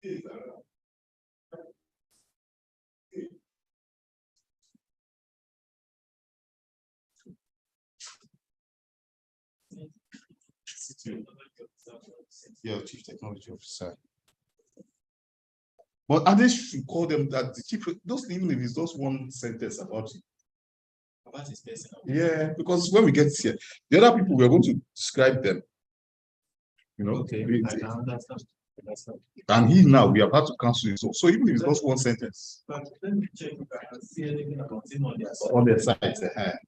Yeah, Chief Technology Officer. But at least should call them that the chief, those even if it's just one sentence about it. About his person. Yeah, because when we get here, the other people we are going to describe them. You know, Okay, I can understand. And he now we have had to cancel it. So even if it's just one sentence. But let me check if I can see anything about him on their side. On their side.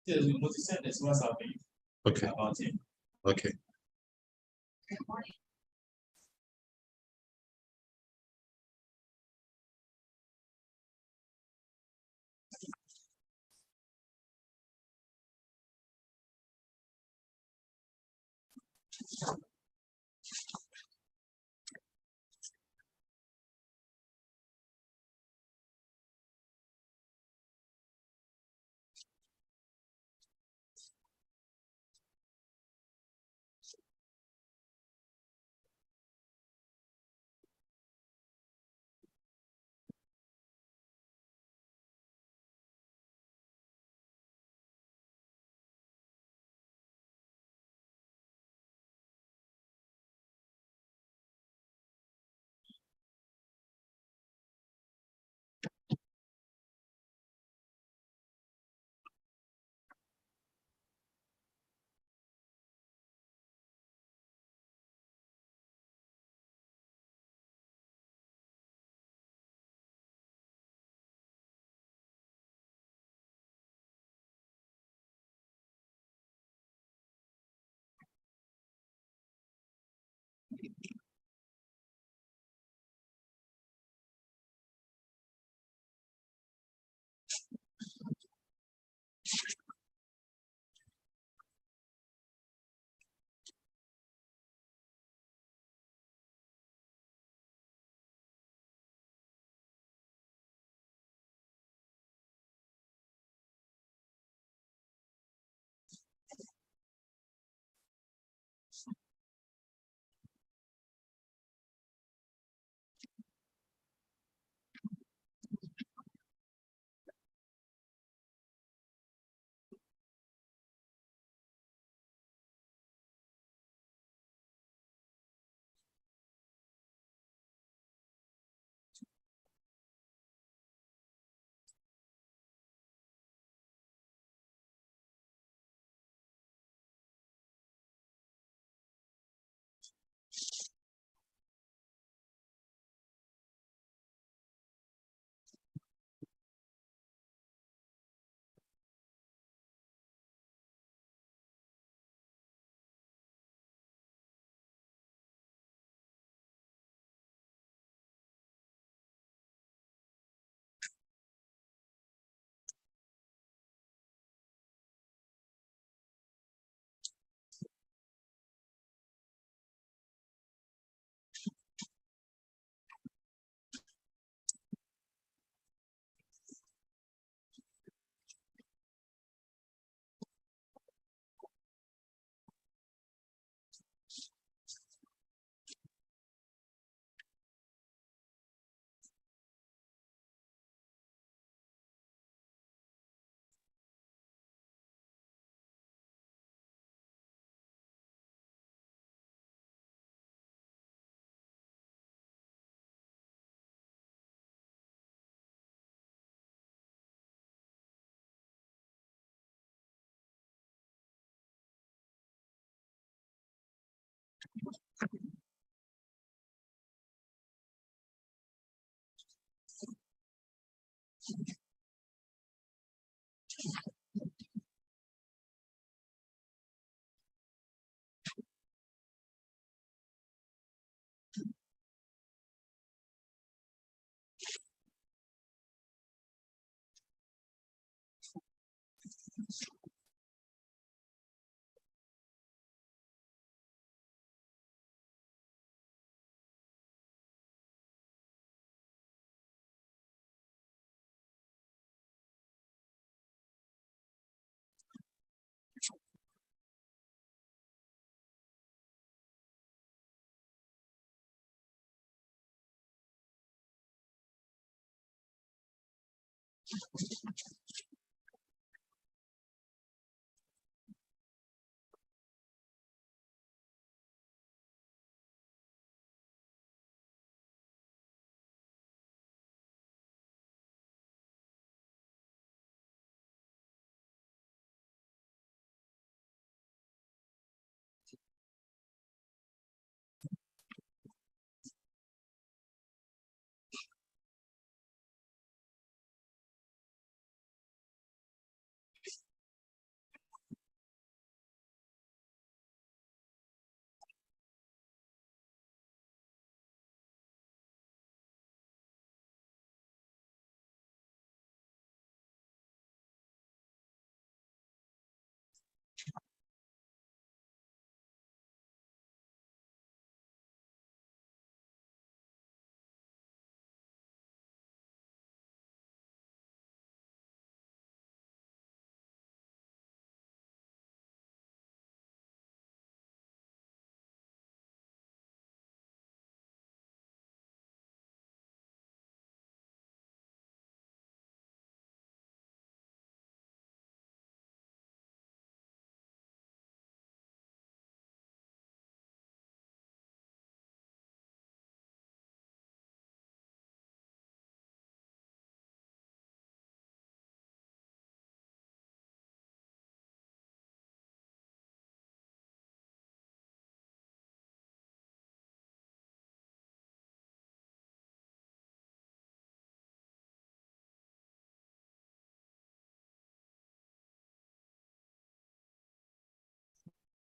Yes, we must send this WhatsApp Okay. about him. Okay.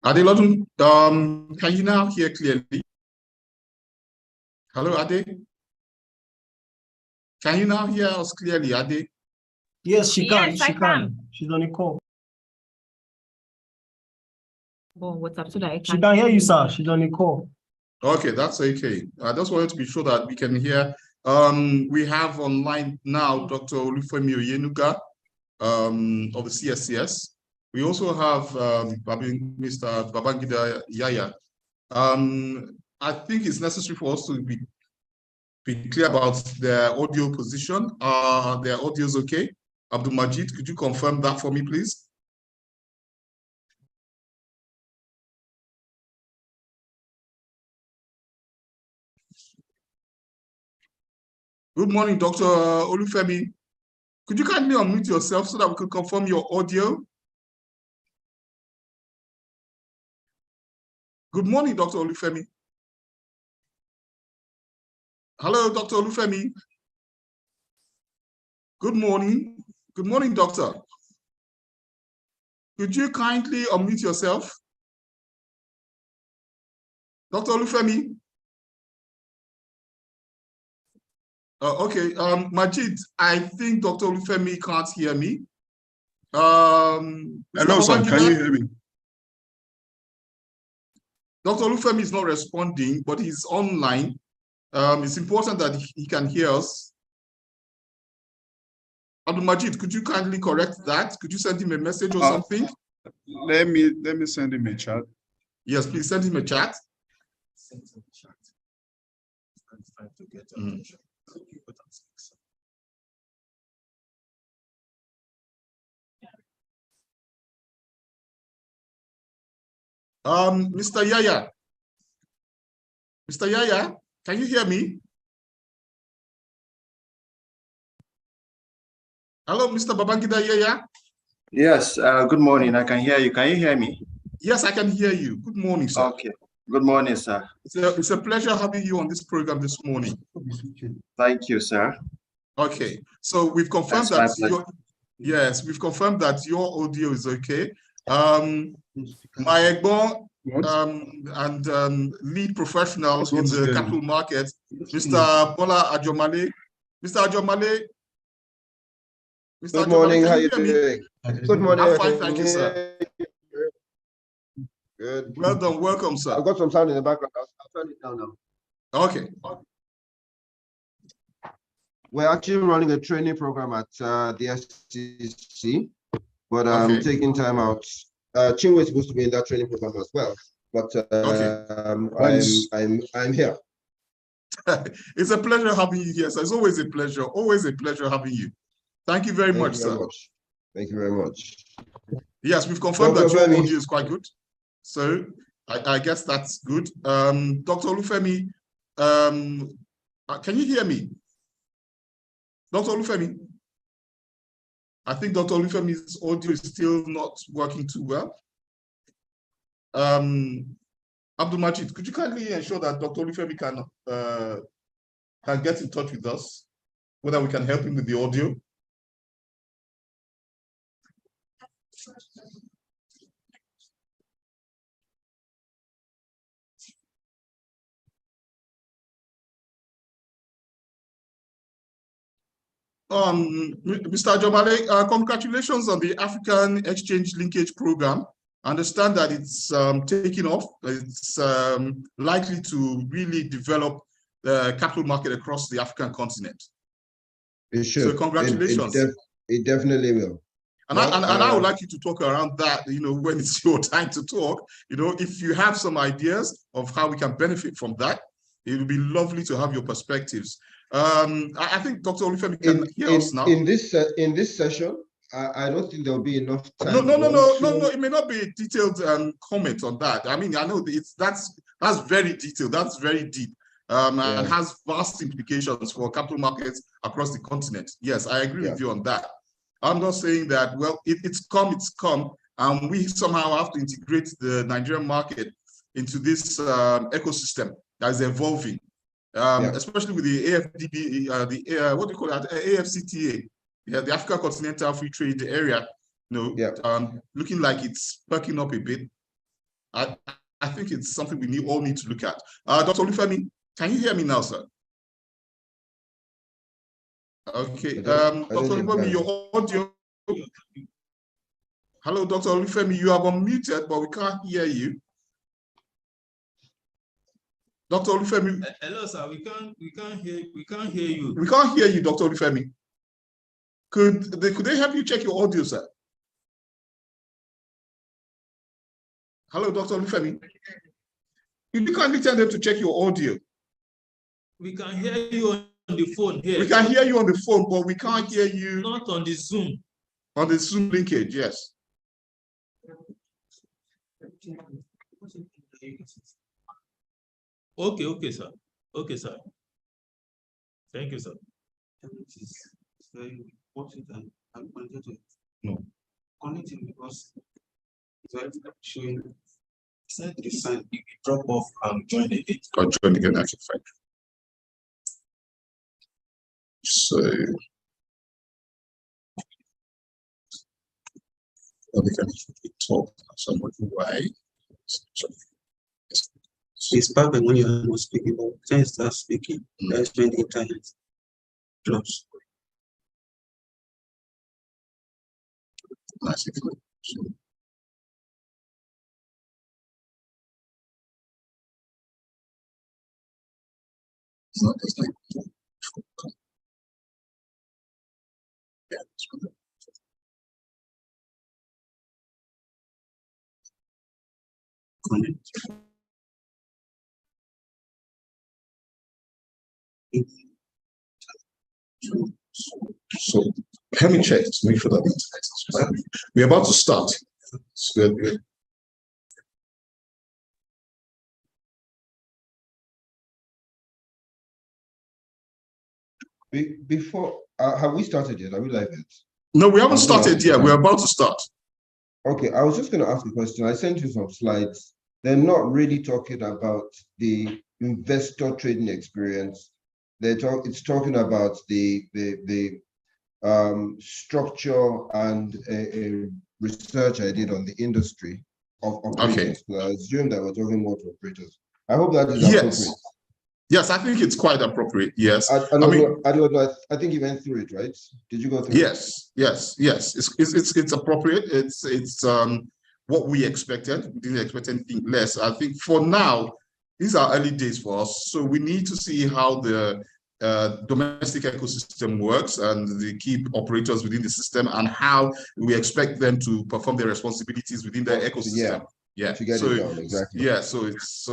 Ade, can you now hear clearly? Hello, Ade? Can you now hear us clearly, Ade? Yes, she can. Yes, I can. She's on the call. Oh, what's up? So that I She can hear you, sir. She's on the call. Okay, that's okay. I just wanted to be sure that we can hear. We have online now Dr. Olufemi OYENUGA of the CSCS. We also have Mr. Babangida Yaya. I think it's necessary for us to be clear about their audio position. Their audio is okay. Abdul Majid, could you confirm that for me, please? Good morning, Dr. Olufemi. Could you kindly unmute yourself so that we could confirm your audio? Good morning, Dr. Olufemi. Hello, Dr. Olufemi. Good morning. Good morning, doctor. Could you kindly unmute yourself? Dr. Olufemi? Okay, Majid, I think Dr. Olufemi can't hear me. Hello, sir. Can you hear me? Dr. Olufemi is not responding, but he's online. It's important that he can hear us. Abdul Majid, could you kindly correct that? Could you send him a message or something? Let me send him a chat. Yes, please send him a chat. Send him a chat. I'm trying to get Mr. Yaya. Mr. Yaya, can you hear me? Hello, Mr. Babangida Yaya. Yes, good morning. I can hear you. Can you hear me? Yes, I can hear you. Good morning, sir. Okay. Good morning, sir. It's a pleasure having you on this program this morning. Thank you, sir. Okay, so we've confirmed That's that my yes, we've confirmed that your audio is okay. My Egbo and lead professionals in the capital market, Mr. Bola Ajomale. Mr. Ajomale. Good morning, how are you doing? Good morning. I'm fine, thank you, sir. Good. Well done, welcome, sir. I've got some sound in the background. I'll turn it down now. Okay. We're actually running a training program at the SCC, but I'm Okay. taking time out. Chinwe is supposed to be in that training program as well, but I'm here. It's a pleasure having you here. So it's always a pleasure having you. Thank you very much, sir. Thank you very much. Yes, we've confirmed Dr. that your Femi. audio is quite good. So I guess that's good. Dr. Olufemi, can you hear me? Dr. Olufemi? I think Dr. Olufemi's audio is still not working too well. Abdul Majid, could you kindly ensure that Dr. Olufemi can get in touch with us, whether we can help him with the audio? Mr. Jomale, congratulations on the African Exchange Linkage Program. I understand that it's taking off. It's likely to really develop the capital market across the African continent. It should. So congratulations. It definitely will. And I would like you to talk around that, when it's your time to talk. If you have some ideas of how we can benefit from that, it would be lovely to have your perspectives. I think Dr. Olufemi can hear us now. In this session, I don't think there'll be enough time. No. It may not be a detailed comment on that. I mean, I know that's very detailed. That's very deep, and has vast implications for capital markets across the continent. Yes, I agree with you on that. I'm not saying that. Well, it's come, and we somehow have to integrate the Nigerian market into this ecosystem that is evolving. Especially with the AFDB, what do you call that? AFCTA, the Africa Continental Free Trade Area, looking like it's perking up a bit. I think it's something we all need to look at. Dr. Olufemi, can you hear me now, sir? Okay, Dr. Olufemi, your audio. Hello, Dr. Olufemi, you are unmuted, but we can't hear you. Dr. Olufemi. Hello, sir. We can't hear you. We can't hear you, Dr. Olufemi. Could they help you check your audio, sir? Hello, Dr. Olufemi. Could you kindly tell them to check your audio? We can hear you on the phone here. We can hear you on the phone, but we can't hear you. Not on the Zoom. On the Zoom linkage, yes. Okay, sir. Okay, sir. Thank you, sir. It's very important and I'm connected to it. No. Connecting because it's very showing. Said the sign, you drop off and join again. Or join again, actually, fine. So we can talk somewhat why. It's perfect when you're not speaking, but when you start speaking, that's when the internet close. It's not just like So let me check to make sure that the internet is fine. We're about to start. It's good. Before, have we started yet? Are we live yet? No, we haven't started yet. We're about to start. Okay, I was just going to ask a question. I sent you some slides they're not really talking about the investor trading experience. It's talking about the structure and a research I did on the industry of operators. So I assume that we're talking more to operators. I hope that is appropriate. Yes, I think it's quite appropriate. Yes, I think you went through it, right? Did you go through it? Yes. It's appropriate. It's what we expected. We didn't expect anything less. I think for now, these are early days for us, so we need to see how the domestic ecosystem works and the key operators within the system and how we expect them to perform their responsibilities within their ecosystem. To get it done, exactly. Yeah, so it's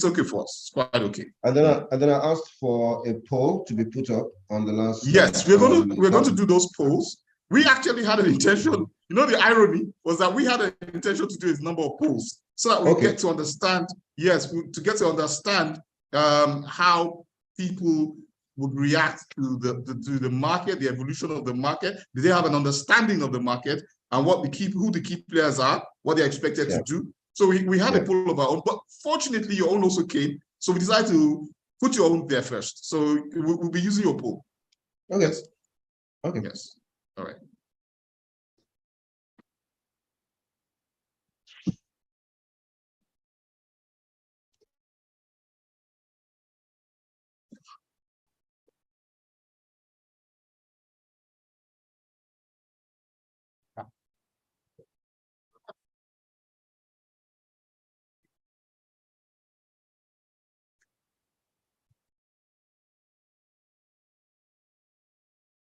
okay for us. It's quite okay. And then I asked for a poll to be put up on the last. Yes, we're going to do those polls. We actually had an intention. You know, the irony was that we had an intention to do a number of polls so that we get to understand. Yes, to get to understand how people would react to the market, the evolution of the market. Do they have an understanding of the market and who the key players are, what they're expected to do? So we had a poll of our own, but fortunately your own also came. So we decided to put your own there first. So we'll be using your poll. Okay. Yes. Okay. Yes. All right.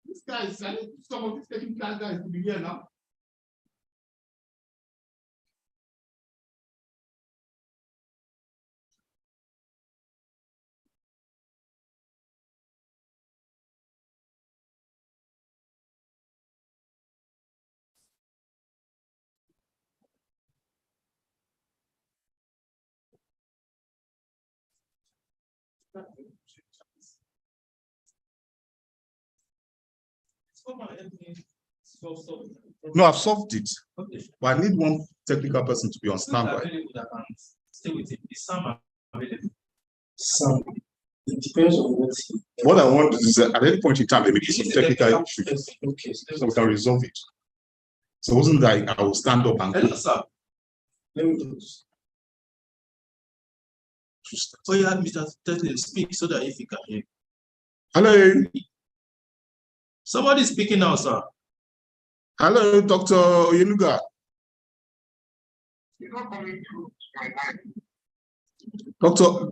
This guy is selling some of these technical guys to be here now. No, I've solved it. Okay. But I need one technical person to be on standby. Stay with it. Is Sam available? Some, it depends on What I want is at any point in time, there may be some technical issues, Okay. so we can resolve it. So it wasn't like I will stand up and go. Hello, sir. Let me do this. Oh, yeah, Mr. Tesla, speak so that if you can hear. Hello. Somebody speaking now, sir. Hello, Dr. Oyenuga. Doctor,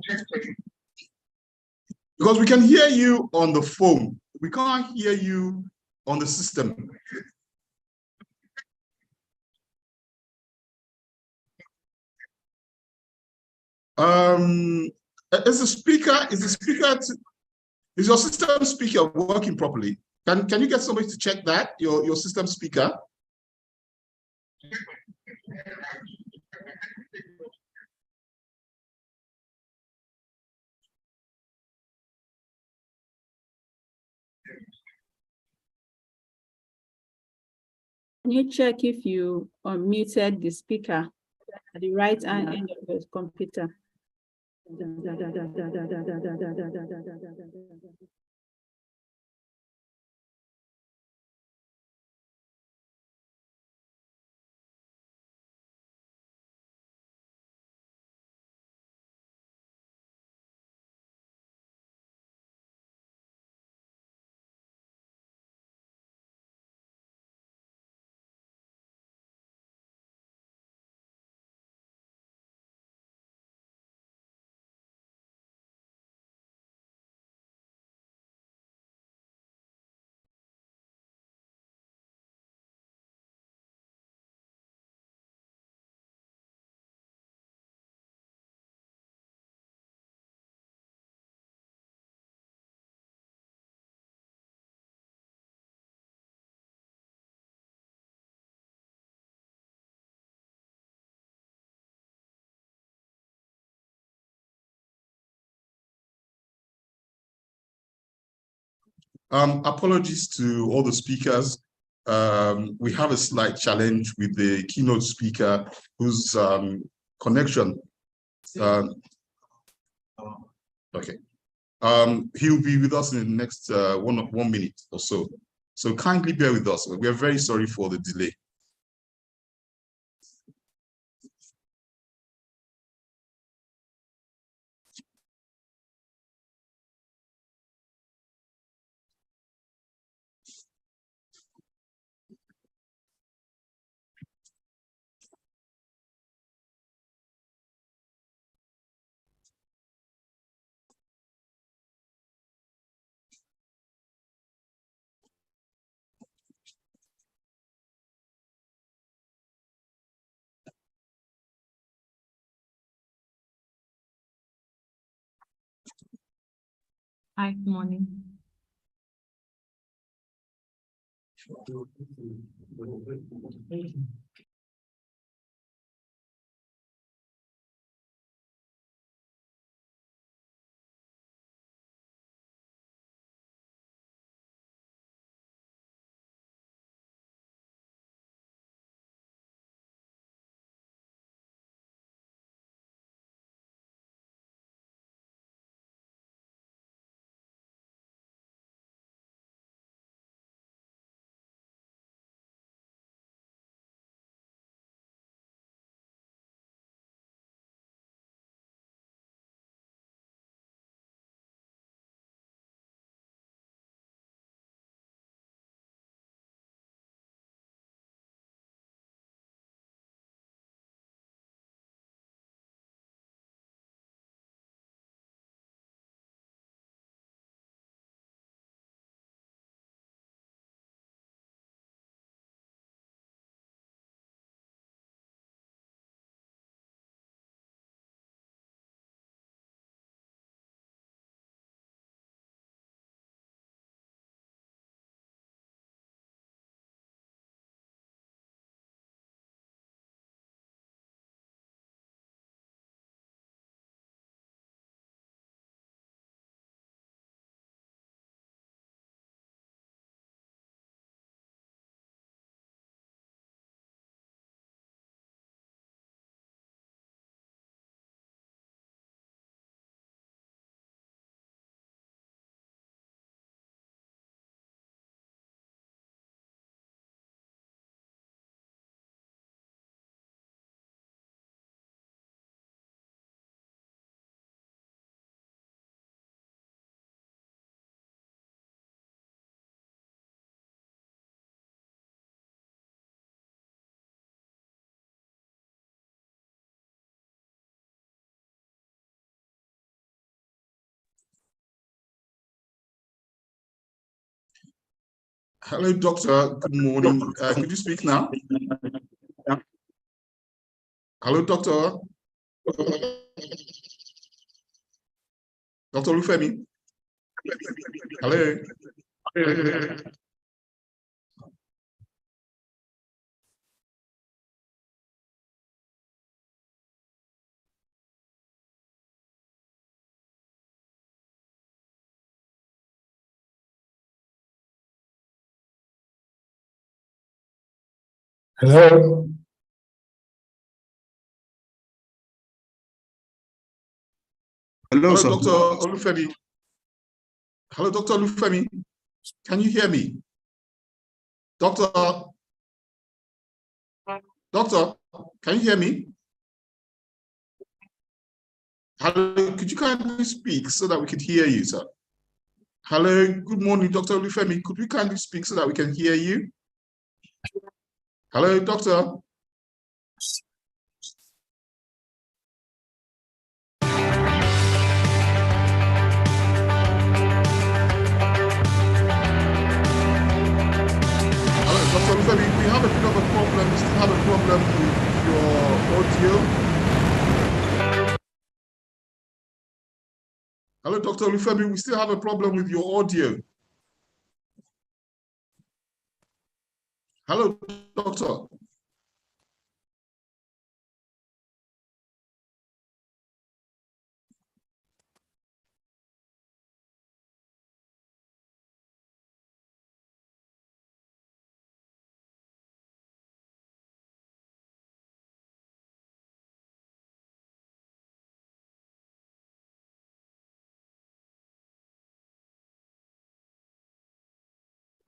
because we can hear you on the phone. We can't hear you on the system. Is your system speaker working properly? Can you get somebody to check that, your system speaker? Can you check if you unmuted the speaker at the right hand end of the computer? Apologies to all the speakers. We have a slight challenge with the keynote speaker whose connection. Okay. He'll be with us in the next 1 minute or so. So kindly bear with us. We are very sorry for the delay. Hi, good morning. Hello, Doctor. Good morning. Could you speak now? Hello, Doctor. Dr. Olufemi. Hello. Hello. Hello, Hello, sir. Dr. Olufemi. Hello, Dr. Olufemi. Can you hear me? Doctor, can you hear me? Hello, could you kindly speak so that we can hear you, sir? Hello, good morning, Dr. Olufemi. Could we kindly speak so that we can hear you? Hello, Doctor. Hello, Dr. Olufemi, we have a bit of a problem. We still have a problem with your audio. Hello, Dr. Olufemi, we still have a problem with your audio. Hello, Doctor.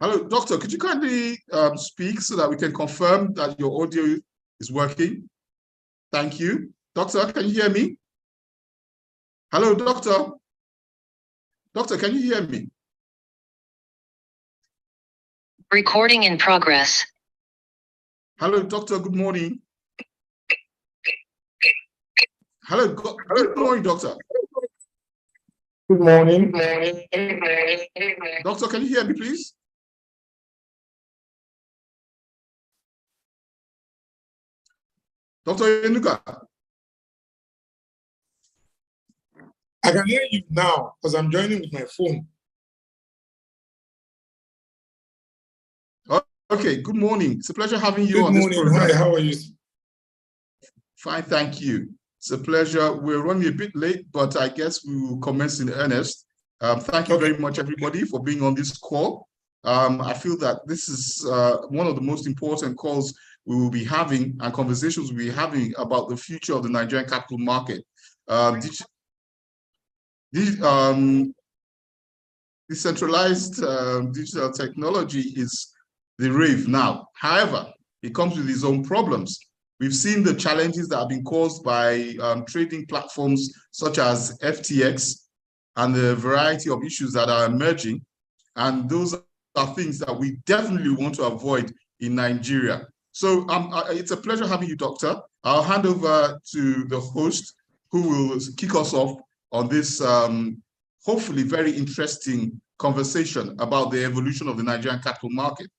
Hello, Doctor. Could you kindly speak so that we can confirm that your audio is working? Thank you. Doctor, can you hear me? Hello, Doctor. Doctor, can you hear me? Recording in progress. Hello, Doctor. Good morning. Hello, good morning, Doctor. Good morning. Doctor, can you hear me, please? Dr. OYENUGA. I can hear you now because I'm joining with my phone. Okay, good morning. It's a pleasure having you on this program. Hi, how are you? Fine, thank you. It's a pleasure. We're running a bit late, but I guess we will commence in earnest. Thank you very much, everybody, for being on this call. I feel that this is one of the most important calls we will be having and conversations we'll be having about the future of the Nigerian capital market. Decentralized digital technology is the rave now. However, it comes with its own problems. We've seen the challenges that have been caused by trading platforms such as FTX and the variety of issues that are emerging. And those are things that we definitely want to avoid in Nigeria. So it's a pleasure having you, Doctor. I'll hand over to the host who will kick us off on this hopefully very interesting conversation about the evolution of the Nigerian capital market.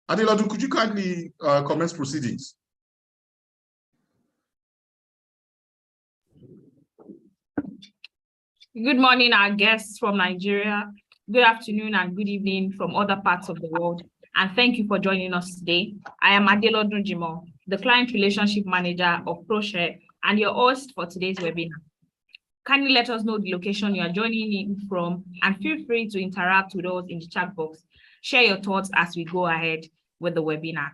Adeladu, could you kindly commence proceedings? Good morning, our guests from Nigeria. Good afternoon and good evening from other parts of the world. And thank you for joining us today. I am Adeladu Jimo, the Client Relationship Manager of Proshare and your host for today's webinar. Kindly let us know the location you are joining in from and feel free to interact with us in the chat box. Share your thoughts as we go ahead with the webinar.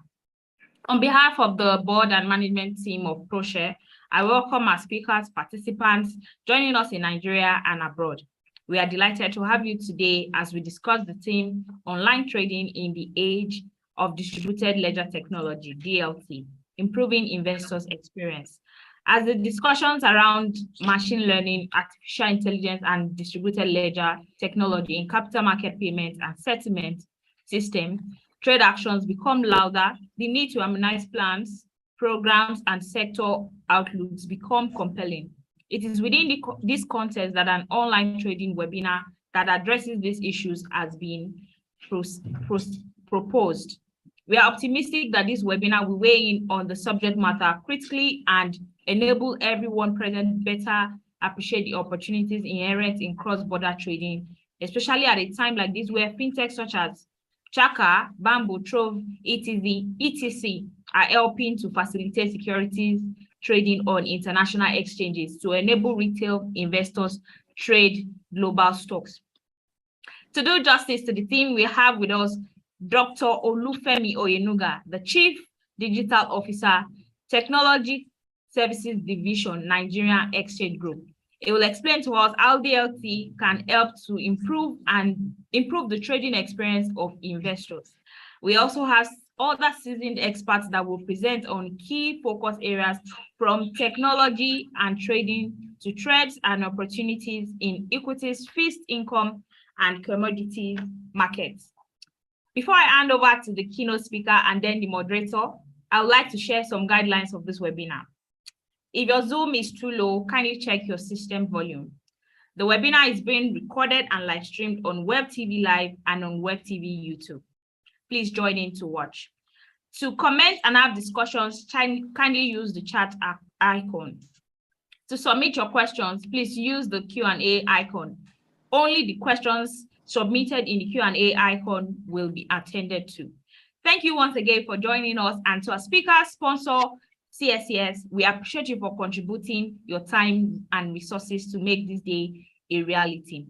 On behalf of the board and management team of Proshare, I welcome our speakers, participants joining us in Nigeria and abroad. We are delighted to have you today as we discuss the theme online trading in the age of distributed ledger technology, DLT, improving investors' experience. As the discussions around machine learning, artificial intelligence, and distributed ledger technology in capital market payments and settlement system, trade actions become louder, the need to harmonize plans, programs, and sector outlooks become compelling. It is within this context that an online trading webinar that addresses these issues has been proposed. We are optimistic that this webinar will weigh in on the subject matter critically and enable everyone present better appreciate the opportunities inherent in cross-border trading, especially at a time like this where fintechs such as Chaka, Bamboo, Trove, etc. are helping to facilitate securities trading on international exchanges to enable retail investors trade global stocks. To do justice to the theme, we have with us Dr. Olufemi OYENUGA, the Chief Digital Officer, Technology Services Division, Nigerian Exchange Group. It will explain to us how DLT can help to improve the trading experience of investors. We also have other seasoned experts that will present on key focus areas from technology and trading to trends and opportunities in equities, fixed income, and commodities markets. Before I hand over to the keynote speaker and then the moderator, I would like to share some guidelines of this webinar. If your Zoom is too low, kindly check your system volume. The webinar is being recorded and live streamed on Web TV Live and on Web TV YouTube. Please join in to watch. To comment and have discussions, kindly use the chat icon. To submit your questions, please use the Q&A icon. Only the questions submitted in the Q&A icon will be attended to. Thank you once again for joining us, and to our speaker, sponsor, CSCS, we appreciate you for contributing your time and resources to make this day a reality.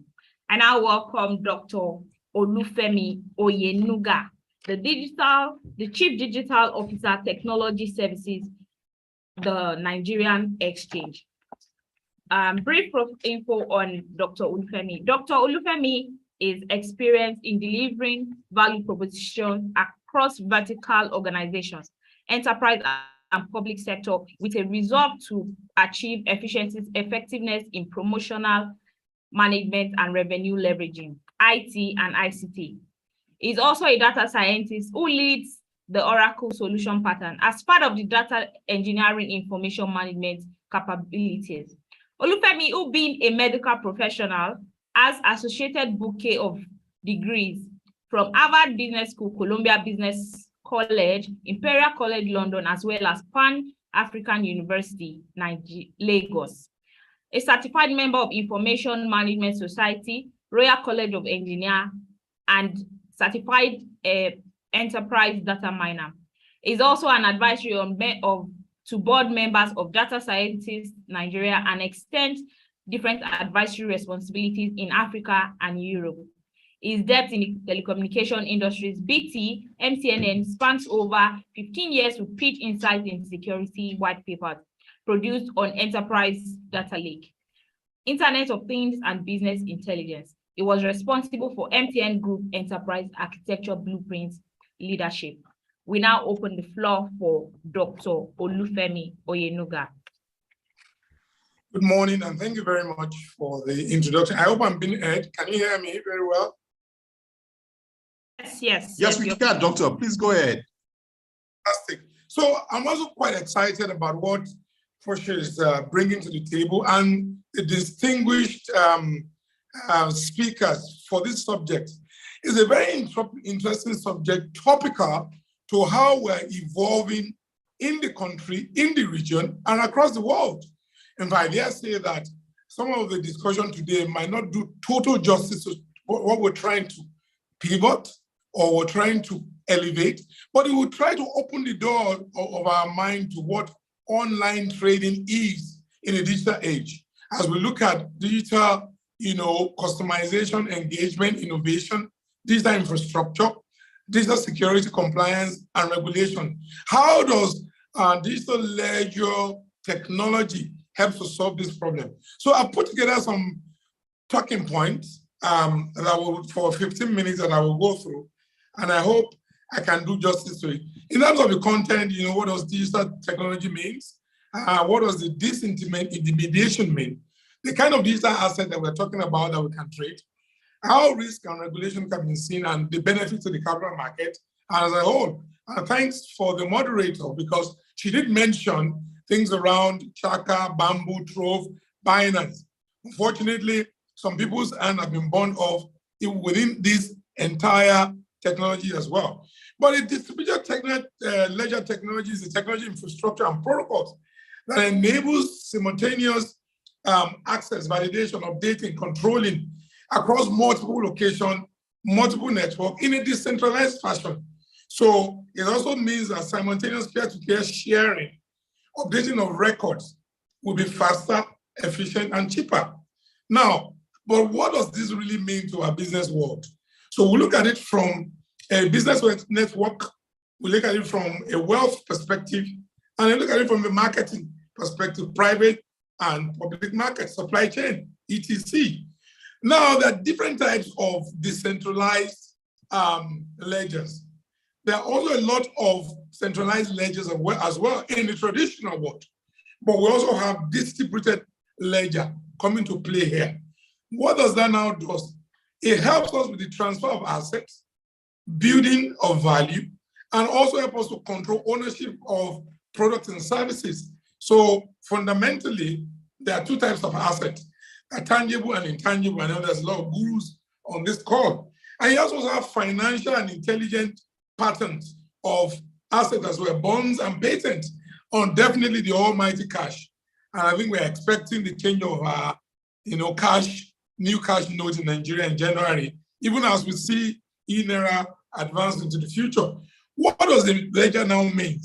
And I welcome Dr. Olufemi OYENUGA, the Chief Digital Officer, Technology Services, the Nigerian Exchange. Brief info on Dr. Olufemi. Dr. Olufemi is experience in delivering value propositions across vertical organizations, enterprise and public sector, with a resolve to achieve efficiencies, effectiveness in promotional management and revenue leveraging, IT and ICT. He's also a data scientist who leads the Oracle solution pattern as part of the data engineering information management capabilities. Olufemi, who being a medical professional, has associated bouquet of degrees from Harvard Business School, Columbia Business College, Imperial College London, as well as Pan-African University, Lagos. A certified member of Information Management Society, Royal College of Engineers, and certified enterprise data miner. Is also an advisory to board members of Data Scientists Nigeria and extends different advisory responsibilities in Africa and Europe. His depth in the telecommunication industries, BT, MTNN, spans over 15 years with pitch insights in security white papers produced on enterprise data lake, Internet of Things and business intelligence. He was responsible for MTN Group Enterprise Architecture Blueprints leadership. We now open the floor for Dr. Olufemi OYENUGA. Good morning, and thank you very much for the introduction. I hope I'm being heard. Can you hear me very well? Yes, we can, Doctor. Please go ahead. Fantastic. So I'm also quite excited about what Proshare is bringing to the table and the distinguished speakers for this subject. It's a very interesting subject, topical to how we're evolving in the country, in the region, and across the world. In fact, I dare say that some of the discussion today might not do total justice to what we're trying to pivot or we're trying to elevate, but it will try to open the door of our mind to what online trading is in a digital age. As we look at digital, customization, engagement, innovation, digital infrastructure, digital security, compliance, and regulation. How does digital ledger technology help to solve this problem? So I put together some talking points that I will, for 15 minutes, that I will go through, and I hope I can do justice to it. In terms of the content, what does digital technology means? What does the disintermediation mean? The kind of digital asset that we're talking about that we can trade, how risk and regulation can be seen, and the benefits to the capital market as a whole. And thanks for the moderator, because she did mention things around Chaka, Bamboo, Trove, Binance. Unfortunately, some people's hands have been burned off within this entire technology as well. But the distributed ledger technology is the technology infrastructure and protocols that enables simultaneous access, validation, updating, controlling across multiple locations, multiple networks in a decentralized fashion. So it also means that simultaneous peer-to-peer sharing, updating of records will be faster, efficient, and cheaper. Now, but what does this really mean to our business world? So we look at it from a business network, we look at it from a wealth perspective, and we look at it from a marketing perspective, private and public market, supply chain, etc. Now, there are different types of decentralized ledgers. There are also a lot of centralized ledgers as well in the traditional world. But we also have distributed ledger coming to play here. What does that now do? It helps us with the transfer of assets, building of value, and also help us to control ownership of products and services. So fundamentally, there are two types of assets, tangible and intangible. I know there's a lot of gurus on this call. And you also have financial and intelligent patterns of assets as well, bonds and patents on definitely the almighty cash. And I think we're expecting the change of new cash notes in Nigeria in January, even as we see e-naira advance into the future. What does the ledger now mean?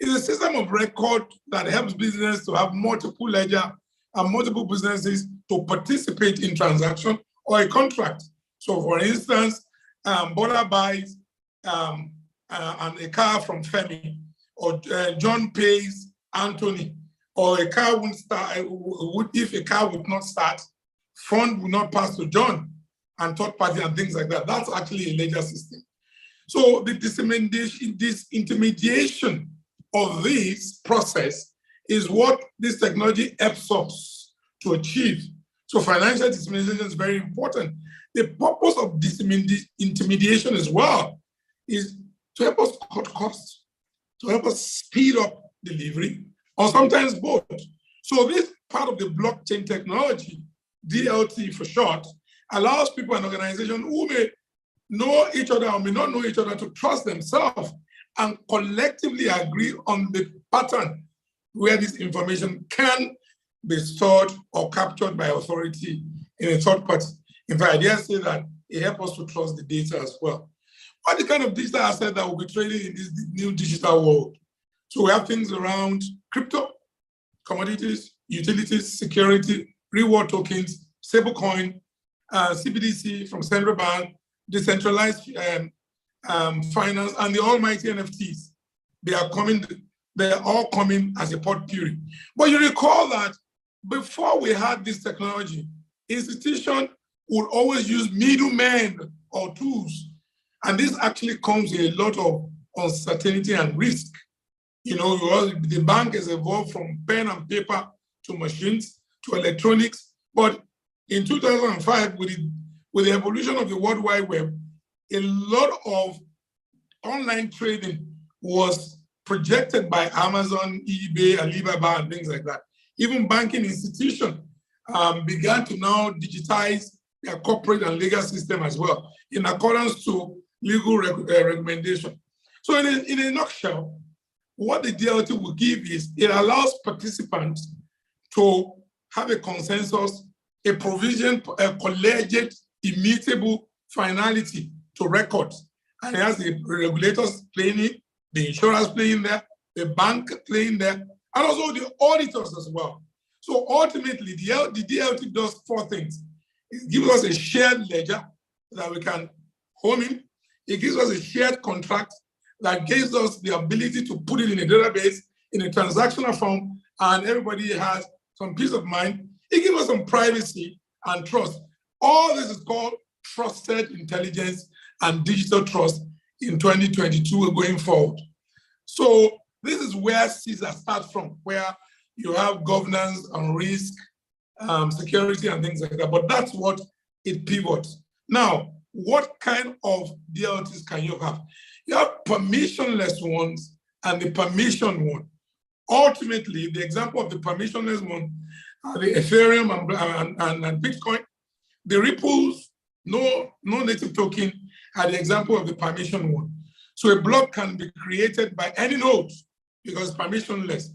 It's a system of record that helps business to have multiple ledger and multiple businesses to participate in transaction or a contract. So for instance, Bola buys and a car from Femi, or John pays Anthony, or a car won't start. If a car would not start, fund will not pass to John, and third party and things like that. That's actually a ledger system. So the disintermediation of this process is what this technology helps us to achieve. So financial disintermediation is very important. The purpose of disintermediation as well is to help us cut costs, to help us speed up delivery, or sometimes both. So this part of the blockchain technology, DLT for short, allows people and organizations who may know each other or may not know each other to trust themselves and collectively agree on the pattern where this information can be stored or captured by authority in a third party. In fact, I dare say that it helps us to trust the data as well. What the kind of digital asset that will be traded in this new digital world? So we have things around crypto, commodities, utilities, security, reward tokens, stablecoin, CBDC from central bank, decentralized finance, and the almighty NFTs. They are all coming as a potpourri. But you recall that before we had this technology, institutions would always use middlemen or tools. And this actually comes with a lot of uncertainty and risk. You know, the bank has evolved from pen and paper to machines to electronics. But in 2005, with the evolution of the World Wide Web, a lot of online trading was projected by Amazon, eBay, Alibaba, and things like that. Even banking institutions began to now digitize their corporate and legal system as well, in accordance to legal recommendation. So in a nutshell, what the DLT will give is it allows participants to have a consensus, a provision, a collegiate, immutable finality to records. And it has the regulators playing it, the insurers playing there, the bank playing there, and also the auditors as well. So ultimately, the DLT does four things. It gives us a shared ledger that we can home in. It gives us a shared contract that gives us the ability to put it in a database in a transactional form, and everybody has some peace of mind. It gives us some privacy and trust. All this is called trusted intelligence and digital trust in 2022 going forward. So this is where CSCS starts from, where you have governance and risk, security and things like that, but that's what it pivots. Now, what kind of DLTs can you have? You have permissionless ones and the permission one. Ultimately, the example of the permissionless one are the Ethereum and Bitcoin. The Ripples, no native token, are the example of the permission one. So a block can be created by any node because it's permissionless.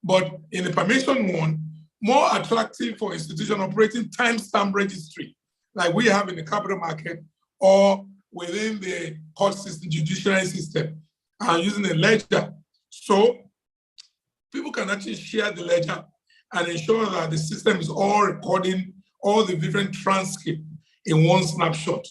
But in the permission one, more attractive for institution operating timestamp registry, like we have in the capital market or within the court system, judiciary system, and using a ledger. So people can actually share the ledger and ensure that the system is all recording all the different transcripts in one snapshot.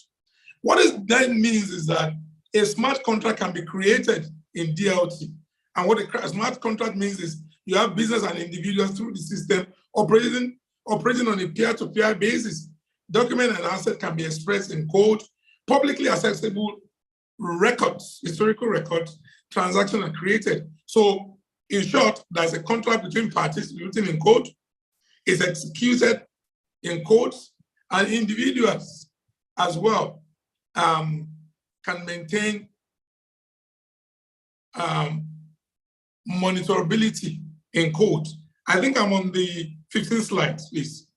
What that means is that a smart contract can be created in DLT. And what a smart contract means is you have business and individuals through the system operating on a peer-to-peer basis. Document and asset can be expressed in code, publicly accessible records, historical records, transactions are created. So in short, there's a contract between parties written in code, is executed in codes, and individuals as well can maintain monitorability in code. I think I'm on the 15th slide, please.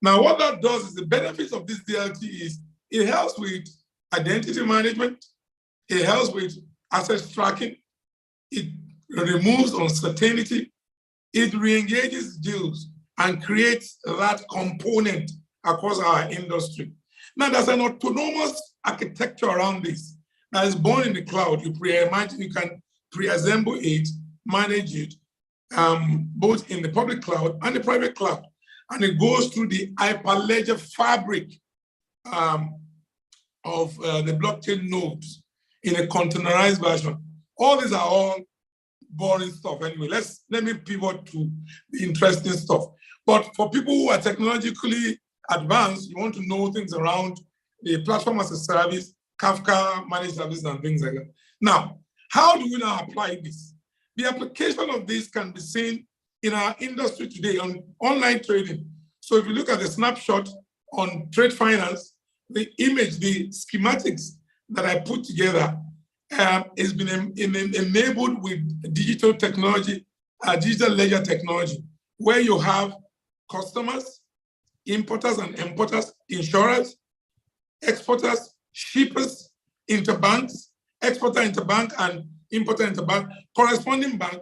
Now, what that does is the benefits of this DLT is it helps with identity management, it helps with asset tracking, it removes uncertainty, it re-engages deals and creates that component across our industry. Now, there's an autonomous architecture around this that is born in the cloud. You can pre-assemble it, manage it, both in the public cloud and the private cloud. And it goes through the Hyperledger fabric of the blockchain nodes in a containerized version. All these are all boring stuff. Anyway, let me pivot to the interesting stuff. But for people who are technologically advanced, you want to know things around the platform as a service, Kafka managed service, and things like that. Now, how do we now apply this? The application of this can be seen in our industry today on online trading. So if you look at the snapshot on trade finance, the image, the schematics that I put together has been enabled with digital technology, digital ledger technology, where you have customers, importers and importers, insurers, exporters, shippers, interbanks, exporter interbank and importer interbank, corresponding bank,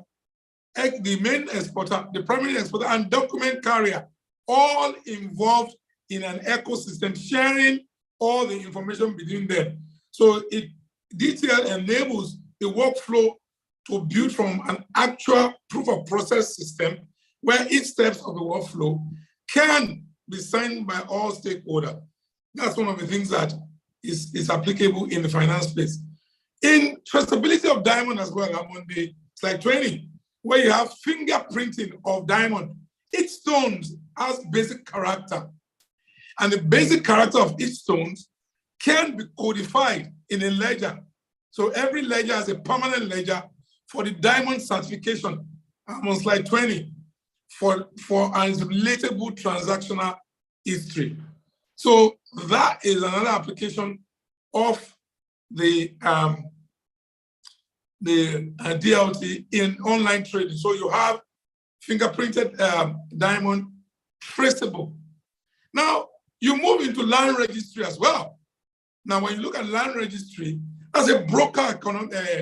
the main exporter, the primary exporter, and document carrier, all involved in an ecosystem, sharing all the information between them. So DTL enables the workflow to build from an actual proof of process system where each steps of the workflow can be signed by all stakeholders. That's one of the things that is applicable in the finance space. In traceability of diamond as well, I'm on the slide 20, where you have fingerprinting of diamond. Each stone has basic character, and the basic character of each stone can be codified in a ledger. So every ledger has a permanent ledger for the diamond certification. I'm on slide 20 for its relatable transactional history. So that is another application of the DLT in online trading. So you have fingerprinted diamond, traceable. Now you move into land registry as well. Now when you look at land registry, that's a broker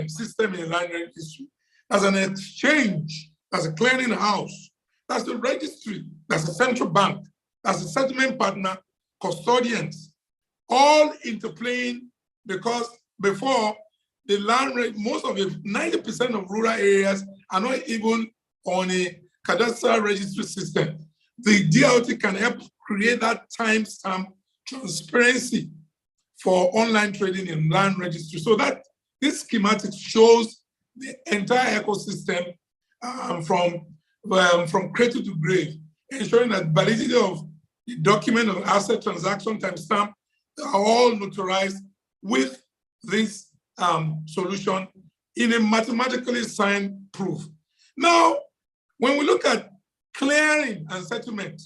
system in land registry. That's an exchange, that's a clearing house, that's the registry, that's a central bank, that's a settlement partner, custodians, all interplaying, because before the land rate, most of the 90% of rural areas are not even on a cadastral registry system. The DLT can help create that timestamp transparency for online trading in land registry. So that this schematic shows the entire ecosystem from cradle to grave, ensuring that validity of the document of asset transaction timestamp are all notarized with this solution in a mathematically signed proof. Now, when we look at clearing and settlement,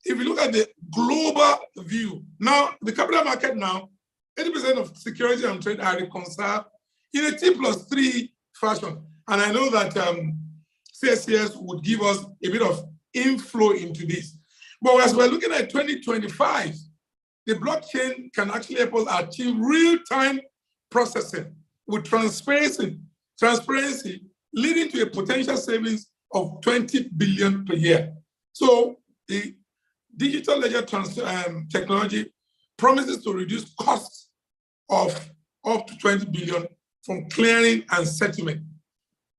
if you look at the global view, now the capital market now, 80% of security and trade are reconciled in a T+3 fashion. And I know that CSCS would give us a bit of inflow into this. But as we're looking at 2025, the blockchain can actually help us achieve real-time processing with transparency leading to a potential savings of 20 billion per year. So the digital ledger technology promises to reduce costs of up to 20 billion from clearing and settlement.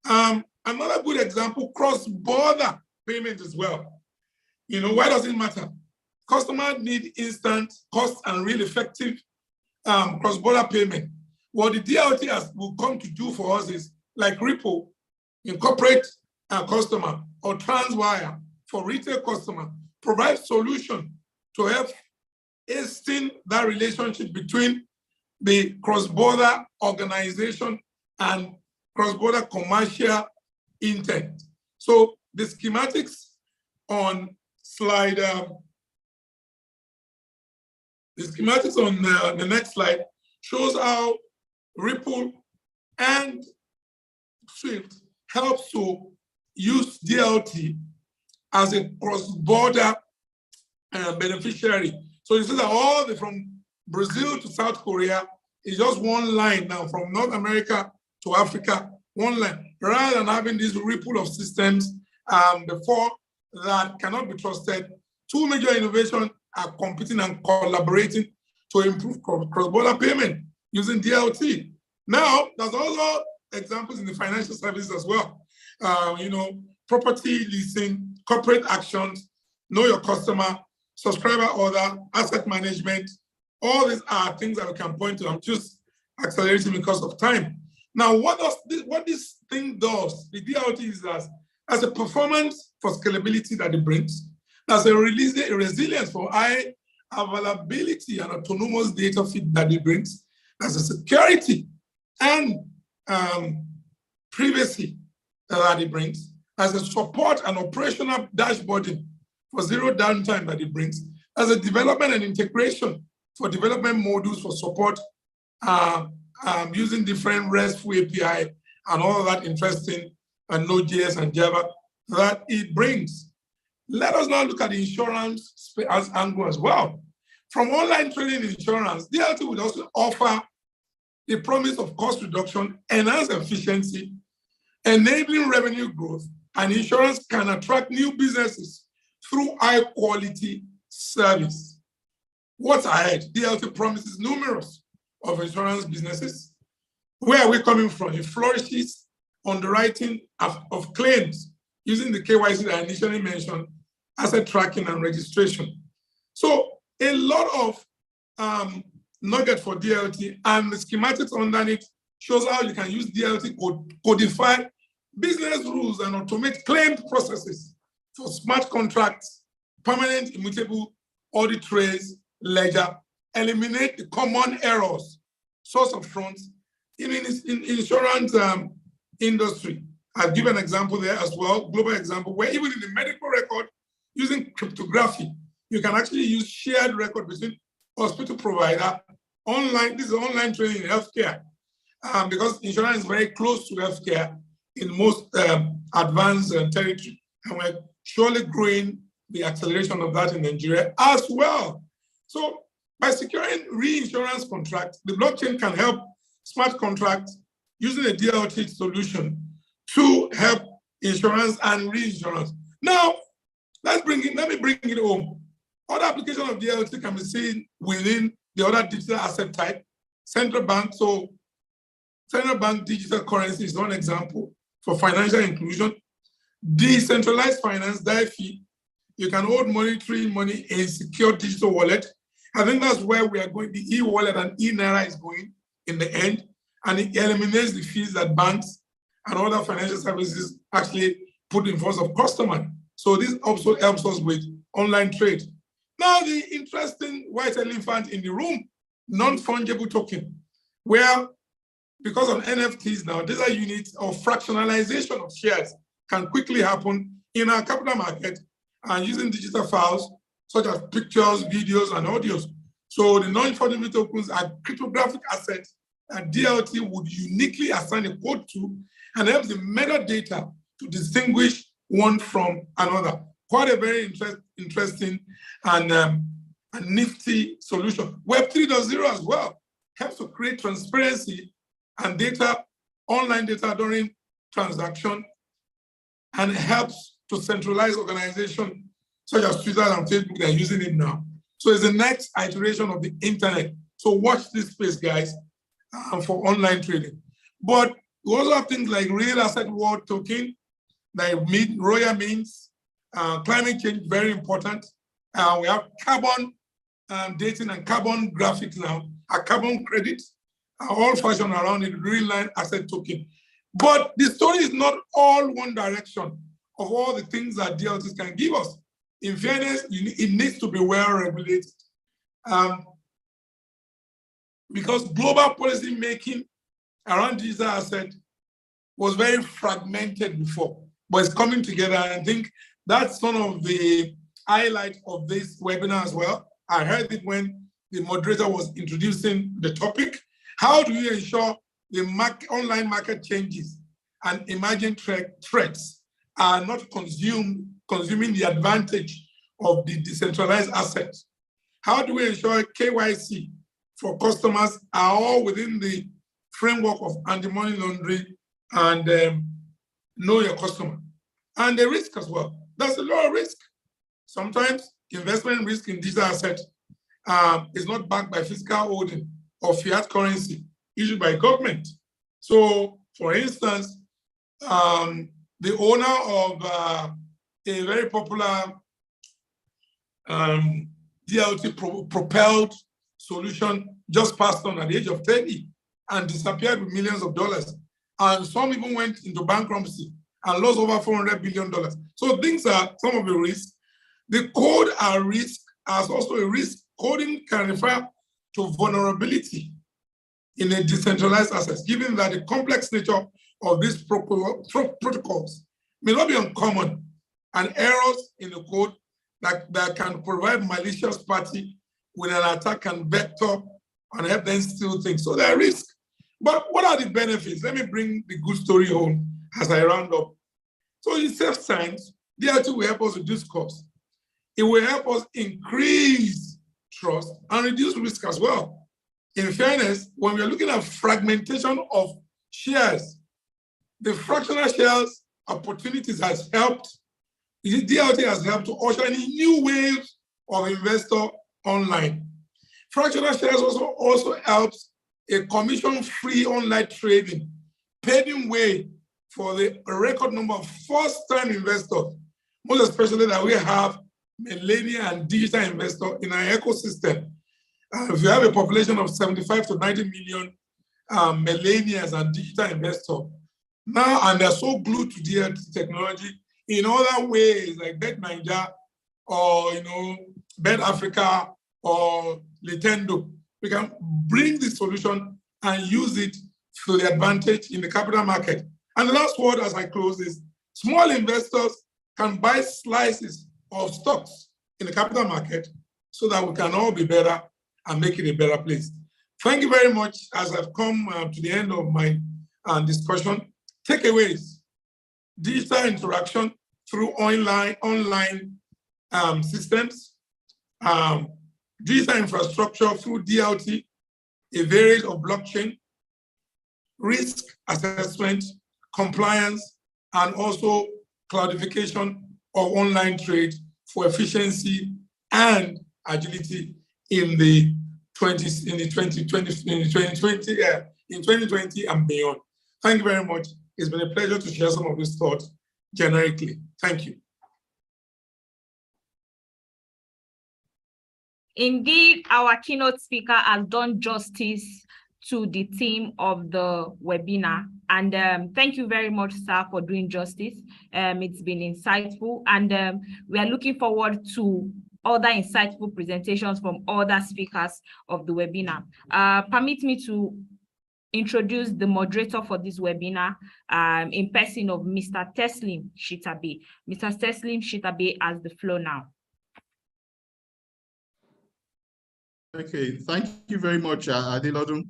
Another good example, cross-border payment as well. You know, why does it matter? Customers need instant, cost, and real effective cross-border payment. What the DLT will come to do for us is, like Ripple, incorporate a customer, or Transwire for retail customer, provide solution to help hasten that relationship between the cross-border organization and cross-border commercial intent. So the schematics on slide, the next slide shows how Ripple and Swift helps to use DLT as a cross-border beneficiary. So you see that all from Brazil to South Korea is just one line now, from North America to Africa, one line, rather than having this ripple of systems before that cannot be trusted. Two major innovations are competing and collaborating to improve cross-border payment using DLT. Now, there's also examples in the financial services as well. You know, property leasing, corporate actions, know your customer, subscriber order, asset management. All these are things that we can point to. I'm just accelerating because of time. Now, what this thing does, the DLT is as a performance for scalability that it brings, as a resilience for high availability and autonomous data feed that it brings. There's a security and privacy that it brings. As a support and operational dashboarding for zero downtime that it brings. As a development and integration for development modules for support using different RESTful API and all of that interesting Node.js and Java that it brings. Let us now look at the insurance as angle as well. From online trading insurance, DLT would also offer the promise of cost reduction, enhanced efficiency, enabling revenue growth, and insurance can attract new businesses through high quality service. What's ahead? DLT promises numerous of insurance businesses. Where are we coming from? It flourishes underwriting of claims using the KYC that I initially mentioned, asset tracking and registration. So a lot of nugget for DLT, and the schematics underneath shows how you can use DLT codify business rules and automate claim processes for smart contracts, permanent immutable audit trails, ledger, eliminate the common errors, source of funds in insurance industry. I'll give an example there as well, global example, where even in the medical record, using cryptography, you can actually use shared record between hospital provider, online, this is online training in healthcare, because insurance is very close to healthcare in most advanced territory. And we're surely growing the acceleration of that in Nigeria as well. So by securing reinsurance contracts, the blockchain can help smart contracts using a DLT solution to help insurance and reinsurance. Now, let me bring it home. Other applications of DLT can be seen within the other digital asset type, central bank. So central bank digital currency is one example for financial inclusion. Decentralized finance, DeFi, you can hold monetary money in secure digital wallet. I think that's where we are going. The e-wallet and e-naira is going in the end, and it eliminates the fees that banks and other financial services actually put in front of customers. So this also helps us with online trade. Now, the interesting white elephant in the room, non-fungible token, where because of NFTs now, data units or fractionalization of shares can quickly happen in our capital market and using digital files such as pictures, videos, and audios. So the non-fungible tokens are cryptographic assets that DLT would uniquely assign a code to and helps the metadata to distinguish one from another. Quite a very interesting and nifty solution. Web 3.0 as well helps to create transparency and data, online data during transaction, and helps to centralize organizations such as Twitter and Facebook that are using it now. So it's the next iteration of the internet. So watch this space, guys, for online trading. But we also have things like real asset world token, like royal means, climate change, very important. We have carbon dating and carbon graphics now, a carbon credit, all fashioned around it, real line asset token. But the story is not all one direction of all the things that DLTs can give us. In fairness, it needs to be well regulated. Because global policy making around digital asset was very fragmented before, but it's coming together. And I think that's one of the highlights of this webinar as well. I heard it when the moderator was introducing the topic. How do you ensure the online market changes and emerging threats are not consuming the advantage of the decentralized assets? How do we ensure KYC for customers are all within the framework of anti-money laundering and know your customer? And the risk as well. There's a lot of risk. Sometimes investment risk in digital assets is not backed by fiscal holding or fiat currency issued by government. So, for instance, the owner of a very popular DLT propelled solution just passed on at the age of 30 and disappeared with millions of dollars. And some even went into bankruptcy and lost over $400 billion. So things are some of the risks. The code are risk as also a risk coding can refer to vulnerability in a decentralized access, given that the complex nature of these protocols may not be uncommon, and errors in the code that can provide malicious party with an attack can vector and help them steal things. So there are risks. But what are the benefits? Let me bring the good story home as I round up. So in safe science, DLT will help us reduce costs. It will help us increase trust and reduce risk as well. In fairness, when we're looking at fragmentation of shares, the fractional shares opportunities has helped, DLT has helped to usher in new waves of investor online. Fractional shares also helps a commission-free online trading, paving way for the record number of first-time investors, most especially that we have millennial and digital investors in our ecosystem. If you have a population of 75 to 90 million millennials and digital investors, now, and they're so glued to DLT technology in other ways like Bet Naija or Bet Africa or Nintendo, we can bring this solution and use it to the advantage in the capital market. And the last word as I close is, small investors can buy slices of stocks in the capital market so that we can all be better and make it a better place. Thank you very much. As I've come to the end of my discussion, takeaways: digital interaction through online systems, digital infrastructure through DLT, a variant of blockchain, risk assessment, compliance, and also cloudification of online trade for efficiency and agility in 2020 and beyond. Thank you very much. It's been a pleasure to share some of these thoughts generically. Thank you. Indeed, our keynote speaker has done justice to the theme of the webinar. And thank you very much, sir, for doing justice. It's been insightful, and we are looking forward to other insightful presentations from other speakers of the webinar. Permit me to introduce the moderator for this webinar in person of Mr. Teslim Shitabe. Mr. Teslim Shitabe has the floor now. Okay, thank you very much, Adelodun.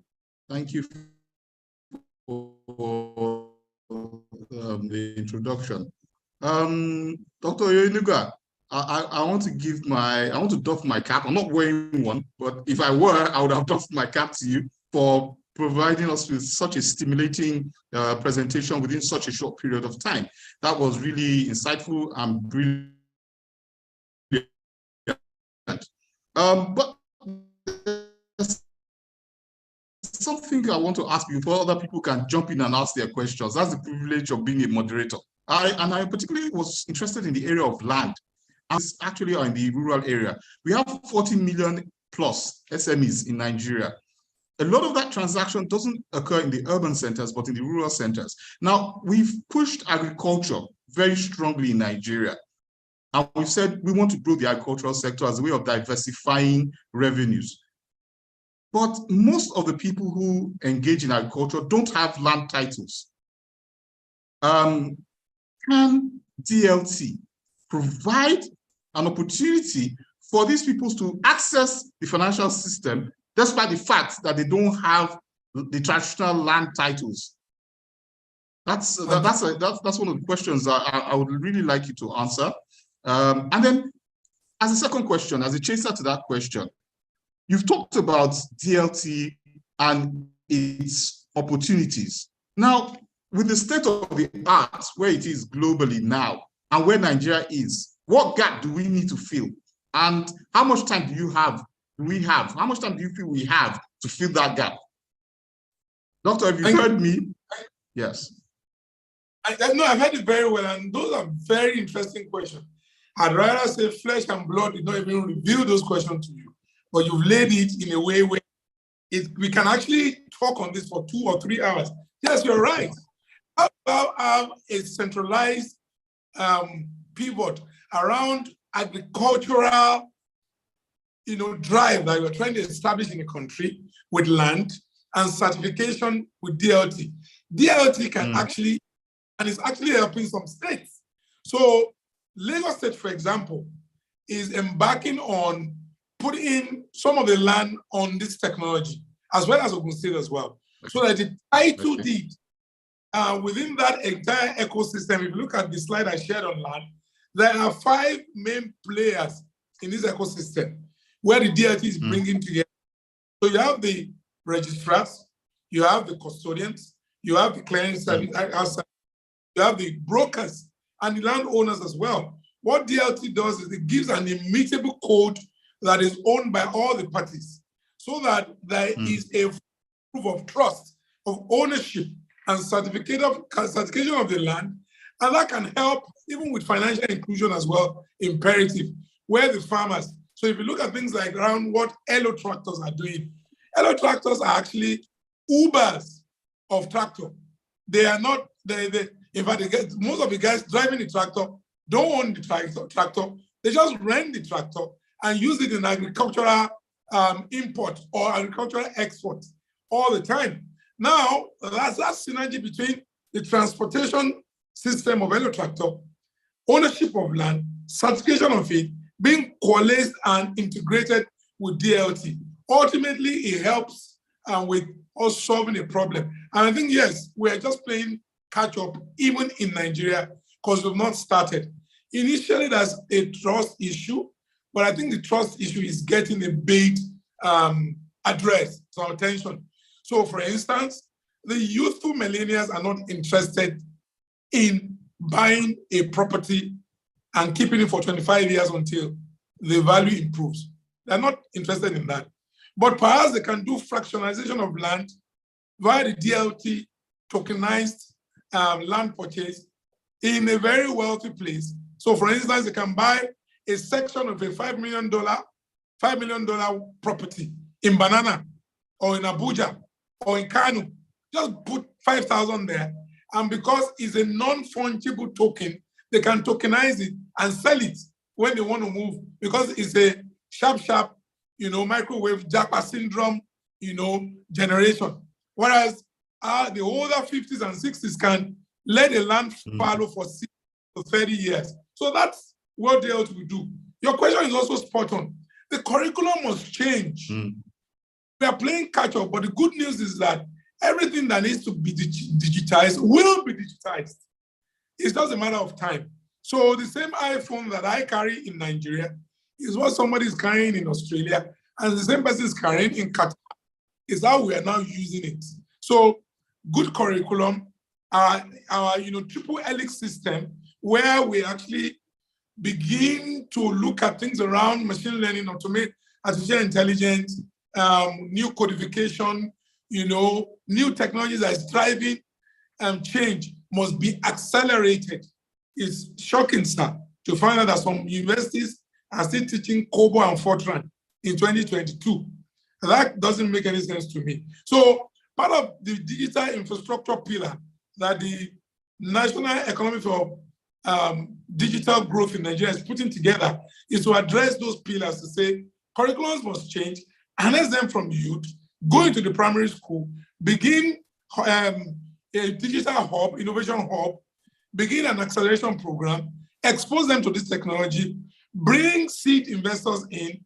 Thank you for the introduction. Dr. OYENUGA, I want to doff my cap. I'm not wearing one, but if I were, I would have doffed my cap to you for providing us with such a stimulating presentation within such a short period of time. That was really insightful and brilliant. But something I want to ask you before other people can jump in and ask their questions. That's the privilege of being a moderator. I particularly was interested in the area of land. It's actually in the rural area. We have 40 million plus SMEs in Nigeria. A lot of that transaction doesn't occur in the urban centers, but in the rural centers. Now, we've pushed agriculture very strongly in Nigeria. And we've said we want to grow the agricultural sector as a way of diversifying revenues. But most of the people who engage in agriculture don't have land titles. Can DLT provide an opportunity for these people to access the financial system despite the fact that they don't have the traditional land titles? That's one of the questions I would really like you to answer. And then, as a second question, as a chaser to that question, you've talked about DLT and its opportunities. Now, with the state of the art where it is globally now and where Nigeria is, what gap do we need to fill? And how much time do how much time do you feel we have to fill that gap? Doctor, have you heard me? Yes. No, I've heard it very well, and those are very interesting questions. I'd rather say flesh and blood did not even reveal those questions to you, but you've laid it in a way where we can actually talk on this for 2 or 3 hours. Yes, you're right. How about have a centralized pivot around agricultural drive that we're trying to establish in the country with land and certification with DLT. DLT can actually, and it's actually helping some states. So Lagos State, for example, is embarking on putting some of the land on this technology, as well as Ogun State as well. So that the title deed within that entire ecosystem, if you look at the slide I shared on land, there are 5 main players in this ecosystem where the DLT is bringing together. So you have the registrars, you have the custodians, you have the clearing service, you have the brokers and the landowners as well. What DLT does is it gives an immutable code that is owned by all the parties, so that there is a proof of trust, of ownership, and certification of the land, and that can help even with financial inclusion as well, imperative, where the farmers. So if you look at things like around what Elo tractors are doing, Elo tractors are actually Ubers of tractor. They are not, in fact, most of the guys driving the tractor don't own the tractor. They just rent the tractor and use it in agricultural import or agricultural export all the time. Now, that's that synergy between the transportation system of Elo tractor, ownership of land, certification of it, being coalesced and integrated with DLT. Ultimately, it helps with us solving a problem. And I think, yes, we're just playing catch up, even in Nigeria, because we've not started. Initially, there's a trust issue, but I think the trust issue is getting a big address, so attention. So, for instance, the youthful millennials are not interested in buying a property and keeping it for 25 years until the value improves. They're not interested in that. But perhaps they can do fractionalization of land via the DLT tokenized land purchase in a very wealthy place. So for instance, they can buy a section of a $5 million property in Banana or in Abuja or in Kano. Just put 5,000 there. And because it's a non-fungible token, they can tokenize it and sell it when they want to move, because it's a sharp, microwave Japa syndrome, generation. Whereas the older 50s and 60s can let a land fallow for 6 to 30 years. So that's what they ought to do. Your question is also spot on. The curriculum must change. We are playing catch up, but the good news is that everything that needs to be digitized will be digitized. It's just a matter of time. So the same iPhone that I carry in Nigeria is what somebody is carrying in Australia, and the same person is carrying in Qatar. Is how we are now using it. So good curriculum, our triple helix system, where we actually begin to look at things around machine learning, automate, artificial intelligence, new codification, new technologies that is driving change must be accelerated. It's shocking, sir, to find out that some universities are still teaching COBOL and Fortran in 2022. That doesn't make any sense to me. So part of the digital infrastructure pillar that the National Economic for Digital Growth in Nigeria is putting together is to address those pillars, to say curriculums must change, harness them from youth, go into the primary school, begin a digital hub, innovation hub, begin an acceleration program, expose them to this technology, bring seed investors in,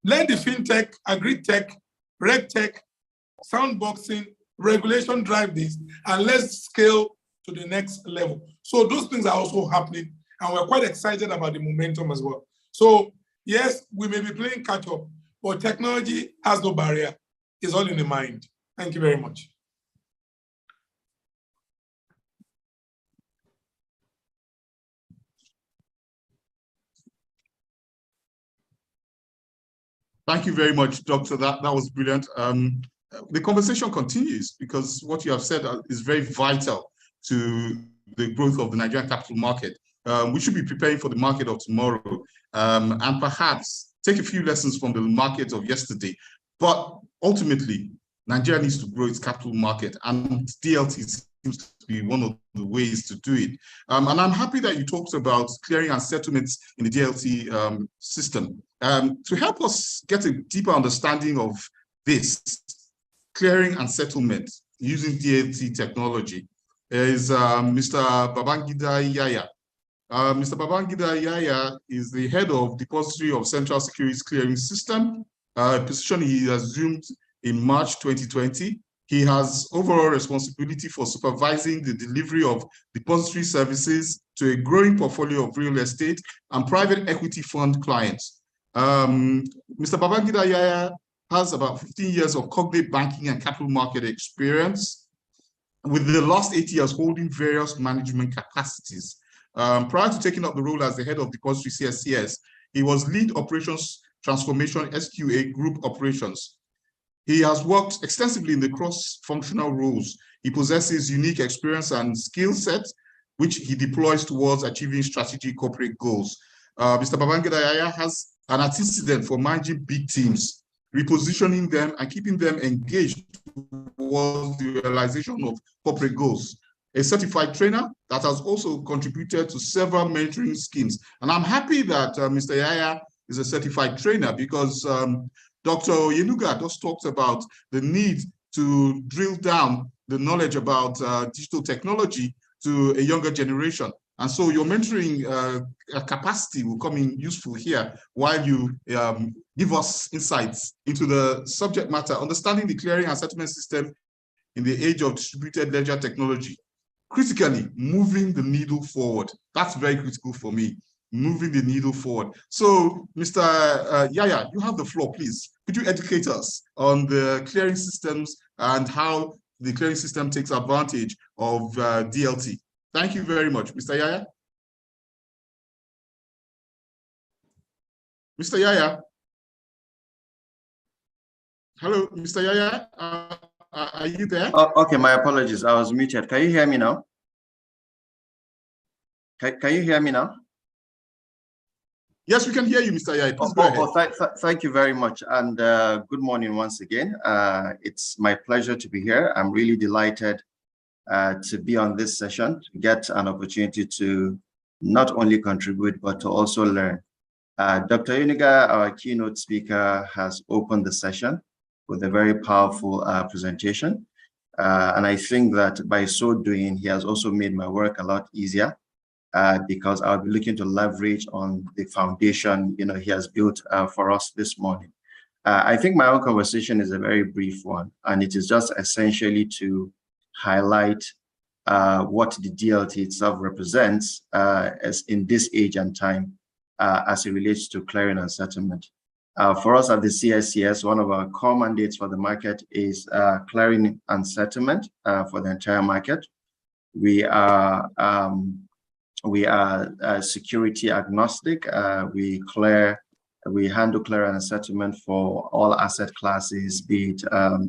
let the fintech, agri-tech, regtech, soundboxing, regulation drive this, and let's scale to the next level. So those things are also happening, and we're quite excited about the momentum as well. So yes, we may be playing catch up, but technology has no barrier. It's all in the mind. Thank you very much. Thank you very much, Doctor. That was brilliant. The conversation continues, because what you have said is very vital to the growth of the Nigerian capital market. We should be preparing for the market of tomorrow, and perhaps take a few lessons from the market of yesterday. But ultimately, Nigeria needs to grow its capital market, and DLT seems to be one of the ways to do it. And I'm happy that you talked about clearing and settlements in the DLT system. To help us get a deeper understanding of this clearing and settlement using DLT technology is Mr. Babangida Yaya. Mr. Babangida Yaya is the head of Depository of Central Securities Clearing System, a position he assumed in March 2020. He has overall responsibility for supervising the delivery of depository services to a growing portfolio of real estate and private equity fund clients. Mr. Babangida Yaya has about 15 years of cognate banking and capital market experience, with the last 8 years holding various management capacities. Prior to taking up the role as the head of depository CSCS, he was lead operations transformation SQA group operations. He has worked extensively in the cross-functional roles. He possesses unique experience and skill set, which he deploys towards achieving strategic corporate goals. Mr. Babangida Yaya has an antecedent for managing big teams, repositioning them and keeping them engaged towards the realization of corporate goals. A certified trainer that has also contributed to several mentoring schemes. And I'm happy that Mr. Yaya is a certified trainer, because Dr. OYENUGA just talked about the need to drill down the knowledge about digital technology to a younger generation. And so your mentoring capacity will come in useful here while you give us insights into the subject matter, understanding the clearing and settlement system in the age of distributed ledger technology. Critically, moving the needle forward. That's very critical for me, moving the needle forward. So, Mr. Yaya, you have the floor, please. Could you educate us on the clearing systems and how the clearing system takes advantage of DLT? Thank you very much. Mr. Yaya? Mr. Yaya? Hello, Mr. Yaya? Are you there? Oh, okay, my apologies. I was muted. Can you hear me now? Can you hear me now? Yes, we can hear you, Mr. Yaya. Please go ahead. Thank you very much. And good morning once again. It's my pleasure to be here. I'm really delighted to be on this session, to get an opportunity to not only contribute, but to also learn. Dr. OYENUGA, our keynote speaker, has opened the session with a very powerful presentation. And I think that by so doing, he has also made my work a lot easier because I'll be looking to leverage on the foundation he has built for us this morning. I think my own conversation is a very brief one, and it is just essentially to highlight what the DLT itself represents as in this age and time as it relates to clearing and settlement. For us at the CSCS, one of our core mandates for the market is clearing and settlement for the entire market. We are security agnostic. We handle clearing and settlement for all asset classes, be it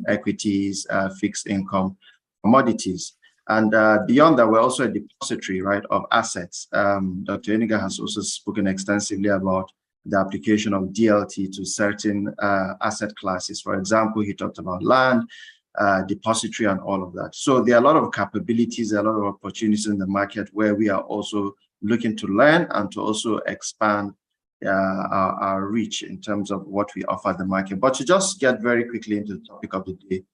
equities, fixed income, commodities. And beyond that, we're also a depository, right, of assets. Dr. OYENUGA has also spoken extensively about the application of DLT to certain asset classes. For example, he talked about land, depository, and all of that. So there are a lot of capabilities, a lot of opportunities in the market where we are also looking to learn and to also expand our reach in terms of what we offer the market. But to just get very quickly into the topic of the day,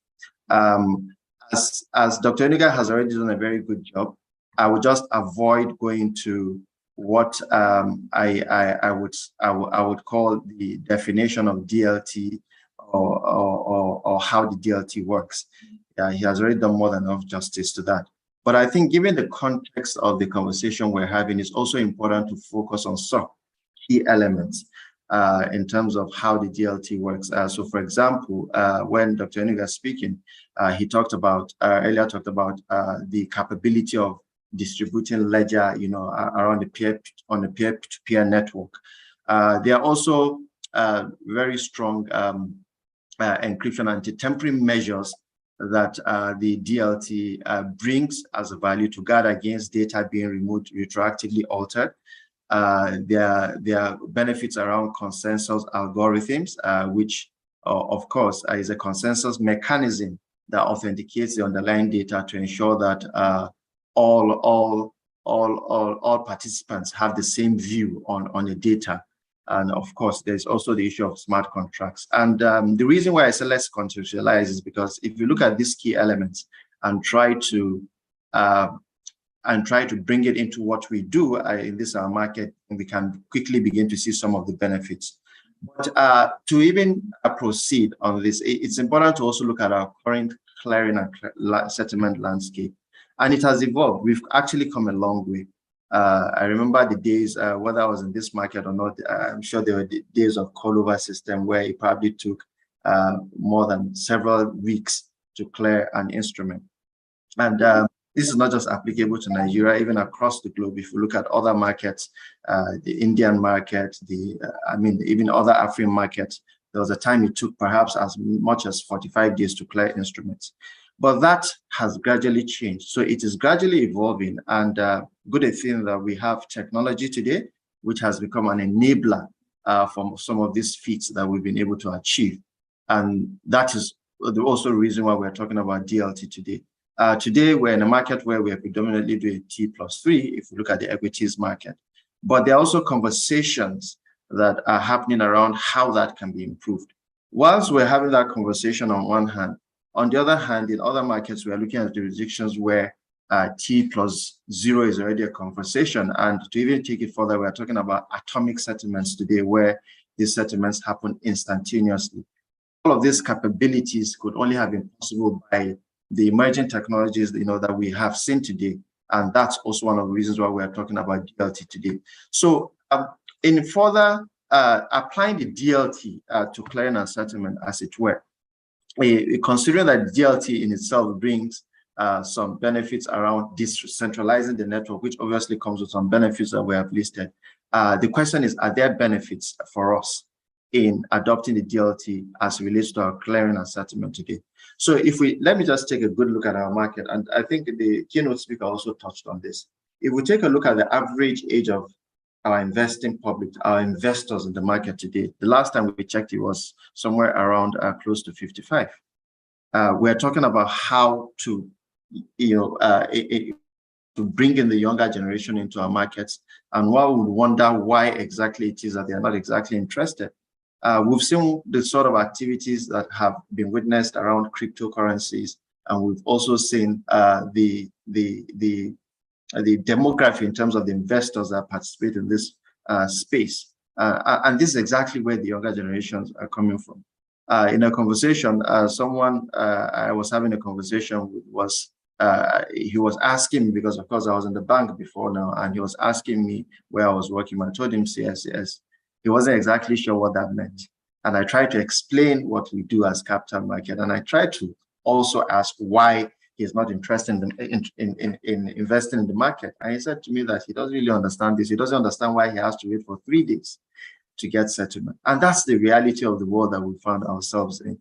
as Dr. OYENUGA has already done a very good job, I would just avoid going to what I would call the definition of DLT or how the DLT works. He has already done more than enough justice to that. But I think given the context of the conversation we're having, it's also important to focus on some key elements in terms of how the DLT works. So for example, when Dr. OYENUGA is speaking, he talked about, earlier talked about the capability of distributing ledger, around the peer-to-peer network. There are also very strong encryption anti-tampering measures that the DLT brings as a value to guard against data being removed, retroactively altered. There are benefits around consensus algorithms, which, of course, is a consensus mechanism that authenticates the underlying data to ensure that all participants have the same view on the data. And of course, there's also the issue of smart contracts. And the reason why I say let's contextualize is because if you look at these key elements and try to bring it into what we do in this market, we can quickly begin to see some of the benefits. But to even proceed on this, it's important to also look at our current clearing and settlement landscape. And it has evolved. We've actually come a long way. I remember the days, whether I was in this market or not, I'm sure there were the days of call-over system where it probably took more than several weeks to clear an instrument. And this is not just applicable to Nigeria, even across the globe. If you look at other markets, the Indian market, even other African markets, there was a time it took perhaps as much as 45 days to clear instruments. But that has gradually changed. So it is gradually evolving, and good thing that we have technology today, which has become an enabler for some of these feats that we've been able to achieve. And that is also the reason why we're talking about DLT today. Today, we're in a market where we are predominantly doing T+3, if you look at the equities market. But there are also conversations that are happening around how that can be improved. Whilst we're having that conversation on one hand, on the other hand, in other markets, we are looking at jurisdictions where T+0 is already a conversation. And to even take it further, we are talking about atomic settlements today, where these settlements happen instantaneously. All of these capabilities could only have been possible by the emerging technologies, that we have seen today. And that's also one of the reasons why we are talking about DLT today. So in further applying the DLT to clearing and settlement, as it were, considering that DLT in itself brings some benefits around decentralizing the network, which obviously comes with some benefits that we have listed. The question is, are there benefits for us in adopting the DLT as it relates to our clearing and settlement today? So let me just take a good look at our market. And I think the keynote speaker also touched on this. If we take a look at the average age of our investing public, our investors in the market today, the last time we checked, it was somewhere around close to 55. We're talking about how to, to bring in the younger generation into our markets. And one would wonder why exactly it is that they're not exactly interested. We've seen the sort of activities that have been witnessed around cryptocurrencies, and we've also seen the demography in terms of the investors that participate in this space. And this is exactly where the younger generations are coming from. In a conversation, someone I was having a conversation with he was asking me, because of course I was in the bank before now, and he was asking me where I was working. I told him CSCS. He wasn't exactly sure what that meant. And I tried to explain what we do as capital market. And I tried to also ask why he's not interested in investing in the market. And he said to me that he doesn't really understand this. He doesn't understand why he has to wait for 3 days to get settlement. And that's the reality of the world that we found ourselves in.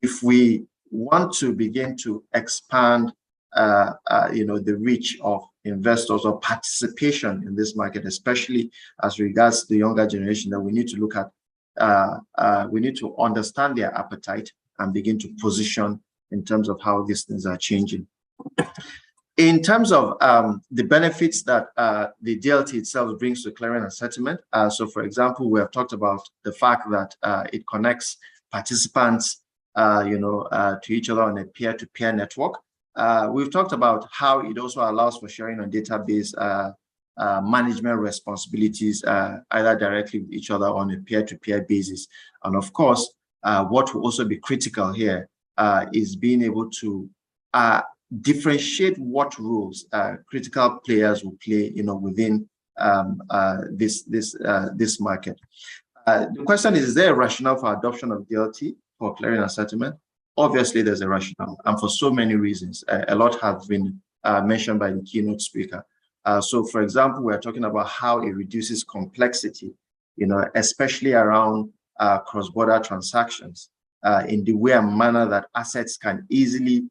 If we want to begin to expand the reach of investors or participation in this market, especially as regards the younger generation, that we need to look at, we need to understand their appetite and begin to position in terms of how these things are changing. In terms of the benefits that the DLT itself brings to clearing and settlement, so for example, we have talked about the fact that it connects participants to each other on a peer-to-peer network. We've talked about how it also allows for sharing on database management responsibilities, either directly with each other on a peer-to-peer basis. And of course, what will also be critical here is being able to differentiate what roles critical players will play, within this market. The question is there a rationale for adoption of DLT for clearing and settlement? Obviously, there's a rationale, and for so many reasons. A lot has been mentioned by the keynote speaker. So, for example, we're talking about how it reduces complexity, especially around cross-border transactions in the way and manner that assets can easily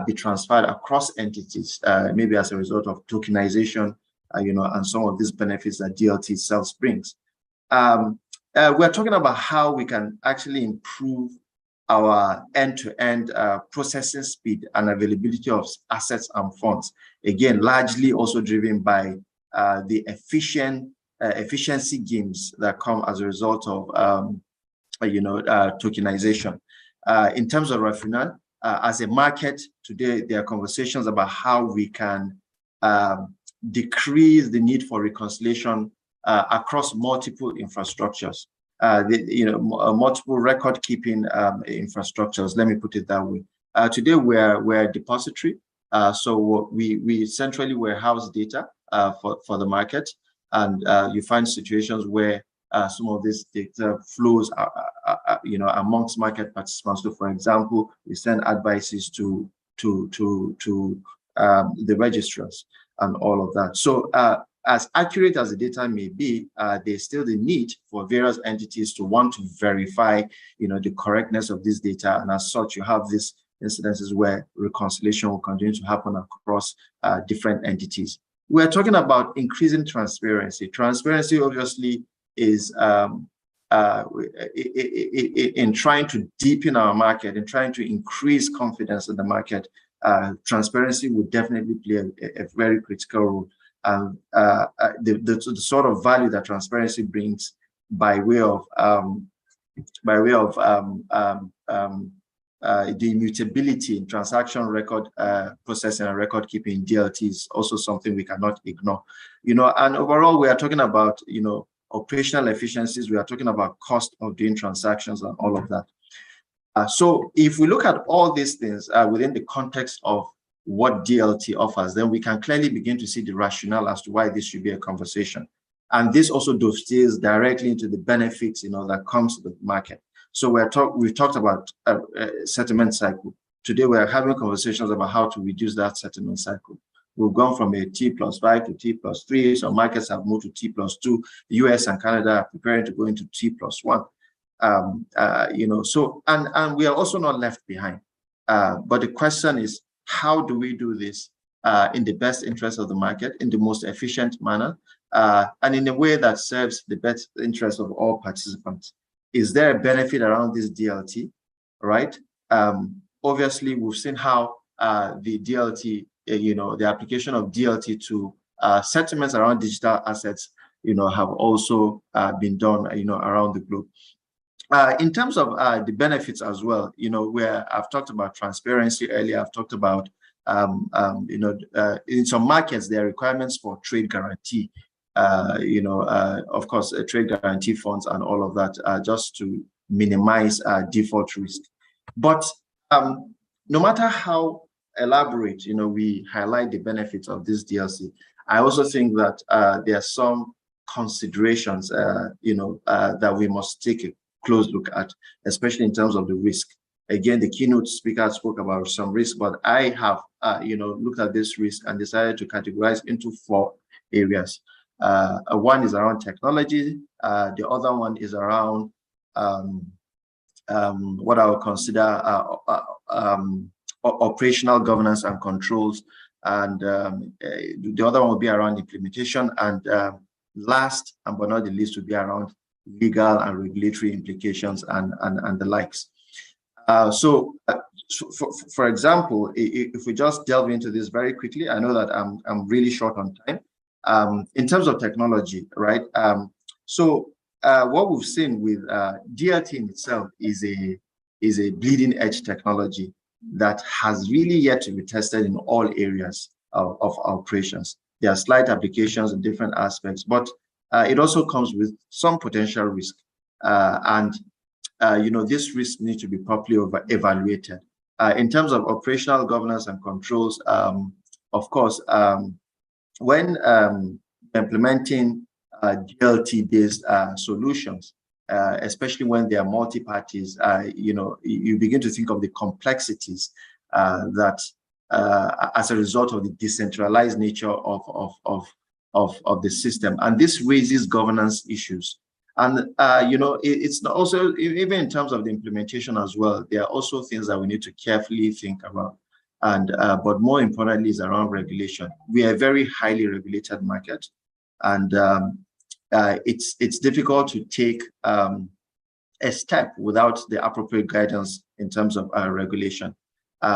be transferred across entities, maybe as a result of tokenization, and some of these benefits that DLT itself brings. We're talking about how we can actually improve our end-to-end processing speed and availability of assets and funds. Again, largely also driven by the efficient efficiency gains that come as a result of tokenization. In terms of rationale, as a market today, there are conversations about how we can decrease the need for reconciliation across multiple infrastructures. Multiple record-keeping infrastructures. Let me put it that way. Today, we're a depository, so we centrally warehouse data for the market, and you find situations where some of this data flows, amongst market participants. So, for example, we send advices to the registrars and all of that. So, as accurate as the data may be, there's still the need for various entities to want to verify, the correctness of this data, and as such, you have these incidences where reconciliation will continue to happen across different entities. We're talking about increasing transparency. Transparency, obviously, is in trying to deepen our market, in trying to increase confidence in the market. Transparency would definitely play a very critical role. The sort of value that transparency brings by way of the immutability in transaction record processing and record keeping DLT is also something we cannot ignore. And overall, we are talking about operational efficiencies. We are talking about cost of doing transactions and all of that. So if we look at all these things within the context of what DLT offers, then we can clearly begin to see the rationale as to why this should be a conversation. And this also dovetails directly into the benefits, that comes to the market. So we've talked about settlement cycle. Today, we're having conversations about how to reduce that settlement cycle. We've gone from a T+5 to T+3. Some markets have moved to T+2. The US and Canada are preparing to go into T+1. So, and we are also not left behind. But the question is, how do we do this in the best interest of the market, in the most efficient manner, and in a way that serves the best interest of all participants? Is there a benefit around this DLT, right? Obviously, we've seen how the DLT, the application of DLT to settlements around digital assets, have also been done, around the globe. In terms of the benefits as well, where I've talked about transparency earlier, I've talked about, in some markets, there are requirements for trade guarantee. Of course, trade guarantee funds and all of that, just to minimize default risk. But no matter how elaborate, we highlight the benefits of this DLC, I also think that there are some considerations, that we must take a close look at, especially in terms of the risk. Again, the keynote speaker spoke about some risk, but I have, looked at this risk and decided to categorize into 4 areas. One is around technology. The other one is around what I would consider operational governance and controls. And the other one will be around implementation. And last but not the least would be around legal and regulatory implications and the likes. So for example, if we just delve into this very quickly, I know that I'm really short on time. In terms of technology, right? What we've seen with DLT in itself is a bleeding edge technology that has really yet to be tested in all areas of operations. There are slight applications in different aspects, but it also comes with some potential risk. This risk needs to be properly evaluated. In terms of operational governance and controls, of course, when implementing DLT-based solutions, especially when they are multi-parties, you begin to think of the complexities that, as a result of the decentralized nature of the system, and this raises governance issues. And it's also, even in terms of the implementation as well, there are also things that we need to carefully think about. And but more importantly is around regulation. We are a very highly regulated market, and it's difficult to take a step without the appropriate guidance in terms of regulation.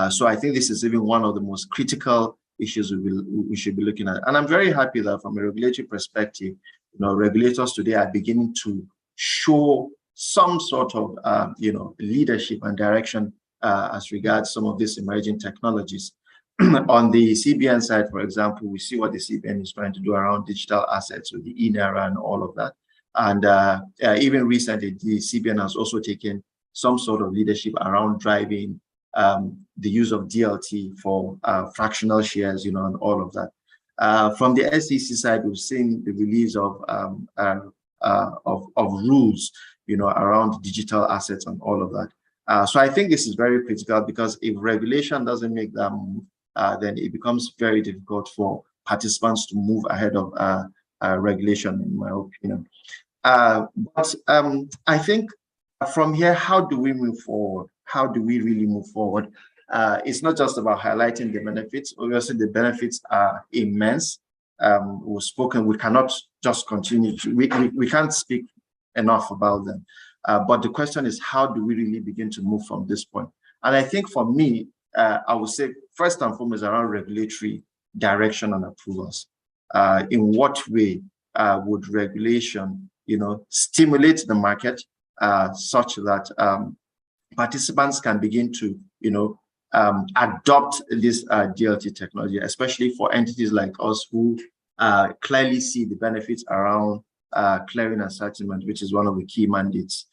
So I think this is even one of the most critical issues we should be looking at. And I'm very happy that from a regulatory perspective, regulators today are beginning to show some sort of, leadership and direction as regards some of these emerging technologies. On the CBN side, for example, we see what the CBN is trying to do around digital assets with the e-Naira and all of that. And even recently, the CBN has also taken some sort of leadership around driving the use of DLT for fractional shares, and all of that. From the SEC side, we've seen the release of rules, around digital assets and all of that. So I think this is very critical, because if regulation doesn't make that move, then it becomes very difficult for participants to move ahead of regulation, in my opinion. But I think from here, how do we move forward? How do we really move forward? It's not just about highlighting the benefits. Obviously, the benefits are immense. We've spoken, we cannot just continue to, we can't speak enough about them. But the question is, how do we really begin to move from this point? And I think for me, I would say, first and foremost, around regulatory direction and approvals. In what way would regulation, stimulate the market such that participants can begin to, adopt this DLT technology, especially for entities like us who clearly see the benefits around clearing and settlement, which is one of the key mandates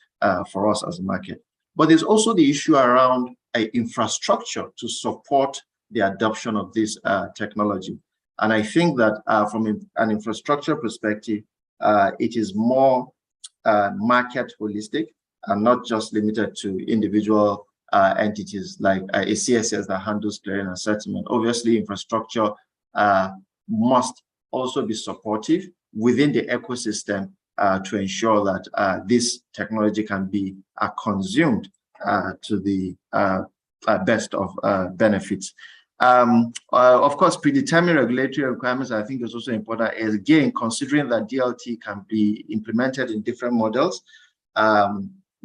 for us as a market. But there's also the issue around infrastructure to support the adoption of this technology. And I think that from an infrastructure perspective, it is more market holistic and not just limited to individual entities like a CSCS that handles clearing and settlement. Obviously, infrastructure must also be supportive within the ecosystem to ensure that this technology can be consumed to the best of benefits. Of course, predetermined regulatory requirements, I think, is also important. Again, considering that DLT can be implemented in different models,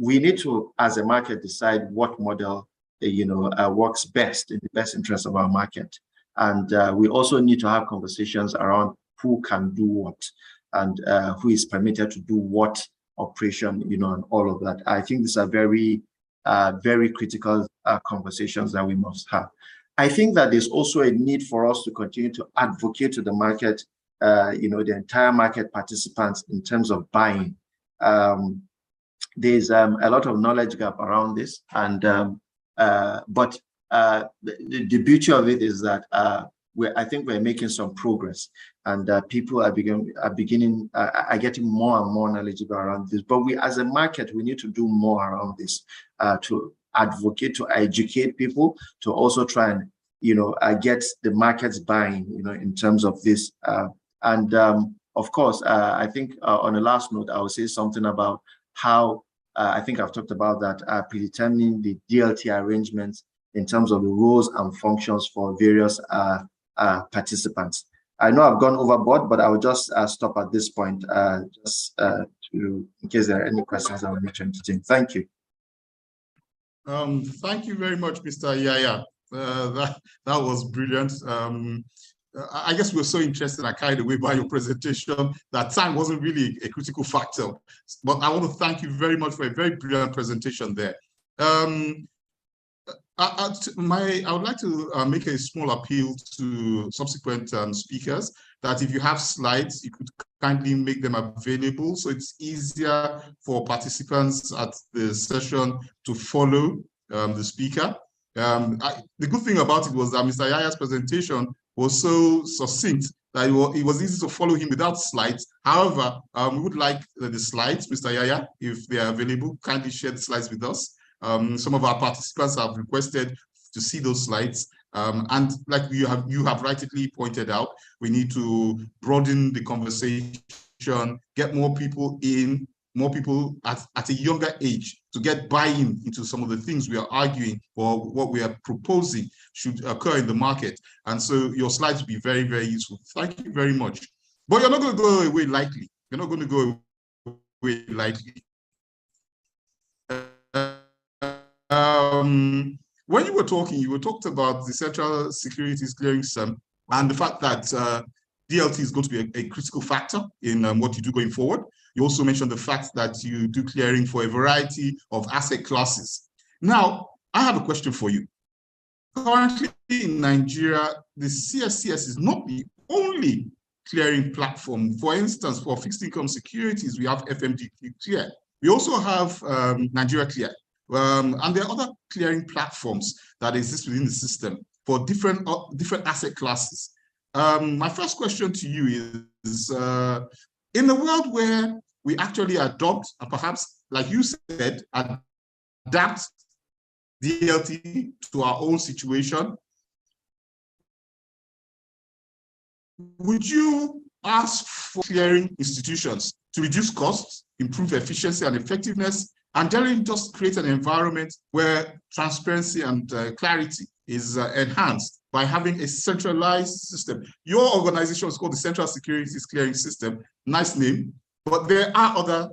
we need to, as a market, decide what model works best in the best interest of our market. And we also need to have conversations around who can do what and who is permitted to do what operation, and all of that. I think these are very, very critical conversations that we must have. I think that there's also a need for us to continue to advocate to the market, the entire market participants in terms of buying. There's a lot of knowledge gap around this, and but the beauty of it is that I think we're making some progress, and people are getting more and more knowledgeable around this. But we, as a market, we need to do more around this to advocate, to educate people, to also try and get the markets buying, in terms of this. Of course, I think on the last note, I will say something about how I think I've talked about that predetermining the DLT arrangements in terms of the roles and functions for various participants. I know I've gone overboard, but I will just stop at this point, in case there are any questions I will need to entertain. Thank you. Thank you very much, Mr. Yaya. That was brilliant. I guess we were so interested and carried away by your presentation that time wasn't really a critical factor. But I want to thank you very much for a very brilliant presentation there. I would like to make a small appeal to subsequent speakers that if you have slides, you could kindly make them available so it's easier for participants at the session to follow the speaker. The good thing about it was that Mr. Yaya's presentation was so succinct that it was easy to follow him without slides. However, we would like the slides, Mr. Yaya, if they are available, kindly share the slides with us. Some of our participants have requested to see those slides. And like you have rightly pointed out, we need to broaden the conversation, get more people in, more people at a younger age to get buy-in into some of the things we are arguing or what we are proposing should occur in the market. And so your slides will be very, very useful. Thank you very much. But you're not going to go away lightly. You're not going to go away lightly. When you were talking, you talked about the Central Securities Clearing System and the fact that DLT is going to be a critical factor in what you do going forward. You also mentioned the fact that you do clearing for a variety of asset classes. Now, I have a question for you. Currently in Nigeria, the CSCS is not the only clearing platform. For instance, for fixed income securities, we have FMDQ Clear. We also have Nigeria Clear. And there are other clearing platforms that exist within the system for different asset classes. My first question to you is, in a world where we actually adopt, and perhaps, like you said, adapt DLT to our own situation, would you ask for clearing institutions to reduce costs, improve efficiency and effectiveness, and generally just create an environment where transparency and clarity is enhanced by having a centralized system? Your organization is called the Central Securities Clearing System. Nice name, but there are other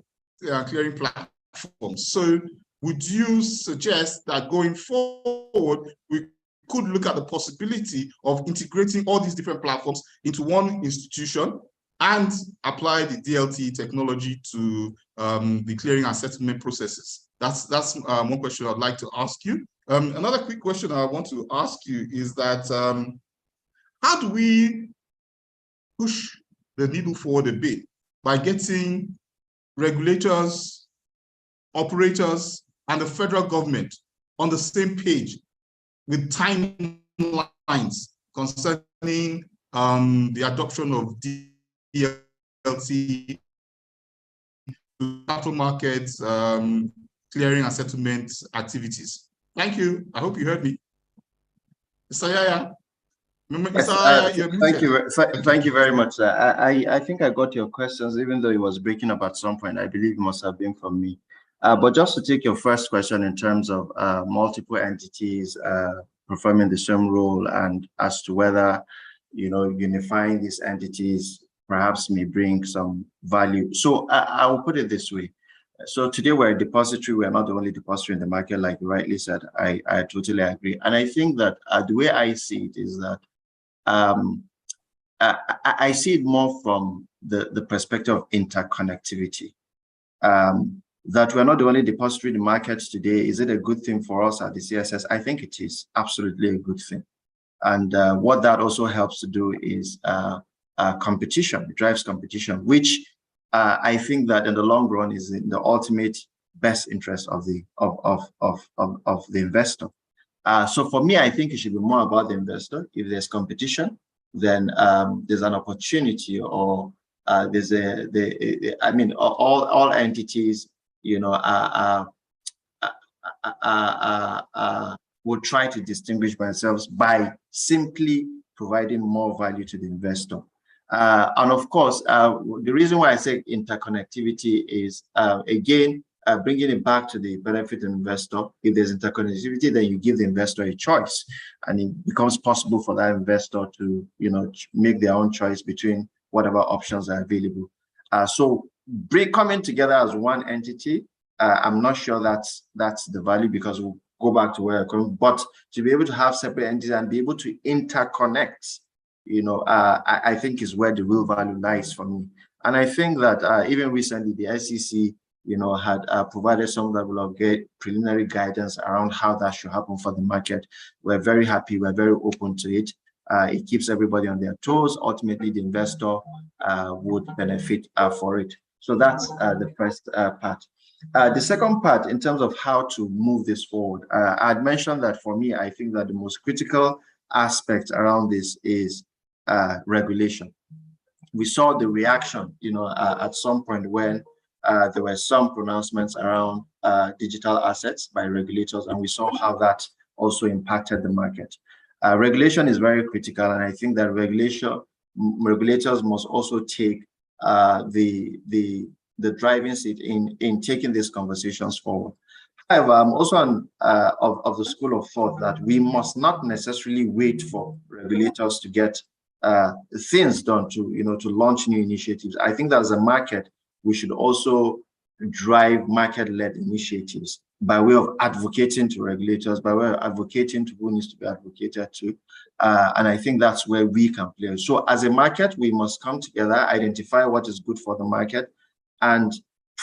clearing platforms. So would you suggest that going forward, we could look at the possibility of integrating all these different platforms into one institution and apply the DLT technology to the clearing and settlement processes? That's one question I'd like to ask you. Another quick question I want to ask you is that how do we push the needle forward a bit by getting regulators, operators, and the federal government on the same page with timelines concerning the adoption of DLT to capital markets, clearing and settlement activities? Thank you. I hope you heard me. Mr. Yaya. Thank you very much. I think I got your questions, even though it was breaking up at some point. I believe it must have been from me. But just to take your first question in terms of multiple entities performing the same role, and as to whether, you know, unifying these entities perhaps may bring some value. So I will put it this way. So today we're a depository. We're not the only depository in the market, like you rightly said. I totally agree. And I think that the way I see it is that I see it more from the perspective of interconnectivity. That we're not the only depository in the market today. Is it a good thing for us at the CSS? I think it is absolutely a good thing. And what that also helps to do is competition. It drives competition, which I think that in the long run is in the ultimate best interest of the investor. So for me, I think it should be more about the investor. If there's competition, then there's an opportunity, or there's I mean, all entities, you know, will try to distinguish themselves by simply providing more value to the investor. And of course, the reason why I say interconnectivity is, again, bringing it back to the benefit of the investor. If there's interconnectivity, then you give the investor a choice, and it becomes possible for that investor to, you know, make their own choice between whatever options are available. So coming together as one entity, I'm not sure that's the value, because we'll go back to where I'm coming. But to be able to have separate entities and be able to interconnect, you know, I think is where the real value lies for me. And I think that even recently the SEC, you know, had provided some level of preliminary guidance around how that should happen for the market. We're very happy. We're very open to it. It keeps everybody on their toes. Ultimately, the investor would benefit for it. So that's the first part. The second part, in terms of how to move this forward, I'd mentioned that for me, I think that the most critical aspect around this is regulation. We saw the reaction, you know, at some point when there were some pronouncements around digital assets by regulators, and we saw how that also impacted the market. Regulation is very critical, and I think that regulators must also take the driving seat in taking these conversations forward. However, I'm also of the school of thought that we must not necessarily wait for regulators to get things done to launch new initiatives. I think that as a market, we should also drive market-led initiatives. by way of advocating to regulators, by way of advocating to who needs to be advocated to. And I think that's where we can play. So as a market, we must come together, identify what is good for the market, and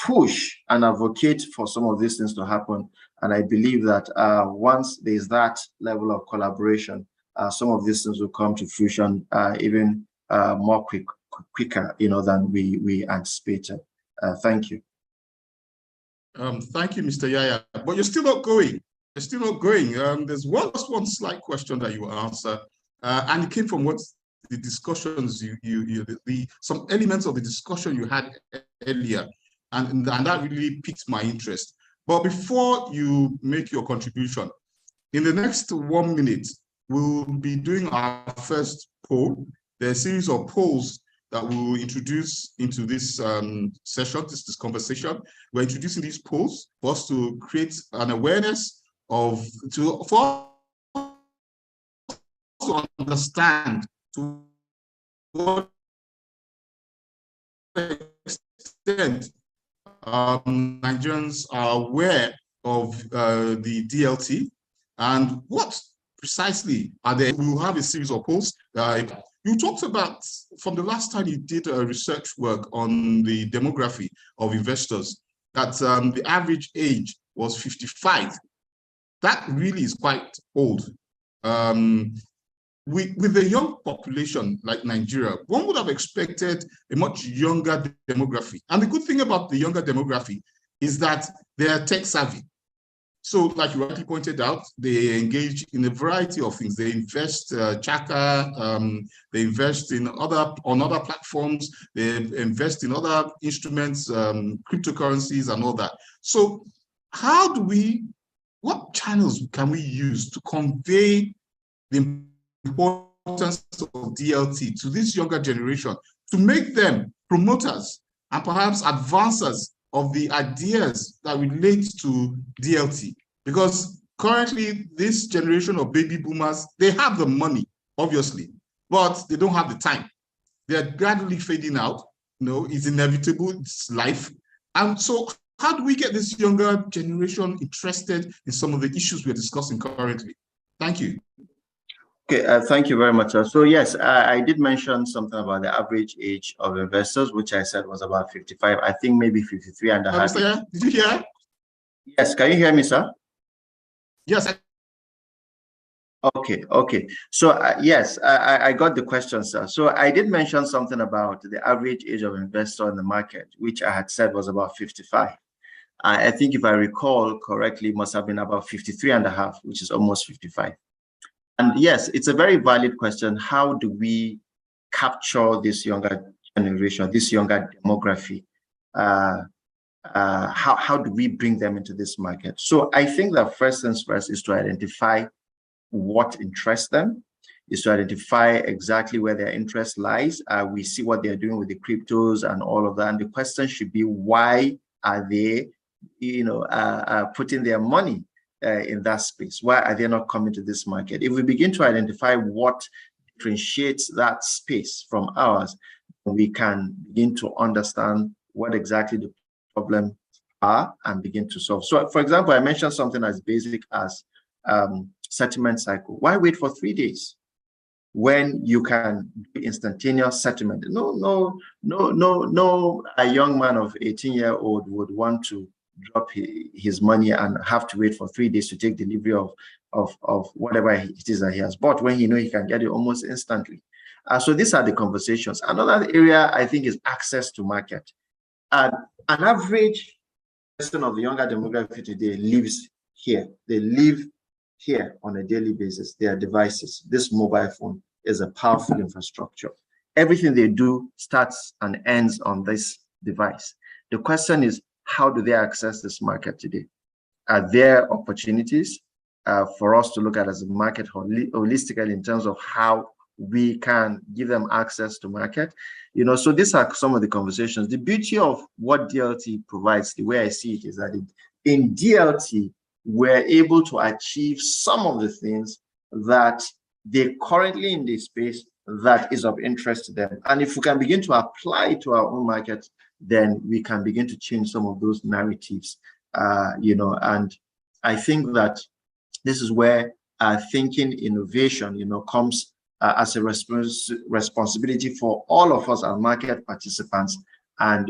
push and advocate for some of these things to happen. And I believe that once there's that level of collaboration, some of these things will come to fruition even more quicker, than we anticipated. Thank you. Thank you, Mr. Yaya. But you're still not going. You're still not going. There's one slight question that you will answer, and it came from what the discussions some elements of the discussion you had earlier, and that really piqued my interest. But before you make your contribution, in the next 1 minute, we'll be doing our first poll. There are a series of polls that we will introduce into this session, this conversation. We're introducing these polls for us to create an awareness for us to understand to what extent Nigerians are aware of the DLT and what precisely are they. We will have a series of polls. You talked about, from the last time you did research work on the demography of investors, that the average age was 55. That really is quite old. With a young population like Nigeria, one would have expected a much younger demography. And the good thing about the younger demography is that they are tech savvy. So, like you rightly pointed out, they engage in a variety of things. They invest Chaka, they invest on other platforms, they invest in other instruments, cryptocurrencies and all that. So what channels can we use to convey the importance of DLT to this younger generation, to make them promoters and perhaps advancers of the ideas that relate to DLT? Because currently this generation of baby boomers, they have the money, obviously, but they don't have the time. They're gradually fading out. It's inevitable, it's life. And so how do we get this younger generation interested in some of the issues we're discussing currently? Thank you. Okay, thank you very much. So yes, I did mention something about the average age of investors, which I said was about 55. I think maybe 53 and a half. Mr. Did you hear? Yes, can you hear me, sir? Yes. Okay. So yes, I got the question, sir. So I did mention something about the average age of investor in the market, which I had said was about 55. I think if I recall correctly, it must have been about 53 and a half, which is almost 55. And yes, it's a very valid question. How do we capture this younger generation, this younger demography? How do we bring them into this market? So I think that first things first is to identify what interests them, is to identify exactly where their interest lies. We see what they're doing with the cryptos and all of that. And the question should be, why are they, putting their money in that space? Why are they not coming to this market? If we begin to identify what differentiates that space from ours, we can begin to understand what exactly the problems are and begin to solve. So, for example, I mentioned something as basic as settlement cycle. Why wait for 3 days when you can do instantaneous settlement? No, a young man of 18-year-old would want to drop his money and have to wait for 3 days to take delivery of whatever it is that he has bought, when he knows he can get it almost instantly. So these are the conversations. Another area I think is access to market. An average person of the younger demography today lives here. They live here on a daily basis. Their devices, this mobile phone is a powerful infrastructure. Everything they do starts and ends on this device. The question is, how do they access this market today? Are there opportunities for us to look at as a market holistically in terms of how we can give them access to market? So these are some of the conversations. The beauty of what DLT provides, the way I see it, is that in DLT, we're able to achieve some of the things that they're currently in the space that is of interest to them. And if we can begin to apply to our own market, then we can begin to change some of those narratives you know, and I think that this is where thinking innovation, you know, comes as a responsibility for all of us as market participants. And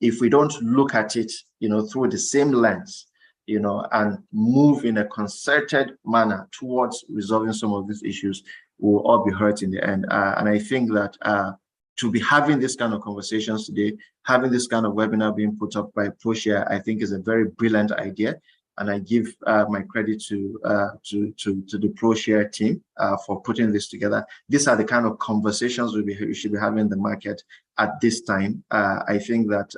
if we don't look at it, you know, through the same lens, you know, and move in a concerted manner towards resolving some of these issues, we'll all be hurt in the end. And I think that to be having this kind of conversations today, having this kind of webinar being put up by Proshare, I think is a very brilliant idea. And I give my credit to the Proshare team for putting this together. These are the kind of conversations we should be having in the market at this time. I think that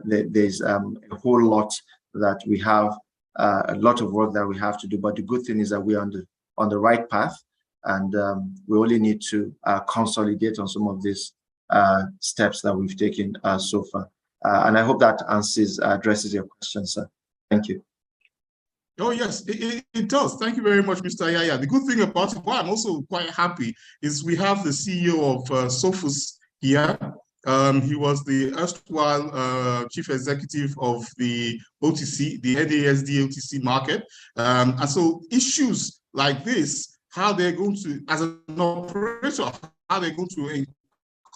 there's a whole lot that we have, a lot of work that we have to do. But the good thing is that we're on the right path, and we only need to consolidate on some of these steps that we've taken so far. And I hope that addresses your question, sir. Thank you. Oh, yes, it does. Thank you very much, Mr. Yaya. The good thing about it, why I'm also quite happy, is we have the CEO of Sophus here. He was the erstwhile chief executive of the OTC, the NASD OTC market. And so issues like this, how they're going to, as an operator, how they're going to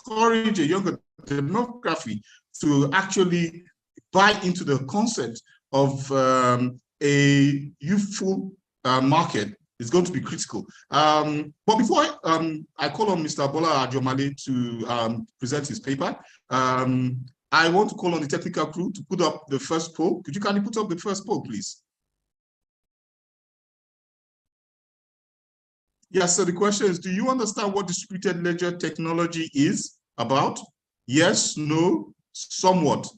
encourage a younger demography to actually buy into the concept of a youthful market is going to be critical. But before I call on Mr. Bola Ajomale to present his paper, I want to call on the technical crew to put up the first poll. Could you kindly put up the first poll, please? Yes, so the question is, do you understand what distributed ledger technology is about? Yes, no, somewhat.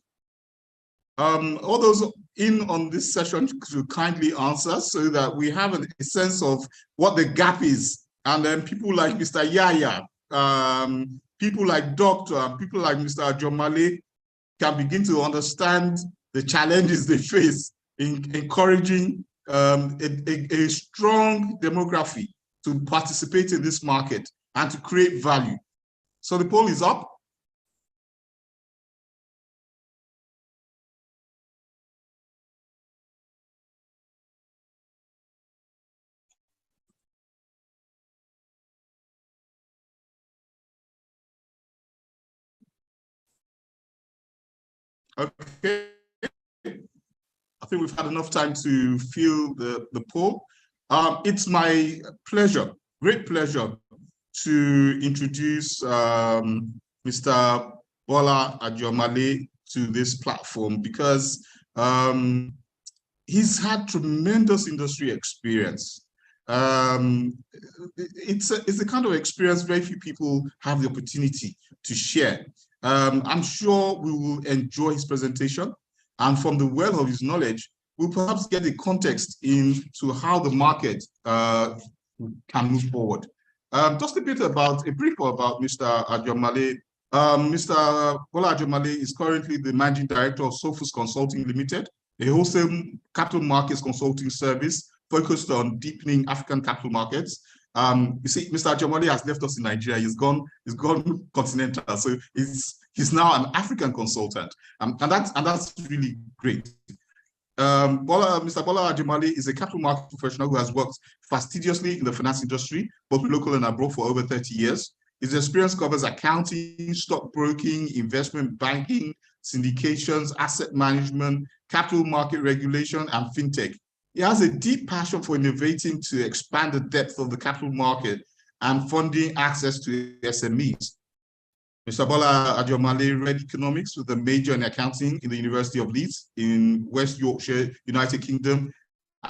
All those in on this session to kindly answer so that we have a sense of what the gap is. And then people like Mr. Yaya, people like Doctor, people like Mr. Ajomale can begin to understand the challenges they face in encouraging a strong demography to participate in this market and to create value. So the poll is up. Okay, I think we've had enough time to fill the poll. It's my pleasure, great pleasure, to introduce Mr. Bola Ajomale to this platform because he's had tremendous industry experience. It's the kind of experience very few people have the opportunity to share. I'm sure we will enjoy his presentation, and from the well of his knowledge, we'll perhaps get a context into how the market can move forward. Just a brief about Mr. Ajomale. Mr. Bola Ajomale is currently the managing director of Sophus Consulting Limited, a wholesale capital markets consulting service focused on deepening African capital markets. You see, Mr. Ajomale has left us in Nigeria. He's gone continental, so he's now an African consultant, and that's really great. Mr. Bola Ajomale is a capital market professional who has worked fastidiously in the finance industry, both local and abroad, for over 30 years. His experience covers accounting, stockbroking, investment banking, syndications, asset management, capital market regulation, and fintech. He has a deep passion for innovating to expand the depth of the capital market and funding access to SMEs. Mr. Bola Ajomale read economics with a major in accounting in the University of Leeds in West Yorkshire, United Kingdom,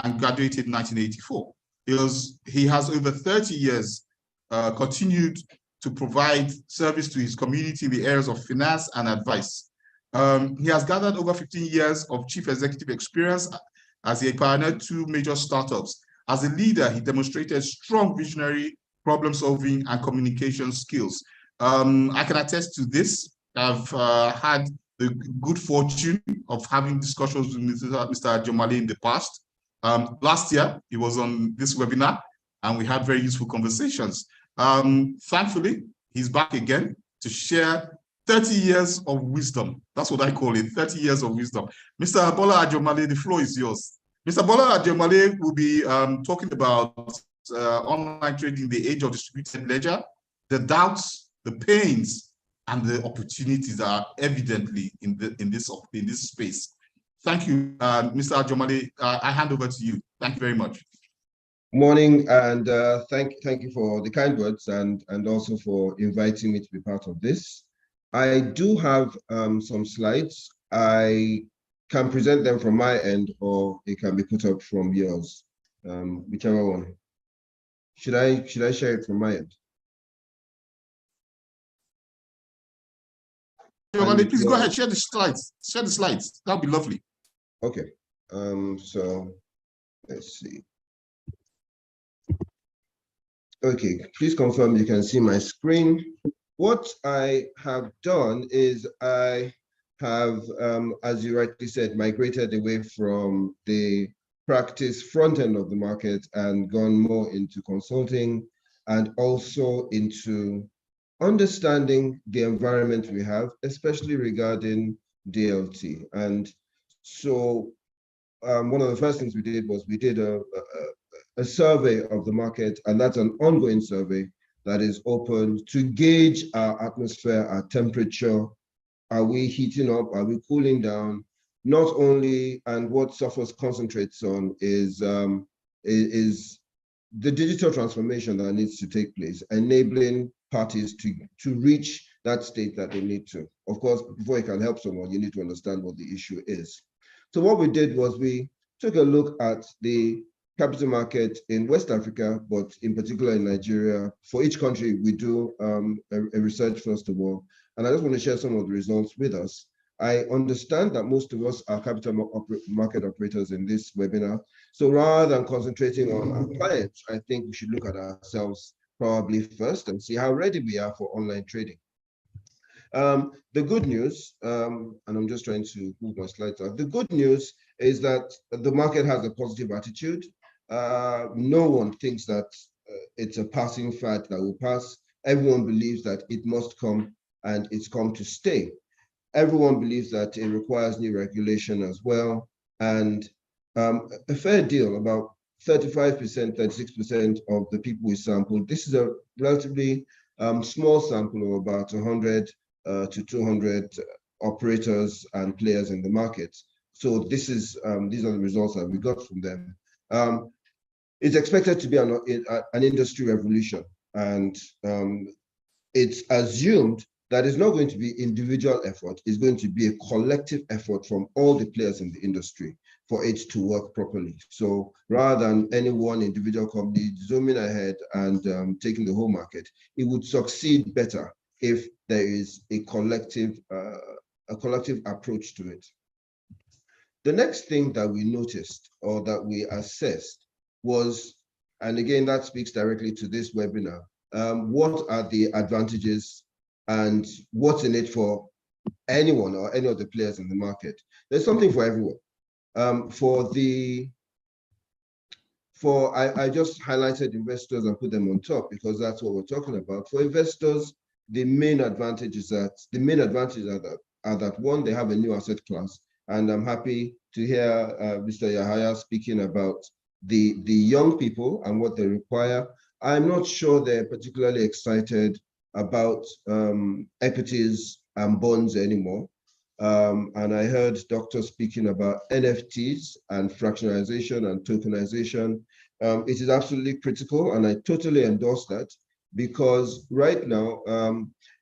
and graduated in 1984. He has over 30 years continued to provide service to his community in the areas of finance and advice. He has gathered over 15 years of chief executive experience as he pioneered 2 major startups. As a leader, he demonstrated strong visionary problem-solving and communication skills. I can attest to this. I've had the good fortune of having discussions with Mr. Ajomale in the past. Last year, he was on this webinar, and we had very useful conversations. Thankfully, he's back again to share 30 years of wisdom. That's what I call it, 30 years of wisdom. Mr. Bola Ajomale, the floor is yours. Mr. Bola Ajomale will be talking about online trading, the age of distributed ledger, the doubts, the pains, and the opportunities are evidently in this space. Thank you, Mr. Ajomale. I hand over to you. Thank you very much. Morning, and thank you for the kind words and also for inviting me to be part of this. I do have some slides. I can present them from my end, or it can be put up from yours, whichever one. Should I share it from my end? Please go ahead, share the slides. Share the slides. That'll be lovely. Okay. So let's see. Okay, please confirm you can see my screen. What I have done is I have, as you rightly said, migrated away from the practice front end of the market and gone more into consulting and also into understanding the environment we have, especially regarding DLT. And so one of the first things we did was we did a survey of the market, and that's an ongoing survey that is open to gauge our atmosphere, our temperature. Are we heating up? Are we cooling down? Not only, and what Sophus concentrates on is the digital transformation that needs to take place, enabling parties to reach that state that they need to. Of course, before you can help someone, you need to understand what the issue is. So what we did was we took a look at the capital market in West Africa, but in particular in Nigeria. For each country, we do a research first of all, and I just want to share some of the results with us. I understand that most of us are capital market operators in this webinar. So rather than concentrating on our clients, I think we should look at ourselves probably first and see how ready we are for online trading. The good news, and I'm just trying to move my slides out. The good news is that the market has a positive attitude. No one thinks that it's a passing fad that will pass. Everyone believes that it must come and it's come to stay. Everyone believes that it requires new regulation as well. And a fair deal, about 35%, 36% of the people we sampled. This is a relatively small sample of about 100 to 200 operators and players in the market. So this is these are the results that we got from them. It's expected to be an industry revolution, and it's assumed that it's not going to be individual effort, it's going to be a collective effort from all the players in the industry for it to work properly. So rather than any one individual company zooming ahead and taking the whole market, it would succeed better if there is a collective approach to it. The next thing that we noticed or that we assessed was, and again, that speaks directly to this webinar, what are the advantages and what's in it for anyone or any of the players in the market? There's something for everyone. I just highlighted investors and put them on top because that's what we're talking about. For investors, the main advantages are that one, they have a new asset class, and I'm happy to hear Mr. Yahaya speaking about the young people and what they require. I'm not sure they're particularly excited about equities and bonds anymore. And I heard doctors speaking about NFTs and fractionalization and tokenization. It is absolutely critical, and I totally endorse that, because right now,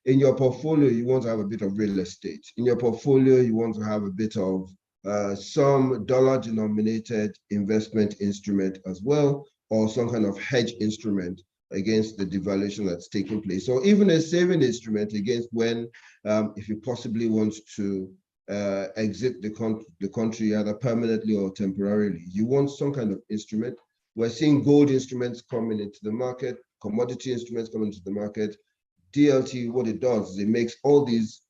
in your portfolio, you want to have a bit of real estate. In your portfolio, you want to have a bit of some dollar-denominated investment instrument as well, or some kind of hedge instrument against the devaluation that's taking place. So even a saving instrument against when, if you possibly want to exit the country either permanently or temporarily, you want some kind of instrument. We're seeing gold instruments coming into the market, commodity instruments coming into the market. DLT, what it does is it makes all these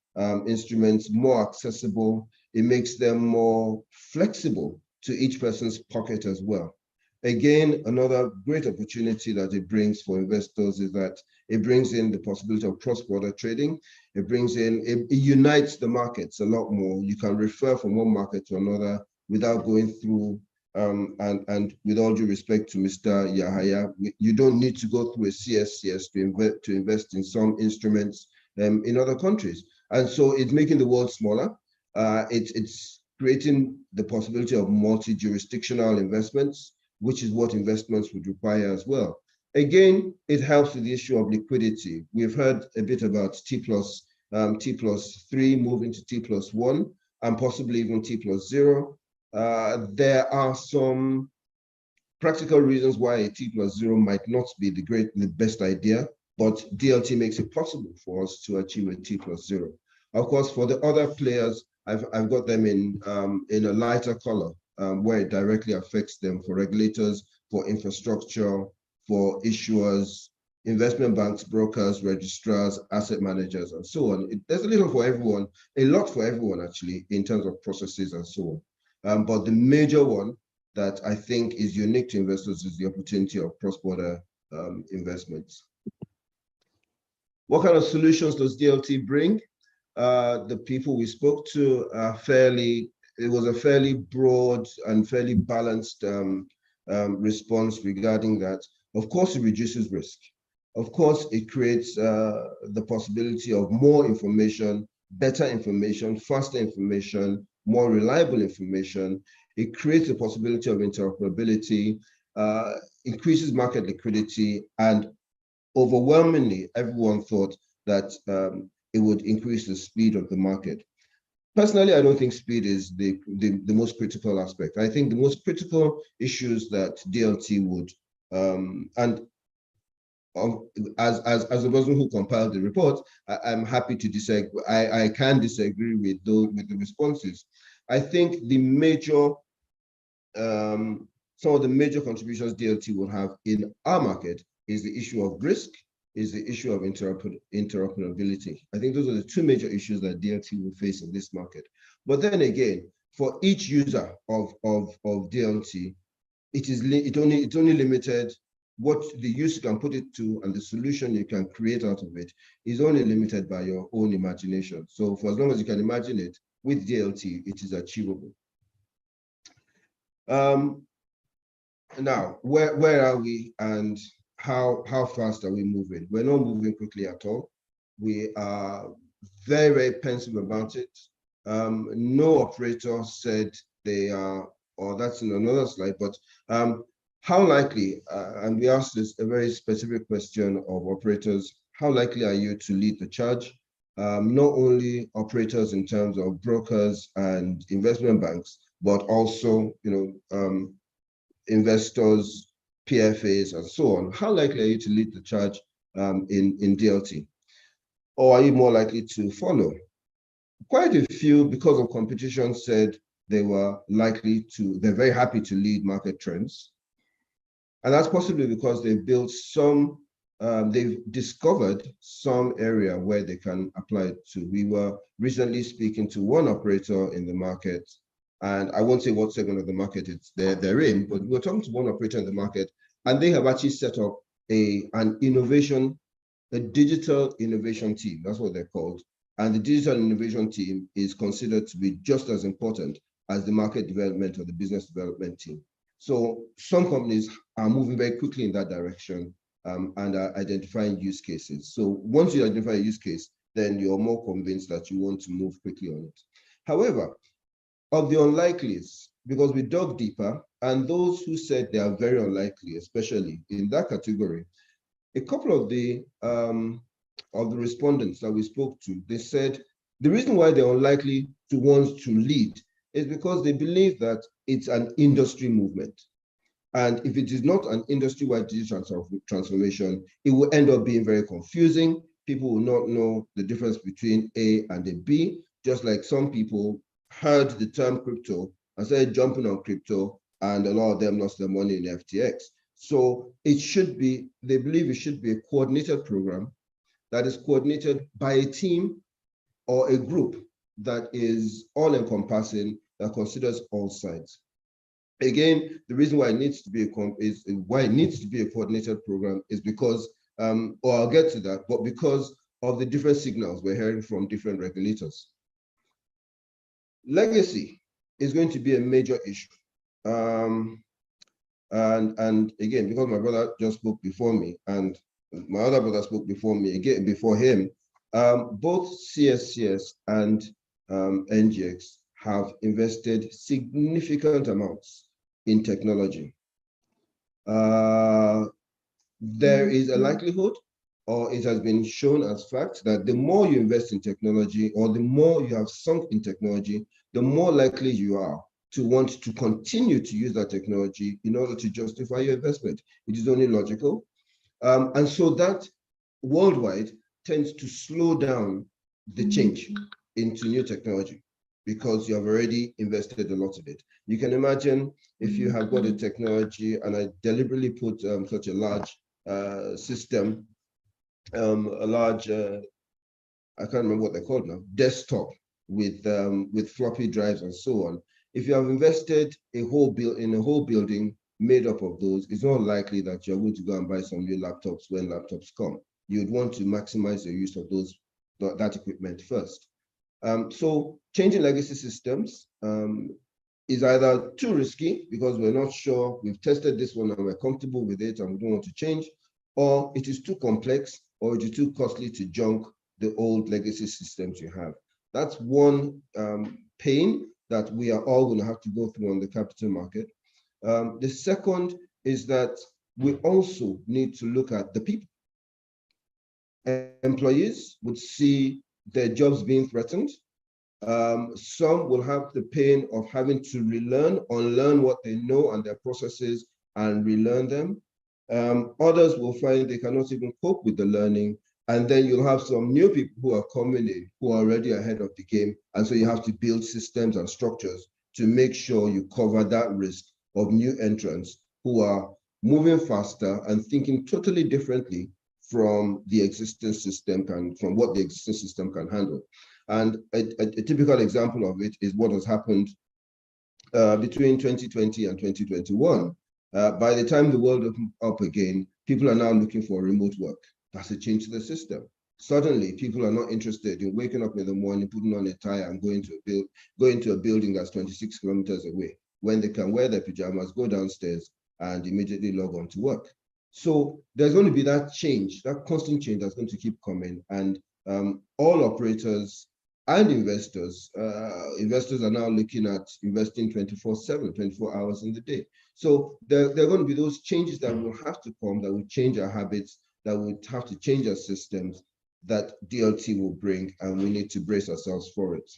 instruments more accessible. It makes them more flexible to each person's pocket as well. Again, another great opportunity that it brings for investors is that It brings in the possibility of cross-border trading. It brings in, it unites the markets a lot more. You can refer from one market to another without going through, and with all due respect to Mr. Yahaya, you don't need to go through a CSCS to invest in some instruments in other countries. And so it's making the world smaller. It's creating the possibility of multi-jurisdictional investments, which is what investments would require as well. Again, it helps with the issue of liquidity. We've heard a bit about T+3 moving to T+1 and possibly even T+0. There are some practical reasons why a T+0 might not be the best idea, but DLT makes it possible for us to achieve a T+0. Of course, for the other players, I've got them in a lighter color, where it directly affects them, for regulators, for infrastructure, for issuers, investment banks, brokers, registrars, asset managers, and so on. There's a little for everyone, a lot for everyone actually, in terms of processes and so on. But the major one that I think is unique to investors is the opportunity of cross-border investments. What kind of solutions does DLT bring? The people we spoke to are it was a fairly broad and fairly balanced response regarding that. Of course, it reduces risk. Of course, it creates the possibility of more information, better information, faster information, more reliable information. It creates the possibility of interoperability, increases market liquidity, and overwhelmingly, everyone thought that it would increase the speed of the market. Personally, I don't think speed is the most critical aspect. I think the most critical issues that DLT would, as a person who compiled the report, I'm happy to disagree. I can disagree with the responses. I think the major, some of the major contributions DLT will have in our market is the issue of risk, is the issue of interoperability. I think those are the two major issues that DLT will face in this market. But then again, for each user of DLT, it's only limited. What the user can put it to and the solution you can create out of it is only limited by your own imagination. So for as long as you can imagine it, with DLT, it is achievable. Now, where are we and how fast are we moving? We're not moving quickly at all. We are very, very pensive about it. No operator said they are, or that's in another slide, but how likely, and we asked this a very specific question of operators, how likely are you to lead the charge? Not only operators in terms of brokers and investment banks, but also, investors, PFAs, and so on. How likely are you to lead the charge in DLT? Or are you more likely to follow? Quite a few, because of competition, said they're very happy to lead market trends. And that's possibly because they've built some, they've discovered some area where they can apply it to. We were recently speaking to one operator in the market, and I won't say what segment of the market they're in, but we were talking to one operator in the market, and they have actually set up a digital innovation team. That's what they're called. And the digital innovation team is considered to be just as important as the market development or the business development team. So some companies are moving very quickly in that direction and are identifying use cases. So once you identify a use case, then you're more convinced that you want to move quickly on it. However, of the unlikelies, because we dug deeper, and those who said they are very unlikely, especially in that category, a couple of the respondents that we spoke to, they said the reason why they're unlikely to want to lead is because they believe that it's an industry movement. And if it is not an industry-wide digital transformation, it will end up being very confusing. People will not know the difference between A and a B, just like some people heard the term crypto and started jumping on crypto, and a lot of them lost their money in FTX. So it should be, they believe it should be a coordinated program that is coordinated by a team or a group that is all-encompassing, that considers all sides. Again, the reason why it needs to be a coordinated program is because or I'll get to that, but because of the different signals we're hearing from different regulators. Legacy is going to be a major issue. And again, because my brother just spoke before me and my other brother spoke before me, again, before him, both CSCS and NGX have invested significant amounts in technology. There is a likelihood, or it has been shown as fact, that the more you invest in technology, or the more you have sunk in technology, the more likely you are to want to continue to use that technology in order to justify your investment. It is only logical. And so that worldwide tends to slow down the change into new technology because you have already invested a lot of it. You can imagine if you have got a technology, and I deliberately put such a large system, a large, I can't remember what they're called now, desktop with floppy drives and so on. If you have invested in a whole building made up of those, it's not likely that you're going to go and buy some new laptops when laptops come. You would want to maximize the use of that equipment first. So changing legacy systems is either too risky because we're not sure, we've tested this one and we're comfortable with it and we don't want to change, or it is too complex, or it is too costly to junk the old legacy systems you have. That's one pain that we are all going to have to go through on the capital market. The second is that we also need to look at the people. Employees would see their jobs being threatened. Some will have the pain of having to unlearn what they know and their processes and relearn them. Others will find they cannot even cope with the learning. And then you'll have some new people who are coming in who are already ahead of the game. And so you have to build systems and structures to make sure you cover that risk of new entrants who are moving faster and thinking totally differently from the existing system from what the existing system can handle. And a typical example of it is what has happened between 2020 and 2021. By the time the world opened up again, people are now looking for remote work. That's a change to the system. Suddenly, people are not interested in waking up in the morning, putting on a tie and going to a building that's 26 kilometers away, when they can wear their pajamas, go downstairs, and immediately log on to work. So there's going to be that change, that constant change that's going to keep coming. And all operators and investors are now looking at investing 24/7, 24 hours in the day. So there are going to be those changes that will have to come, that will change our habits, that would have to change our systems, that DLT will bring, and we need to brace ourselves for it.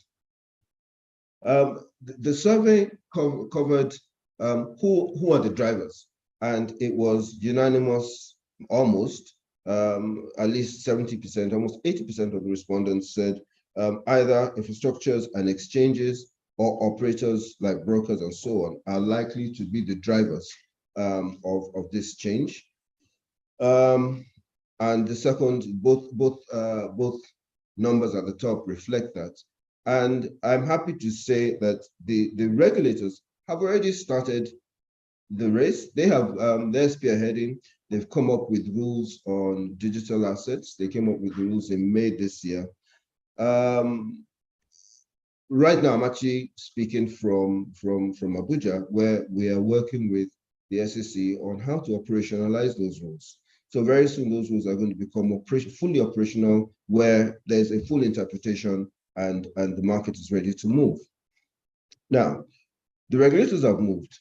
The survey covered who are the drivers, and it was unanimous, almost, at least 70%, almost 80% of the respondents said either infrastructures and exchanges or operators like brokers and so on are likely to be the drivers of this change. And the second, both numbers at the top reflect that. And I'm happy to say that the regulators have already started the race. They have, they're spearheading. They've come up with rules on digital assets. They came up with the rules in May this year. Right now, I'm actually speaking from Abuja, where we are working with the SEC on how to operationalize those rules. So very soon, those rules are going to become fully operational, where there's a full interpretation and the market is ready to move. Now, the regulators have moved.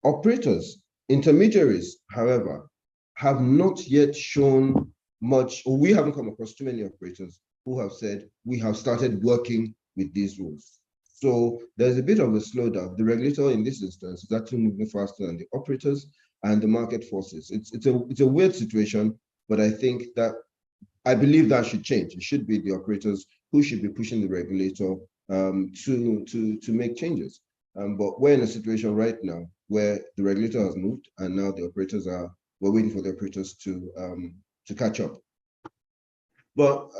Operators, intermediaries, however, have not yet shown much, or we haven't come across too many operators who have said, we have started working with these rules. So there's a bit of a slowdown. The regulator in this instance is actually moving faster than the operators and the market forces. It's a weird situation, but I believe that should change. It should be the operators who should be pushing the regulator to make changes. But we're in a situation right now where the regulator has moved, and now the operators we're waiting for the operators to catch up. But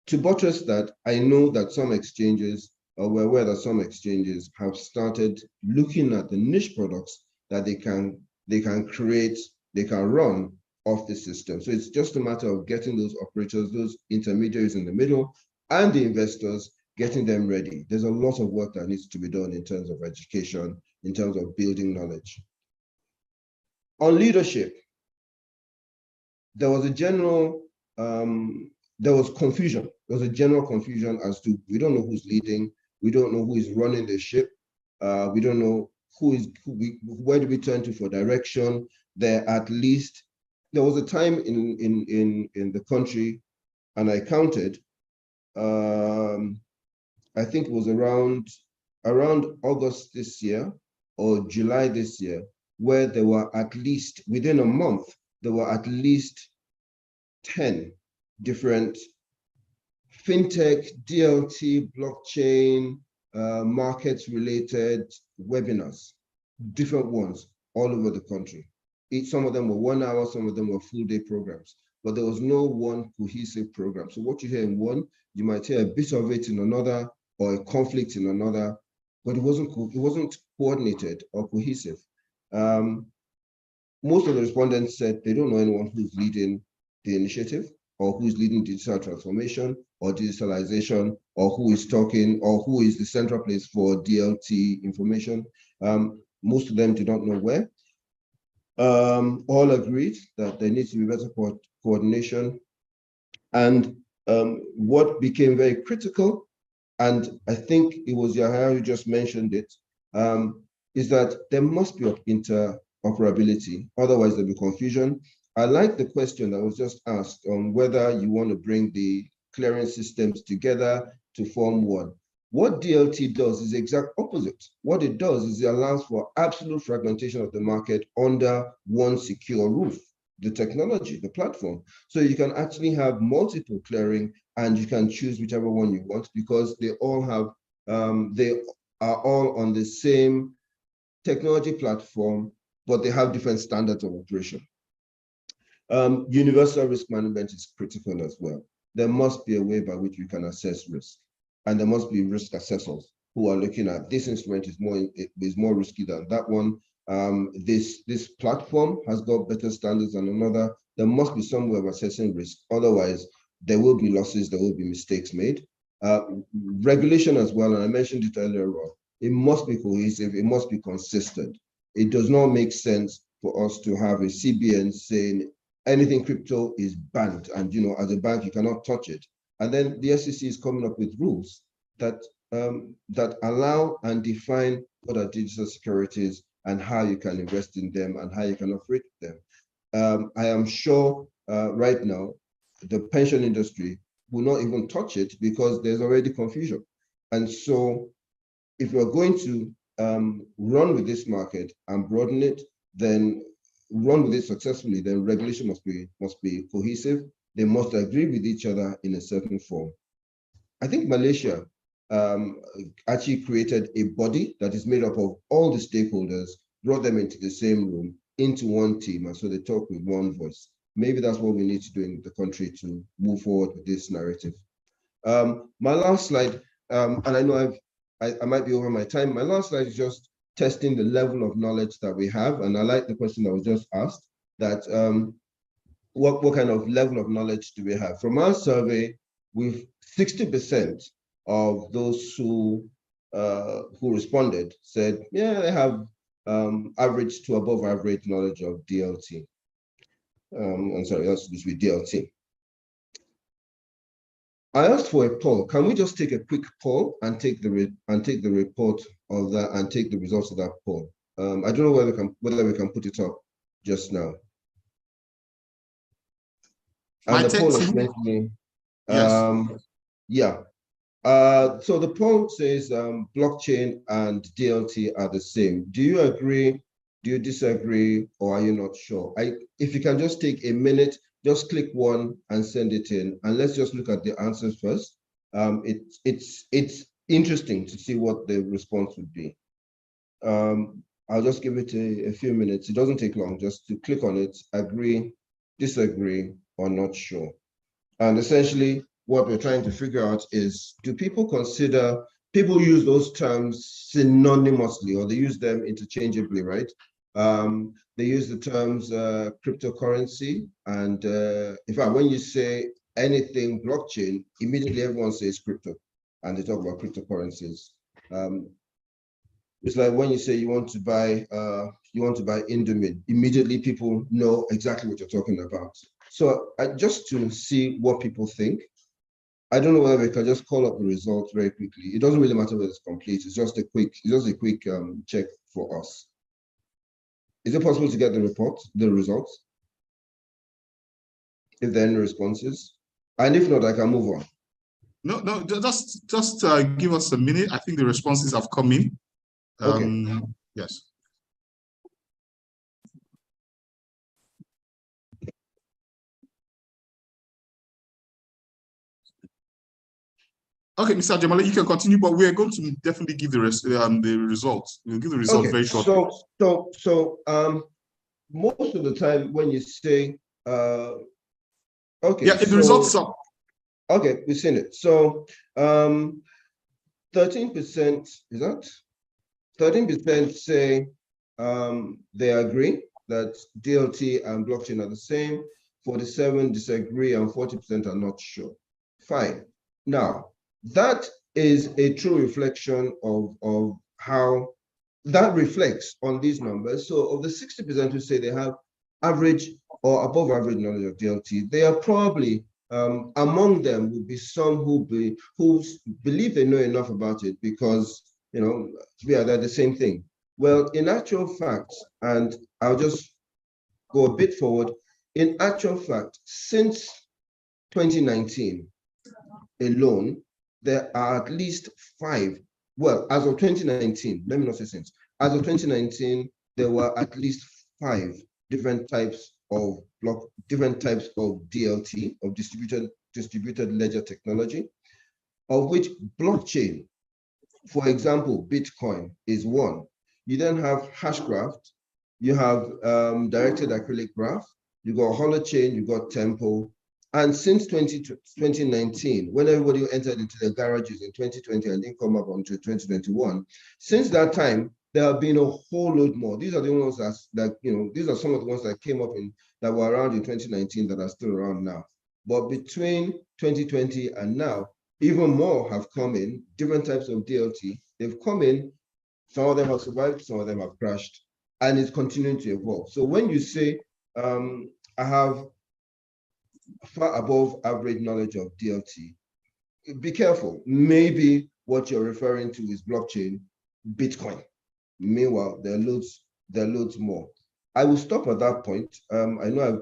to buttress that, I know that some exchanges, or we're aware that some exchanges have started looking at the niche products that they can create, they can run of the system. So it's just a matter of getting those operators, those intermediaries in the middle, and the investors, getting them ready. There's a lot of work that needs to be done in terms of education, in terms of building knowledge. On leadership, there was a general, there was confusion. There was a general confusion as to, we don't know who's leading, we don't know who is running the ship, we don't know where do we turn to for direction. There was a time in the country, and I counted, I think it was around August this year or July this year, where there were at least, within a month, there were at least 10 different fintech, DLT, blockchain, markets related webinars, different ones all over the country. Some of them were 1 hour, some of them were full day programs, but there was no one cohesive program. So what you hear in one, you might hear a bit of it in another, or a conflict in another, but it wasn't coordinated or cohesive. Most of the respondents said they don't know anyone who's leading the initiative, or who's leading digital transformation or digitalization, or who is talking, or who is the central place for DLT information. Most of them do not know where. All agreed that there needs to be better coordination. And what became very critical, and I think it was Yahya who just mentioned it, is that there must be interoperability, otherwise there'll be confusion. I like the question that was just asked on whether you want to bring the clearing systems together to form one. What DLT does is the exact opposite. What it does is it allows for absolute fragmentation of the market under one secure roof, the technology, the platform. So you can actually have multiple clearing, and you can choose whichever one you want, because they all have, they are all on the same technology platform, but they have different standards of operation. Universal risk management is critical as well. There must be a way by which we can assess risk, and there must be risk assessors who are looking at this instrument is more risky than that one. This platform has got better standards than another. There must be some way of assessing risk. Otherwise, there will be losses, there will be mistakes made. Regulation as well, and I mentioned it earlier on, it must be cohesive, it must be consistent. It does not make sense for us to have a CBN saying anything crypto is banned, and as a bank you cannot touch it. And then the SEC is coming up with rules that that allow and define what are digital securities and how you can invest in them and how you can operate them. I am sure right now the pension industry will not even touch it because there's already confusion. And so if we're going to run with this market and broaden it, then run with it successfully, then regulation must be cohesive. They must agree with each other in a certain form. I think Malaysia actually created a body that is made up of all the stakeholders, brought them into the same room, into one team, and so they talk with one voice. Maybe that's what we need to do in the country to move forward with this narrative. My last slide, and I know I might be over my time. My last slide is just testing the level of knowledge that we have, and I like the question that was just asked, that what kind of level of knowledge do we have? From our survey, we've 60% of those who responded said, yeah, they have average to above average knowledge of DLT. I'm sorry, that's supposed to be DLT. I asked for a poll. Can we just take a quick poll and take the report of that and take the results of that poll? I don't know whether we can put it up just now. And the poll is mentioning, yeah. So the poll says blockchain and DLT are the same. Do you agree? Do you disagree? Or are you not sure? If you can just take a minute, just click one and send it in, and let's just look at the answers first. It's interesting to see what the response would be. I'll just give it a few minutes. It doesn't take long, just to click on it, agree, disagree, or not sure. And essentially, what we're trying to figure out is, do people use those terms synonymously, or they use them interchangeably, right? They use the terms cryptocurrency, and in fact, when you say anything blockchain, immediately everyone says crypto, and they talk about cryptocurrencies. It's like when you say you want to buy Indomie, immediately people know exactly what you're talking about. So just to see what people think, I don't know whether we can just call up the results very quickly. It doesn't really matter whether it's complete. It's just a quick check for us. Is it possible to get the results? If there are any responses, and if not, I can move on. No, just give us a minute. I think the responses have come in. Okay. Yes. Okay, Mr. Jamale, you can continue, but we are going to definitely give the results. We'll give the results very shortly. So most of the time when you say okay, yeah, the results are okay, we've seen it. So 13% is that 13% say they agree that DLT and blockchain are the same. 47% disagree, and 40% are not sure. Fine. Now, that is a true reflection of how that reflects on these numbers. So of the 60% who say they have average or above average knowledge of DLT, they are probably among them would be some who believe they know enough about it because, you know, they're the same thing. Well, in actual fact, and I'll just go a bit forward, in actual fact, since 2019 alone, there are at least 5. Well, as of 2019, let me not say since. As of 2019, there were at least 5 different types of DLT, of distributed ledger technology, of which blockchain, for example, Bitcoin is one. You then have Hashgraph, you have directed acrylic graph, you got Holochain, you got Tempo. And since 2019, when everybody entered into their garages in 2020 and didn't come up until 2021, since that time, there have been a whole load more. These are the ones that you know, these are some of the ones that came up that were around in 2019 that are still around now. But between 2020 and now, even more have come in, different types of DLT. They've come in, some of them have survived, some of them have crashed, and it's continuing to evolve. So when you say, I have far above average knowledge of DLT, be careful. Maybe what you're referring to is blockchain, Bitcoin. Meanwhile, there are loads more. I will stop at that point. I know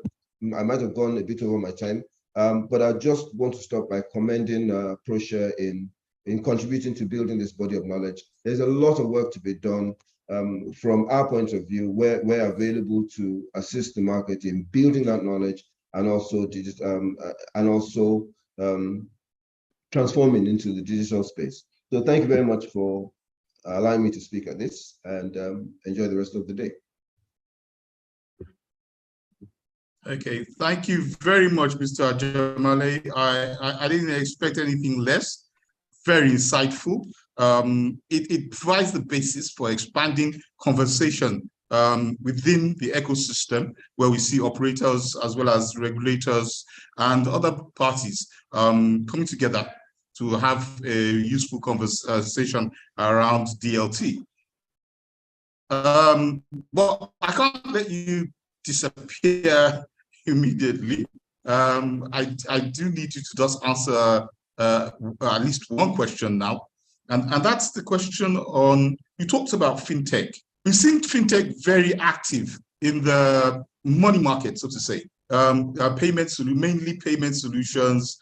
I might have gone a bit over my time, but I just want to stop by commending Proshare in contributing to building this body of knowledge. There's a lot of work to be done from our point of view. We're available to assist the market in building that knowledge and also transforming into the digital space. So thank you very much for allowing me to speak at this, and enjoy the rest of the day. Okay, thank you very much, Mr. Jamale. I didn't expect anything less. Very insightful. It provides the basis for expanding conversation within the ecosystem, where we see operators as well as regulators and other parties coming together to have a useful conversation around DLT. But I can't let you disappear immediately. I do need you to just answer at least one question now. And that's the question on, you talked about fintech. We've seen fintech very active in the money market, so to say. Mainly payment solutions,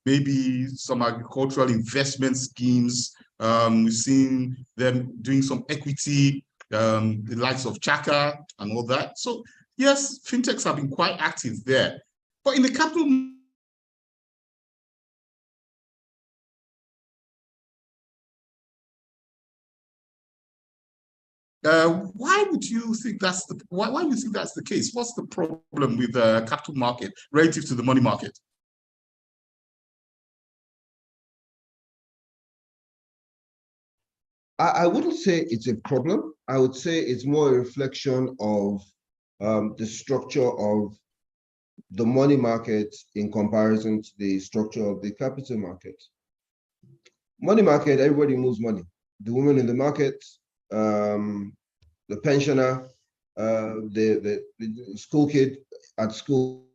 maybe some agricultural investment schemes. We've seen them doing some equity, the likes of Chaka and all that. So yes, fintechs have been quite active there. But in the capital why would you think that's the why do you think that's the case? What's the problem with the capital market relative to the money market? I wouldn't say it's a problem. I would say it's more a reflection of the structure of the money market in comparison to the structure of the capital market. Money market, everybody moves money. The woman in the market, the pensioner, the school kid at school.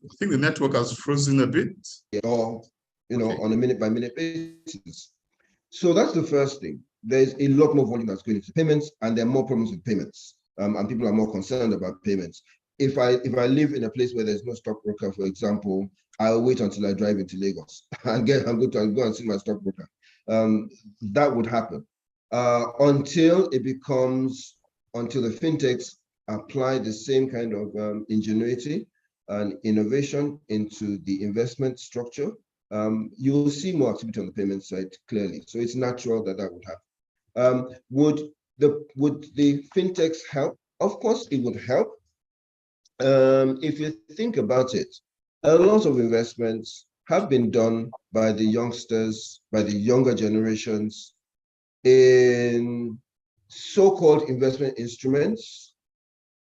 I think the network has frozen a bit. Or, on a minute by minute basis. So that's the first thing. There's a lot more volume that's going into payments, and there are more problems with payments, and people are more concerned about payments. If I live in a place where there's no stockbroker, for example, I'll wait until I drive into Lagos and go and see my stockbroker. That would happen until the fintechs apply the same kind of ingenuity and innovation into the investment structure. You will see more activity on the payment side clearly. So it's natural that would happen. Would the fintechs help? Of course, it would help. If you think about it, a lot of investments have been done by the youngsters, by the younger generations in so-called investment instruments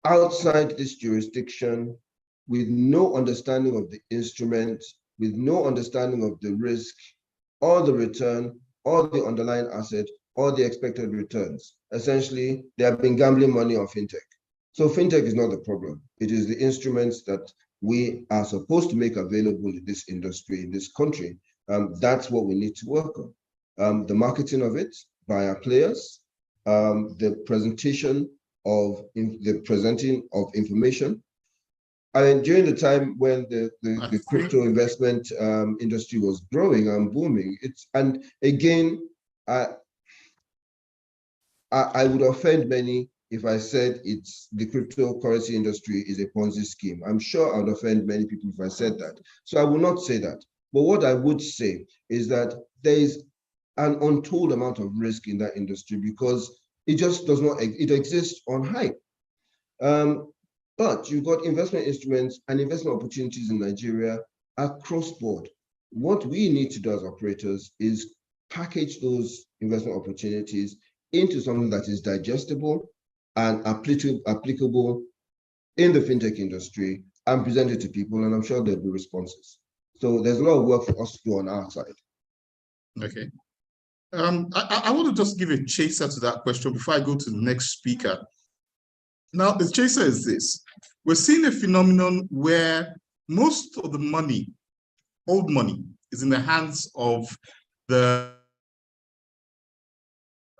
outside this jurisdiction with no understanding of the instrument, with no understanding of the risk or the return or the underlying asset or the expected returns. Essentially, they have been gambling money on fintech. So fintech is not the problem. It is the instruments that we are supposed to make available in this industry, in this country. That's what we need to work on. The marketing of it by our players, the presenting of information. And during the time when the crypto investment industry was growing and booming, and again, I would offend many if I said the cryptocurrency industry is a Ponzi scheme. I'm sure I would offend many people if I said that. So I will not say that. But what I would say is that there is an untold amount of risk in that industry because it just does not, it exists on hype. But you've got investment instruments and investment opportunities in Nigeria across board. What we need to do as operators is package those investment opportunities into something that is digestible and applicable in the fintech industry and present it to people, and I'm sure there'll be responses. So there's a lot of work for us to do on our side. Okay. I want to just give a chaser to that question before I go to the next speaker. Now, the chaser is this. We're seeing a phenomenon where most of the money, old money, is in the hands of the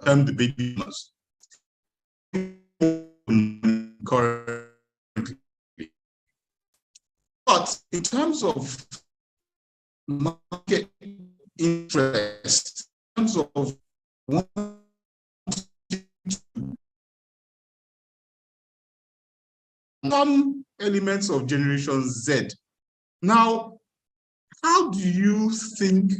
baby boomers. But in terms of market interest, in terms of some elements of Generation Z. Now, how do you think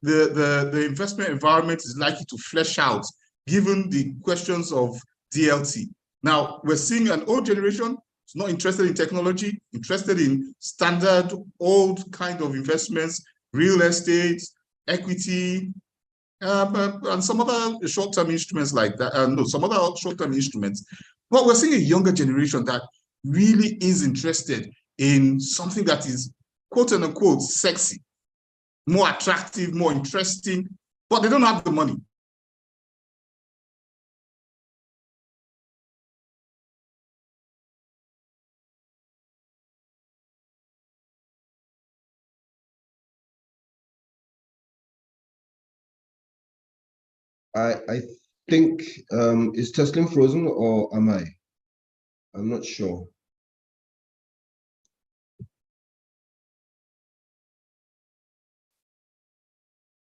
the investment environment is likely to flesh out given the questions of DLT? Now, we're seeing an old generation is not interested in technology, interested in standard old kind of investments, real estate, equity, and some other short-term instruments like that. Some other short-term instruments. But we're seeing a younger generation that really is interested in something that is quote unquote sexy, more attractive, more interesting, but they don't have the money. I think, is Tesla frozen or am I? I'm not sure.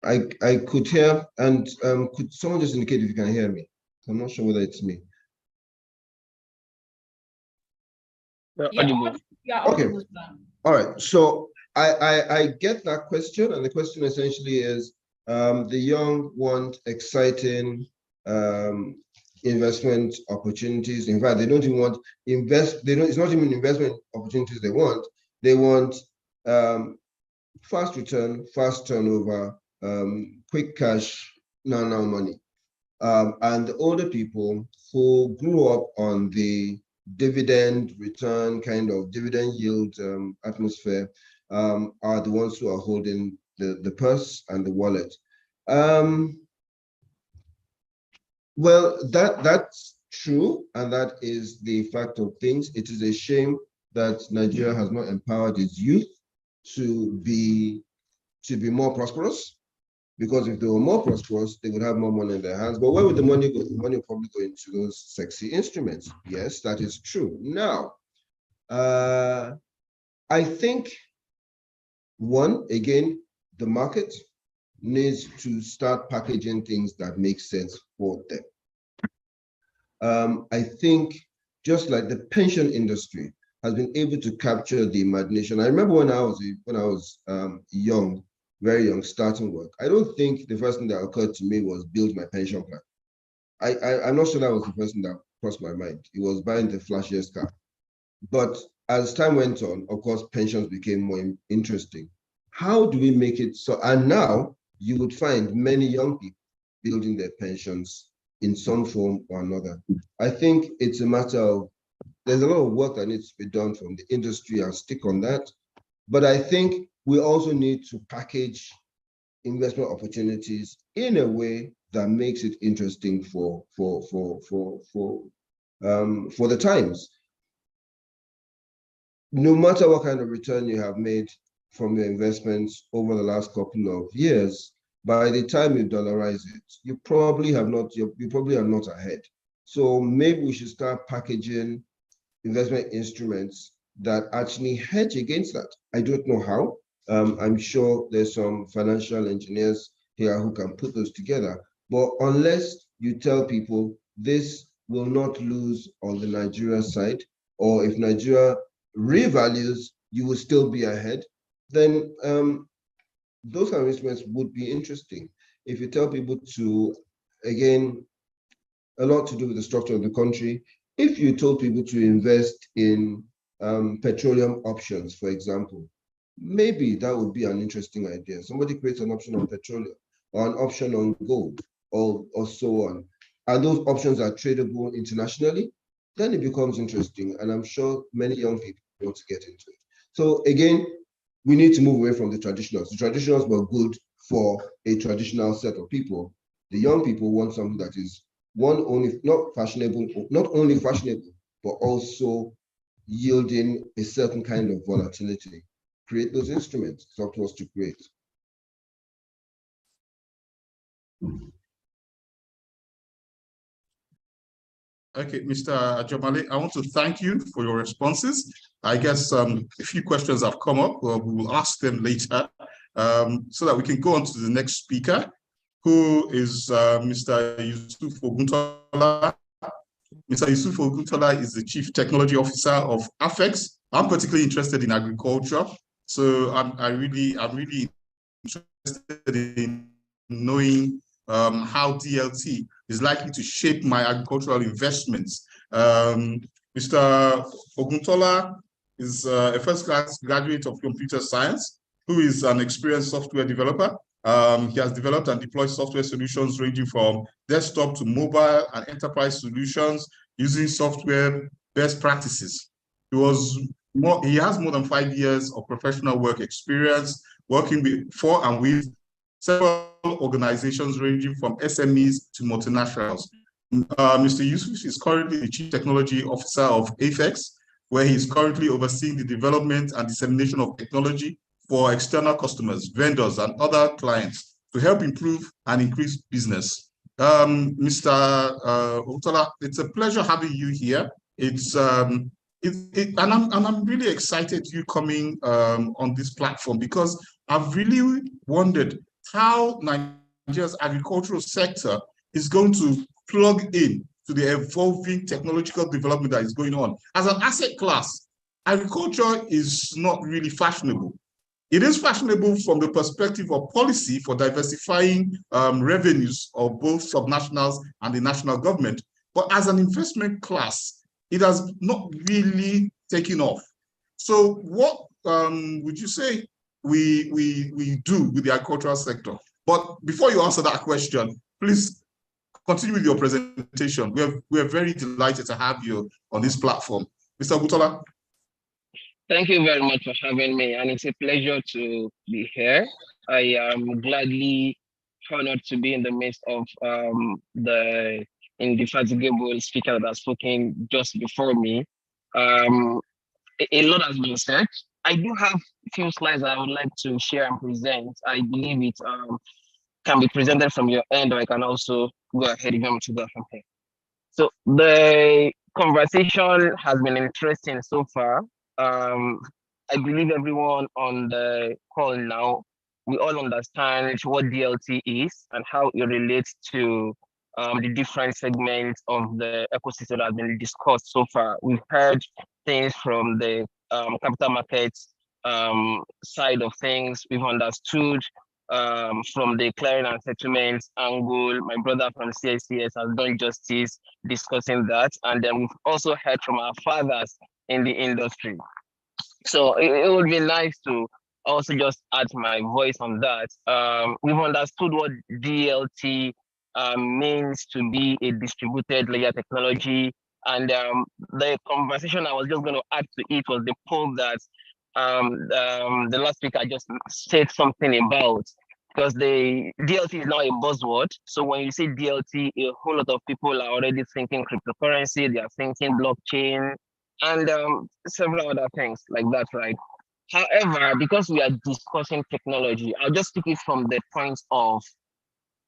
I could hear, and could someone just indicate if you can hear me? I'm not sure whether it's me. Yeah. Yeah, Okay. All right. So I get that question, and the question essentially is the young want exciting investment opportunities. In fact, they don't even want it's not even investment opportunities they want. They want fast return, fast turnover, quick cash, now money. And the older people who grew up on the dividend return kind of dividend yield atmosphere are the ones who are holding the purse and the wallet. Well, that's true, and that is the fact of things. It is a shame that Nigeria has not empowered its youth to be more prosperous, because if they were more prosperous, they would have more money in their hands. But where would the money go? The money would probably go into those sexy instruments. Yes, that is true. Now, I think, one, again, the market needs to start packaging things that make sense for them. I think just like the pension industry has been able to capture the imagination. I remember when I was young, very young, starting work, I don't think the first thing that occurred to me was build my pension plan. I'm not sure that was the first thing that crossed my mind. It was buying the flashiest car. But as time went on, of course, pensions became more interesting. How do we make it so? And now you would find many young people building their pensions in some form or another. I think it's a matter of, there's a lot of work that needs to be done from the industry. I'll stick on that. But I think we also need to package investment opportunities in a way that makes it interesting for the times. No matter what kind of return you have made from your investments over the last couple of years, by the time you dollarize it, you probably are not ahead. So maybe we should start packaging investment instruments that actually hedge against that. I don't know how. I'm sure there's some financial engineers here who can put those together. But unless you tell people this will not lose on the Nigeria side, or if Nigeria revalues, you will still be ahead, then those kind of instruments would be interesting. If you tell people to, again, a lot to do with the structure of the country, if you told people to invest in petroleum options, for example, maybe that would be an interesting idea. Somebody creates an option on petroleum or an option on gold or so on, and those options are tradable internationally, then it becomes interesting. And I'm sure many young people want to get into it. So again, we need to move away from the traditionals. The traditionals were good for a traditional set of people. The young people want something that is not only fashionable, but also yielding a certain kind of volatility. Create those instruments. It's up to us to create. Okay, Mr. Ajomale, I want to thank you for your responses. I guess a few questions have come up. We will ask them later so that we can go on to the next speaker, who is Mr. Yusuf Oguntola. Mr. Yusuf Oguntola is the Chief Technology Officer of AFEX. I'm particularly interested in agriculture, so I'm really interested in knowing how DLT is likely to shape my agricultural investments. Mr. Oguntola is a first-class graduate of computer science, who is an experienced software developer. He has developed and deployed software solutions ranging from desktop to mobile and enterprise solutions using software best practices. He has more than 5 years of professional work experience working for and with several organizations ranging from SMEs to multinationals. Mr. Yusuf is currently the Chief Technology Officer of AFEX, where he is currently overseeing the development and dissemination of technology for external customers, vendors, and other clients to help improve and increase business. Mr. Oguntola, it's a pleasure having you here. And I'm really excited you coming on this platform, because I've really wondered how Nigeria's agricultural sector is going to plug in to the evolving technological development that is going on. As an asset class, agriculture is not really fashionable. It is fashionable from the perspective of policy for diversifying revenues of both subnationals and the national government. But as an investment class, it has not really taken off. So what would you say we do with the agricultural sector? But before you answer that question, please continue with your presentation. We're very delighted to have you on this platform. Mr. Butola. Thank you very much for having me, and it's a pleasure to be here. I am gladly honored to be in the midst of the indefatigable speaker that has spoken just before me. A lot has been said. I do have a few slides that I would like to share and present. I believe it can be presented from your end, or I can also go ahead and go to that from here. So the conversation has been interesting so far. I believe everyone on the call now, we all understand what DLT is and how it relates to the different segments of the ecosystem that has been discussed so far. We've heard things from the capital markets side of things. We've understood from the clearing and settlements angle. My brother from CSCS has done justice discussing that. And then we've also heard from our fathers in the industry. So it would be nice to also just add my voice on that. We've understood what DLT means to be a distributed ledger technology. And the conversation I was just going to add to it was the poll that the last speaker just said something about, because the DLT is now a buzzword. So when you say DLT, a whole lot of people are already thinking cryptocurrency, they are thinking blockchain, and several other things like that, right? However, because we are discussing technology, I'll just speak it from the point of,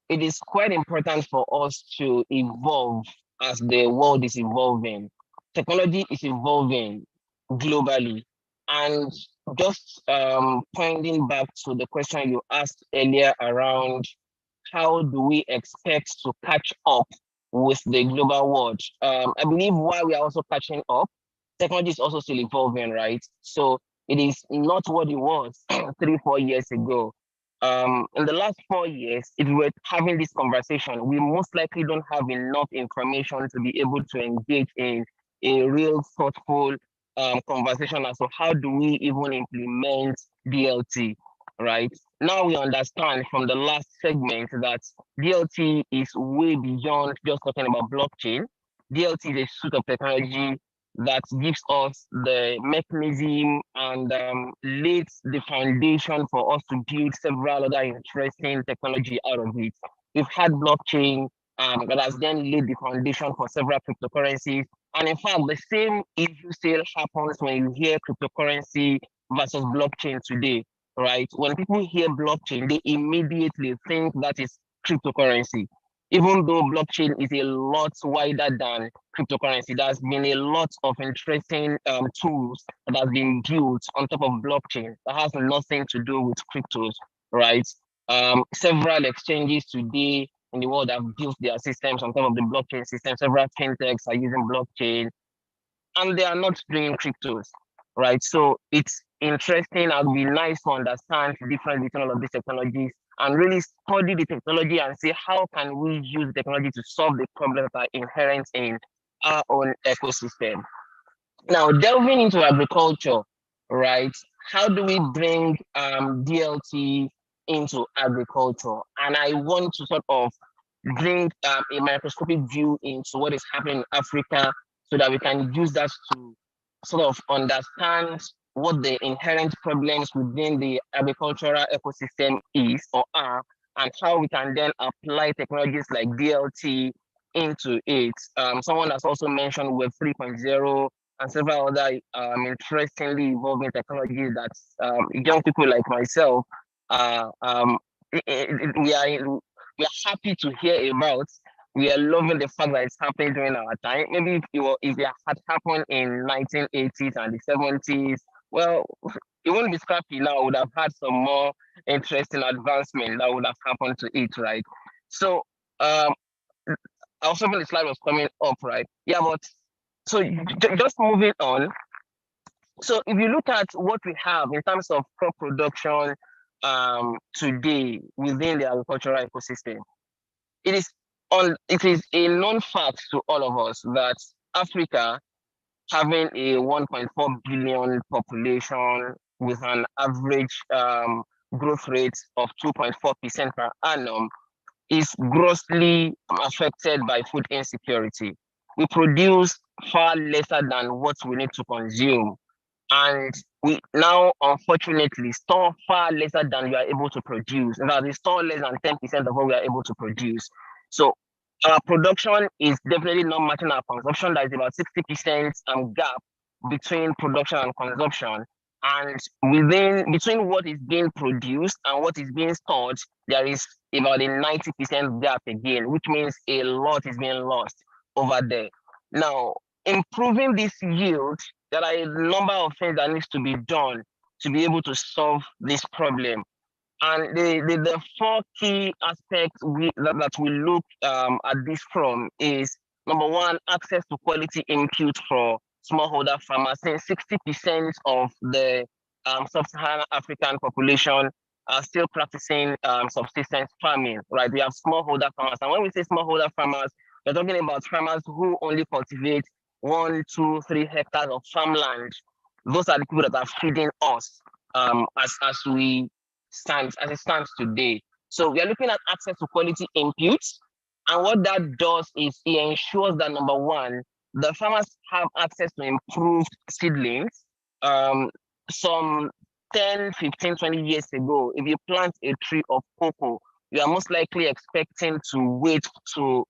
it is quite important for us to evolve as the world is evolving. Technology is evolving globally. And just pointing back to the question you asked earlier around how do we expect to catch up with the global world? I believe while we are also catching up, technology is also still evolving, right? So it is not what it was 3-4 years ago. In the last 4 years, if we were having this conversation, we most likely don't have enough information to be able to engage in a real thoughtful conversation as to how do we even implement DLT, right? Now we understand from the last segment that DLT is way beyond just talking about blockchain. DLT is a suite of technology that gives us the mechanism and lays the foundation for us to build several other interesting technology out of it. We've had blockchain that has then laid the foundation for several cryptocurrencies. And in fact, the same issue still happens when you hear cryptocurrency versus blockchain today, right? When people hear blockchain, they immediately think that is cryptocurrency. Even though blockchain is a lot wider than cryptocurrency, there's been a lot of interesting tools that have been built on top of blockchain that has nothing to do with cryptos, right? Several exchanges today in the world have built their systems on top of the blockchain system. Several fintechs are using blockchain, and they are not doing cryptos, right? So it's interesting. It would be nice to understand the difference between all of these technologies and really study the technology and see how can we use technology to solve the problems that are inherent in our own ecosystem. Now, delving into agriculture, right? How do we bring DLT into agriculture? And I want to sort of bring a microscopic view into what is happening in Africa so that we can use that to sort of understand what the inherent problems within the agricultural ecosystem is or are, and how we can then apply technologies like DLT into it. Someone has also mentioned Web 3.0 and several other interestingly evolving technologies that young people like myself we are happy to hear about. We are loving the fact that it's happening during our time. Maybe if it had happened in 1980s and the 70s, well, it wouldn't be scrappy now. Would have had some more interesting advancement that would have happened to it, right? So, also when the slide was coming up, right? Yeah, but so just moving on. So if you look at what we have in terms of crop production today within the agricultural ecosystem, it is a known fact to all of us that Africa, having a 1.4 billion population with an average growth rate of 2.4% per annum, is grossly affected by food insecurity. We produce far lesser than what we need to consume. And we now, unfortunately, store far lesser than we are able to produce. In fact, we store less than 10% of what we are able to produce. So our production is definitely not matching our consumption. There is about 60% gap between production and consumption. And between what is being produced and what is being stored, there is about a 90% gap again, which means a lot is being lost over there. Now, improving this yield, there are a number of things that needs to be done to be able to solve this problem. And the four key aspects that we look at this from is, number one, access to quality input for smallholder farmers. Since 60% of the sub-Saharan African population are still practicing subsistence farming, right? We have smallholder farmers. And when we say smallholder farmers, we're talking about farmers who only cultivate 1, 2, 3 hectares of farmland. Those are the people that are feeding us as it stands today. So we are looking at access to quality inputs. And what that does is it ensures that, number one, the farmers have access to improved seedlings. Some 10, 15, 20 years ago, if you plant a tree of cocoa, you are most likely expecting to wait till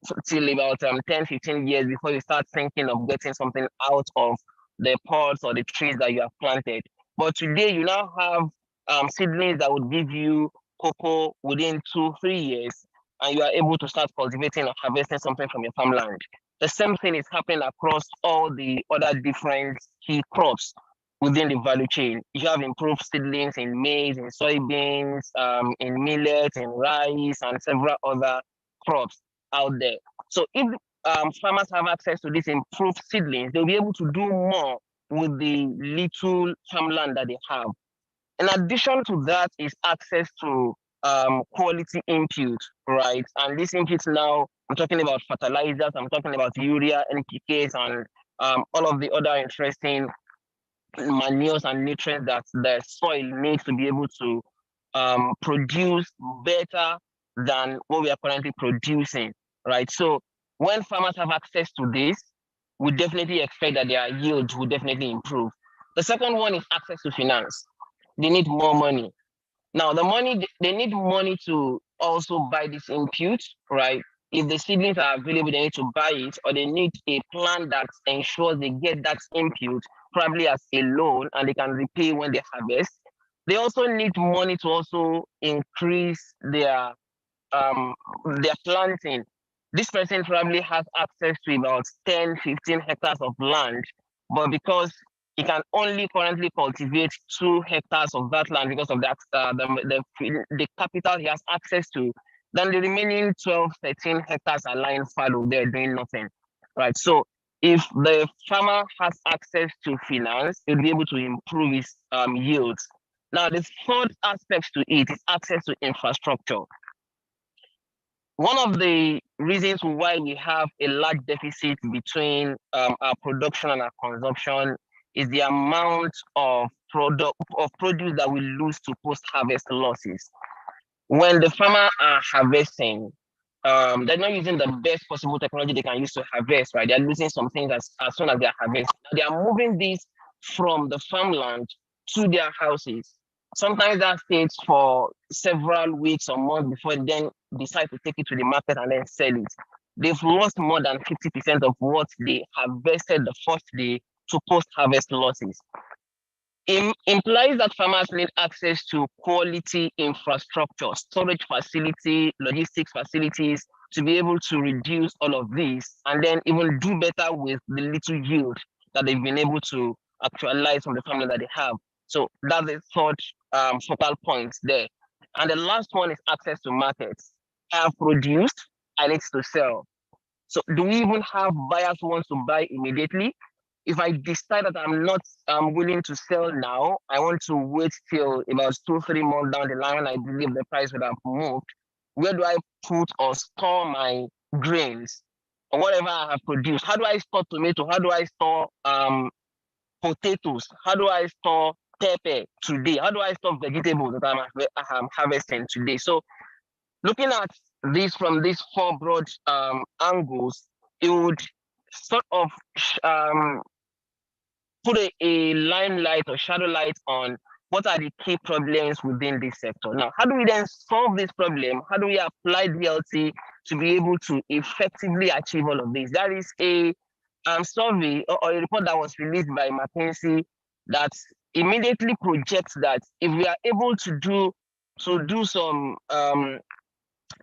about 10, 15 years before you start thinking of getting something out of the pods or the trees that you have planted. But today you now have seedlings that would give you cocoa within 2-3 years, and you are able to start cultivating or harvesting something from your farmland. The same thing is happening across all the other different key crops within the value chain. You have improved seedlings in maize, in soybeans, in millet, in rice, and several other crops out there. So if farmers have access to these improved seedlings, they'll be able to do more with the little farmland that they have. In addition to that is access to quality input, right? And these inputs now, I'm talking about fertilizers, I'm talking about urea, NPKs, and all of the other interesting manures and nutrients that the soil needs to be able to produce better than what we are currently producing, right? So when farmers have access to this, we definitely expect that their yields will definitely improve. The second one is access to finance. They need more money. Now, they need money to also buy this input, right? If the seedlings are available, they need to buy it, or they need a plan that ensures they get that input, probably as a loan, and they can repay when they harvest. They also need money to also increase their planting. This person probably has access to about 10, 15 hectares of land, but because he can only currently cultivate 2 hectares of that land because of the capital he has access to, then the remaining 12, 13 hectares are lying fallow there doing nothing, right? So if the farmer has access to finance, he'll be able to improve his yields. Now, the third aspect to it is access to infrastructure. One of the reasons why we have a large deficit between our production and our consumption is the amount of produce that we lose to post-harvest losses. When the farmer are harvesting, they're not using the best possible technology they can use to harvest, right? They're losing some things as soon as they're harvesting. They are moving this from the farmland to their houses. Sometimes that stays for several weeks or months before they then decide to take it to the market and then sell it. They've lost more than 50% of what they harvested the first day to post-harvest losses. It implies that farmers need access to quality infrastructure, storage facility, logistics facilities, to be able to reduce all of these and then even do better with the little yield that they've been able to actualize from the farmland that they have. So that's the third focal point there. And the last one is access to markets. I have produced, I need to sell. So do we even have buyers who want to buy immediately? if I decide that I'm not willing to sell now, I want to wait till about 2-3 months down the line when I believe the price would have moved, where do I put or store my grains or whatever I have produced? How do I store tomato? How do I store potatoes? How do I store pepper today? How do I store vegetables that I'm harvesting today? So looking at this from these 4 broad angles, it would sort of put a limelight or shadow light on what are the key problems within this sector. Now, how do we then solve this problem? How do we apply DLT to be able to effectively achieve all of this? There is a survey or a report that was released by McKinsey that immediately projects that if we are able to do some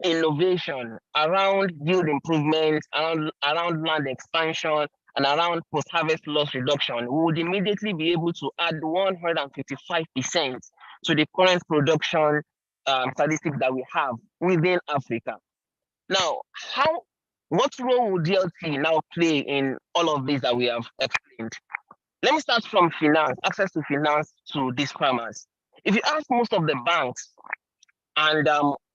innovation around yield improvement, around land expansion, and around post-harvest loss reduction, we would immediately be able to add 155% to the current production statistics that we have within Africa. Now, what role would DLT now play in all of this that we have explained? Let me start from finance, access to finance to these farmers. If you ask most of the banks and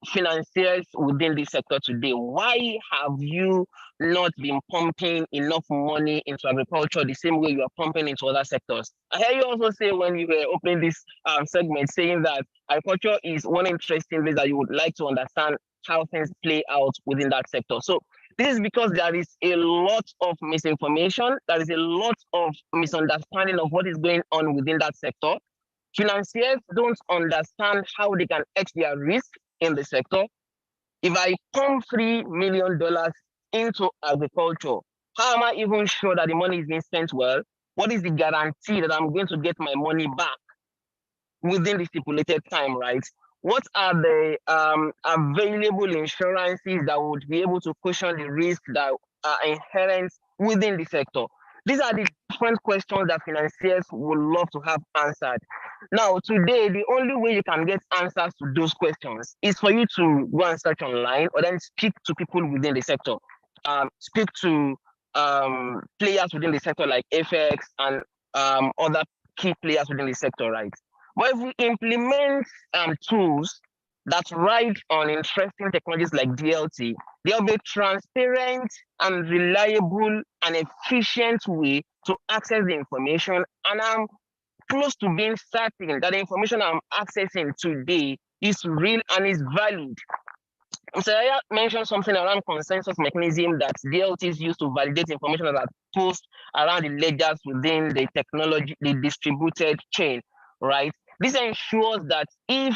financiers within this sector today, why have you not been pumping enough money into agriculture the same way you are pumping into other sectors? I hear you also say when you were opening this segment saying that agriculture is one interesting place that you would like to understand how things play out within that sector. So this is because there is a lot of misinformation, there is a lot of misunderstanding of what is going on within that sector. Financiers don't understand how they can hedge their risk in the sector. If I pump $3 million into agriculture, how am I even sure that the money is being spent well? What is the guarantee that I'm going to get my money back within the stipulated time, right? What are the available insurances that would be able to cushion the risk that are inherent within the sector? These are the different questions that financiers would love to have answered. Now, today, the only way you can get answers to those questions is for you to go and search online or then speak to people within the sector. Speak to players within the sector like AFEX and other key players within the sector, right? But if we implement tools that ride on interesting technologies like DLT, there'll be transparent and reliable and efficient way to access the information. And I'm close to being certain that the information I'm accessing today is real and is valid. Mr. Aya mentioned something around consensus mechanism that DLT is used to validate information that are posted around the ledgers within the technology, the distributed chain, right? This ensures that if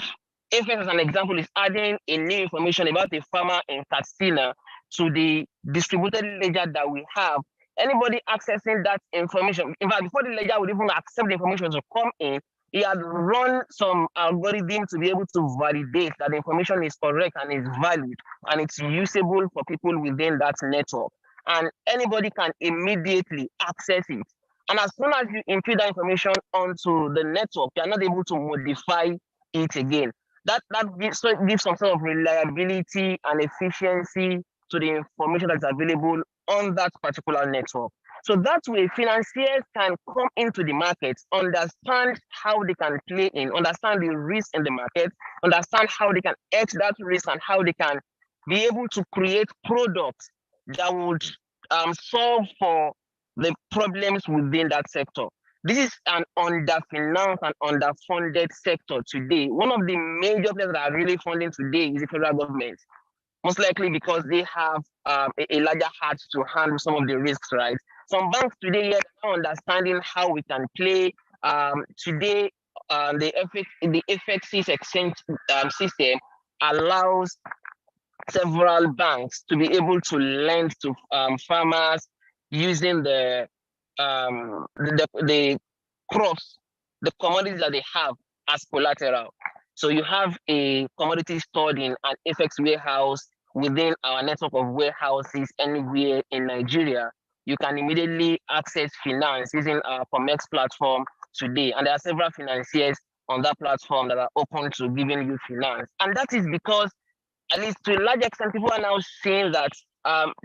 AFEX, as an example, is adding a new information about a farmer in Katsina to the distributed ledger that we have, anybody accessing that information, in fact, before the ledger would even accept the information to come in, he had run some algorithm to be able to validate that the information is correct and is valid and it's usable for people within that network. And anybody can immediately access it. And as soon as you input that information onto the network, you are not able to modify it again. That gives some sort of reliability and efficiency to the information that's available on that particular network. So that way, financiers can come into the market, understand how they can play in, understand the risk in the market, understand how they can hedge that risk and how they can be able to create products that would solve for the problems within that sector. This is an underfinanced and underfunded sector today. One of the major players that are really funding today is the federal government, most likely because they have a larger heart to handle some of the risks, right? Some banks today are now understanding how we can play. Today, the FX exchange system allows several banks to be able to lend to farmers using the crops, the commodities that they have as collateral. So you have a commodity stored in an FX warehouse within our network of warehouses anywhere in Nigeria. You can immediately access finance using our COMEX platform today. And there are several financiers on that platform that are open to giving you finance. And that is because, at least to a large extent, people are now saying that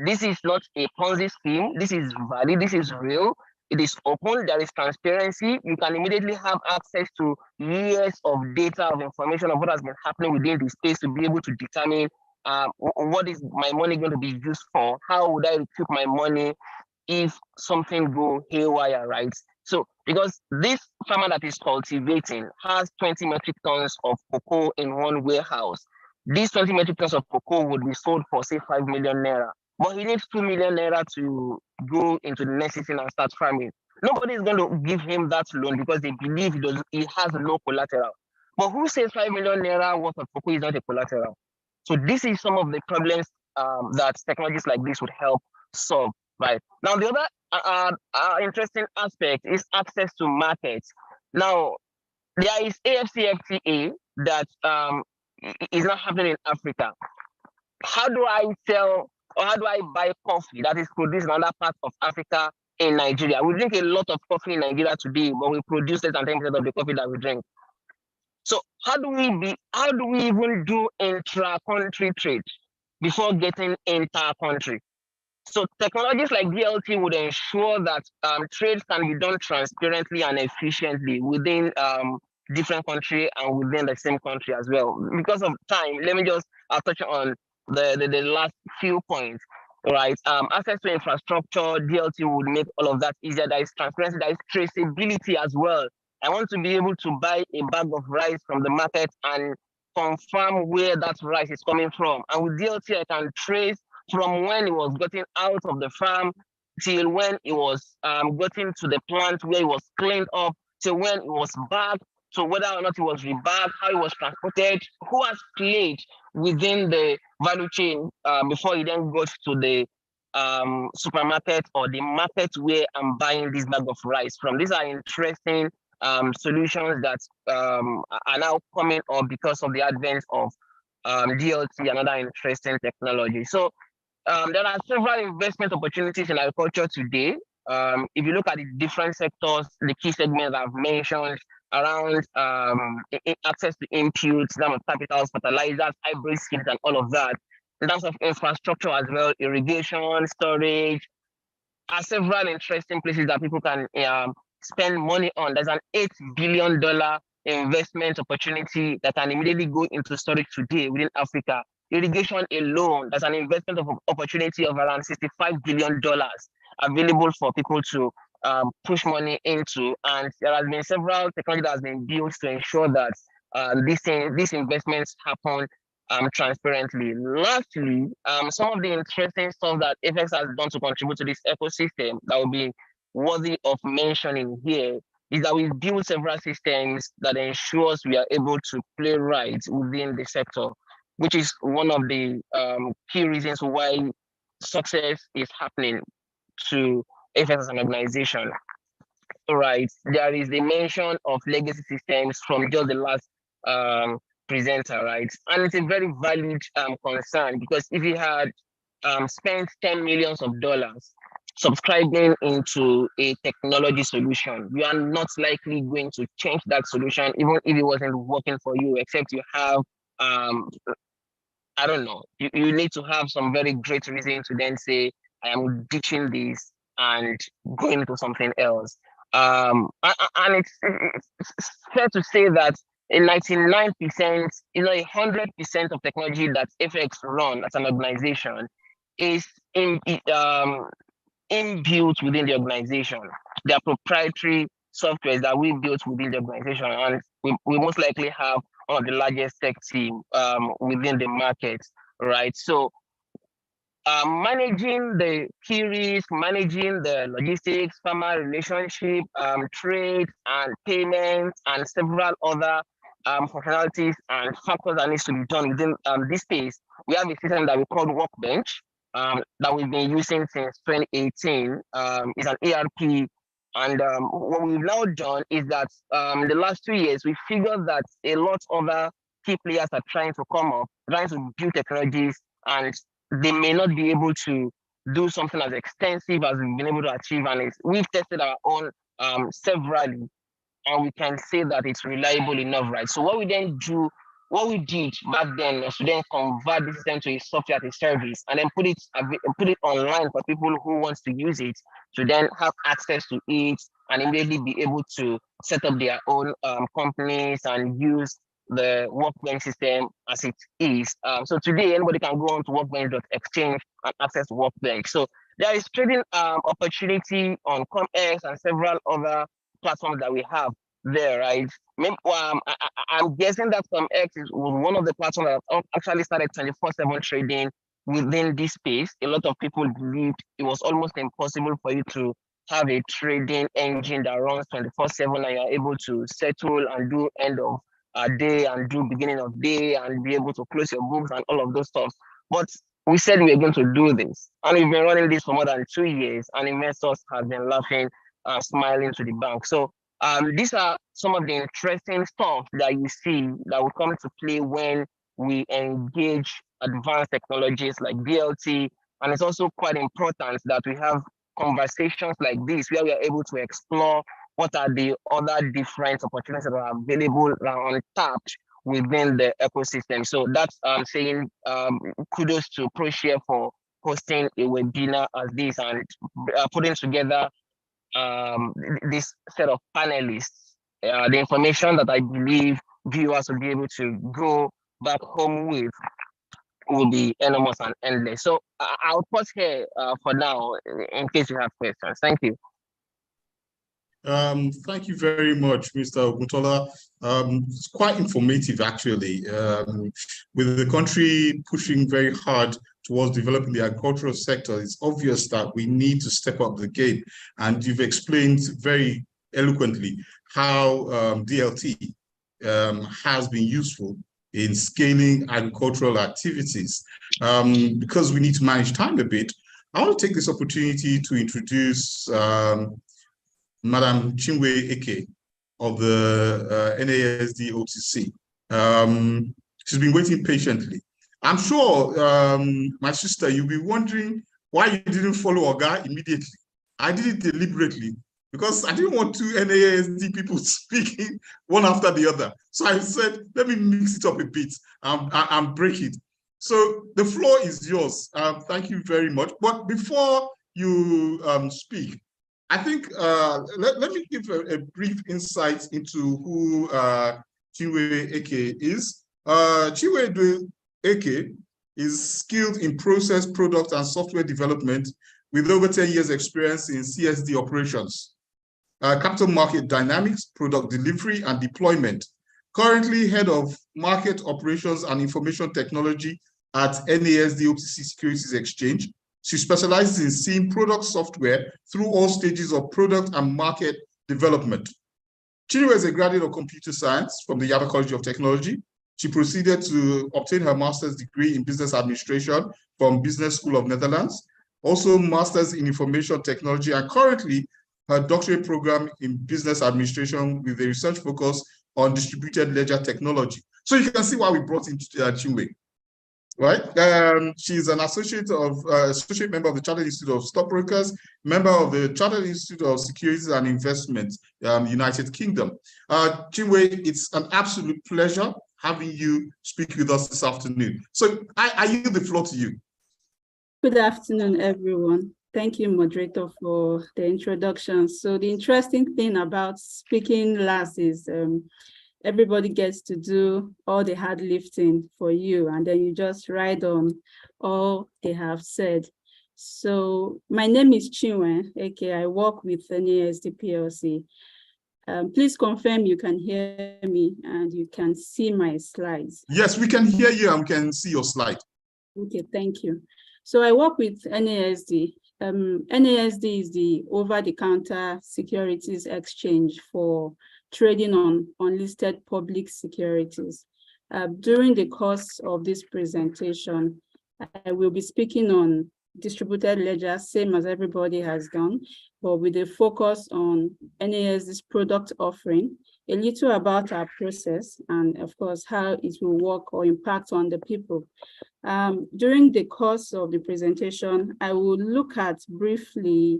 this is not a Ponzi scheme. This is valid. This is real. it is open, there is transparency. You can immediately have access to years of data, of information of what has been happening within the space to be able to determine what is my money going to be used for? How would I recoup my money if something go haywire, right? So because this farmer that is cultivating has 20 metric tons of cocoa in one warehouse, these 20 metric tons of cocoa would be sold for say 5 million naira. But he needs 2 million naira to go into the next season and start farming. Nobody is going to give him that loan because they believe he has no collateral. But who says 5 million naira worth of cocoa is not a collateral? So this is some of the problems that technologies like this would help solve, right? Now, the other interesting aspect is access to markets. Now, there is AFCFTA that is not happening in Africa. How do I sell or how do I buy coffee that is produced in other parts of Africa in Nigeria? We drink a lot of coffee in Nigeria today, but we produce less than 10% of the coffee that we drink. So how do we even do intra-country trade before getting inter-country? So technologies like DLT would ensure that trade can be done transparently and efficiently within different countries and within the same country as well. Because of time, let me just touch on the last few points. Right, access to infrastructure, DLT would make all of that easier. There is transparency, there is traceability as well. I want to be able to buy a bag of rice from the market and confirm where that rice is coming from. And with DLT, I can trace from when it was gotten out of the farm till when it was gotten to the plant where it was cleaned up, till when it was bagged, so whether or not it was rebagged, how it was transported, who has played within the value chain before it then goes to the supermarket or the market where I'm buying this bag of rice from. These are interesting solutions that are now coming up because of the advent of DLT, another interesting technology. So there are several investment opportunities in agriculture today. If you look at the different sectors, the key segments I've mentioned around access to inputs, number of capitals, fertilizers, hybrid seeds, and all of that. In terms of infrastructure as well, irrigation, storage, are several interesting places that people can spend money on. There's an $8 billion investment opportunity that can immediately go into storage today within Africa. Irrigation alone, there's an investment of opportunity of around $65 billion available for people to push money into. And there has been several technology that has been built to ensure that these investments happen transparently. Lastly, some of the interesting stuff that AFEX has done to contribute to this ecosystem that will be worthy of mentioning here is that we've built several systems that ensures we are able to play right within the sector, which is one of the key reasons why success is happening to AFEX as an organization. All right, there is the mention of legacy systems from just the last presenter, right? And it's a very valid concern, because if you had spent $10 million subscribing into a technology solution, you are not likely going to change that solution, even if it wasn't working for you, except you have I don't know, you need to have some very great reason to then say, I am ditching this and going into something else. And it's fair to say that in 99%, 100% of technology that AFEX run as an organization is inbuilt within the organization. They are proprietary softwares that we built within the organization, and we most likely have one of the largest tech team within the market, right? So managing the key risk, managing the logistics, farmer relationship, trade and payments, and several other functionalities and factors that needs to be done within this space. We have a system that we call Workbench that we've been using since 2018. It's an ERP. And what we've now done is that in the last 2 years, we figured that a lot of other key players are trying to come up, trying to build technologies, and they may not be able to do something as extensive as we've been able to achieve. And we've tested our own severally, and we can say that it's reliable enough, right? So what we then do what we did back then was to then convert the system to a software as a service and then put it online for people who want to use it to then have access to it and immediately be able to set up their own companies and use the workbench system as it is. So today, anybody can go on to workbench.exchange and access workbench. So there is trading opportunity on ComX and several other platforms that we have there, right? Maybe, I'm guessing that ComX was one of the platforms that actually started 24/7 trading within this space. A lot of people believed it was almost impossible for you to have a trading engine that runs 24/7 and you're able to settle and do end of day and do beginning of day and be able to close your books and all of those stuff. But we said we were going to do this, and we've been running this for more than 2 years, and investors have been laughing and smiling to the bank. So these are some of the interesting stuff that you see that will come to play when we engage advanced technologies like DLT. And it's also quite important that we have conversations like this where we are able to explore what are the other different opportunities that are available and untapped within the ecosystem. So that's saying kudos to Proshare for hosting a webinar as this and putting together this set of panelists. The information that I believe viewers will be able to go back home with will be enormous and endless. So I'll pause here for now in case you have questions. Thank you. Thank you very much, Mr. Oguntola. It's quite informative, actually. With the country pushing very hard towards developing the agricultural sector, it's obvious that we need to step up the game. And you've explained very eloquently how DLT has been useful in scaling agricultural activities. Because we need to manage time a bit, I want to take this opportunity to introduce Madam Chinwe Eke of the NASD OTC. She's been waiting patiently. I'm sure, my sister, you'll be wondering why you didn't follow Oga immediately. I did it deliberately because I didn't want two NASD people speaking one after the other. So I said, let me mix it up a bit and break it. So the floor is yours. Thank you very much. But before you speak, I think let me give a brief insight into who Chinwe Eke is. Chinwe Eke is skilled in process, product, and software development with over 10 years experience in CSD operations, capital market dynamics, product delivery, and deployment. Currently head of market operations and information technology at NASD OTC Securities Exchange. She specializes in seeing product software through all stages of product and market development. Chinwe is a graduate of computer science from the Yaba College of Technology. She proceeded to obtain her master's degree in business administration from Business School of Netherlands, also master's in information technology, and currently her doctorate program in business administration with a research focus on distributed ledger technology. So you can see why we brought in Chinwe. Right, she's an associate member of the Chartered Institute of Stockbrokers, member of the Chartered Institute of Securities and Investments, United Kingdom. Chinwe, it's an absolute pleasure having you speak with us this afternoon. So I yield the floor to you. Good afternoon, everyone. Thank you, moderator, for the introduction. So the interesting thing about speaking last is everybody gets to do all the hard lifting for you, and then you just ride on all they have said. So my name is Chinwe Eke. I work with NASD PLC. Please confirm you can hear me and you can see my slides. Yes, we can hear you and we can see your slide. Okay, thank you. So I work with NASD. NASD is the over-the-counter securities exchange for trading on unlisted public securities. During the course of this presentation, I will be speaking on distributed ledger, same as everybody has done, but with a focus on NASD's product offering, a little about our process, and of course, how it will work or impact on the people. During the course of the presentation, I will look at briefly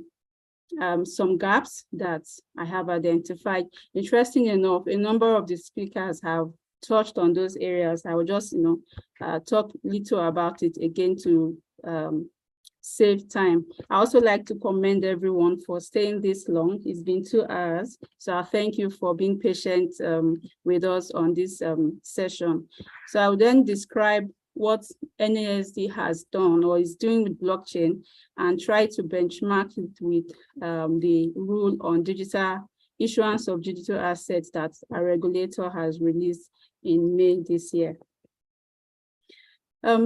some gaps that I have identified. Interesting enough, a number of the speakers have touched on those areas. I will just, talk little about it again to save time. I also like to commend everyone for staying this long. It's been 2 hours. So I thank you for being patient with us on this session. So I will then describe what NASD has done or is doing with blockchain and try to benchmark it with the rule on digital issuance of digital assets that our regulator has released in May this year.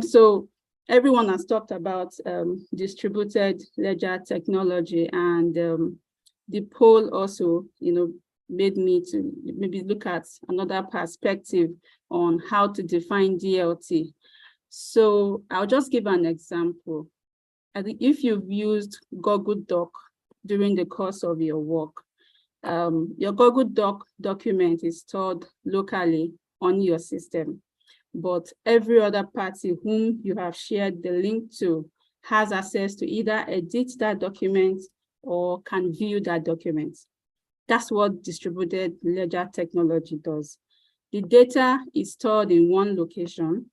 So everyone has talked about distributed ledger technology, and the poll also, made me to maybe look at another perspective on how to define DLT. So I'll just give an example. I think if you've used Google Doc during the course of your work, your Google Doc document is stored locally on your system, but every other party whom you have shared the link to has access to either edit that document or can view that document. That's what distributed ledger technology does. The data is stored in one location,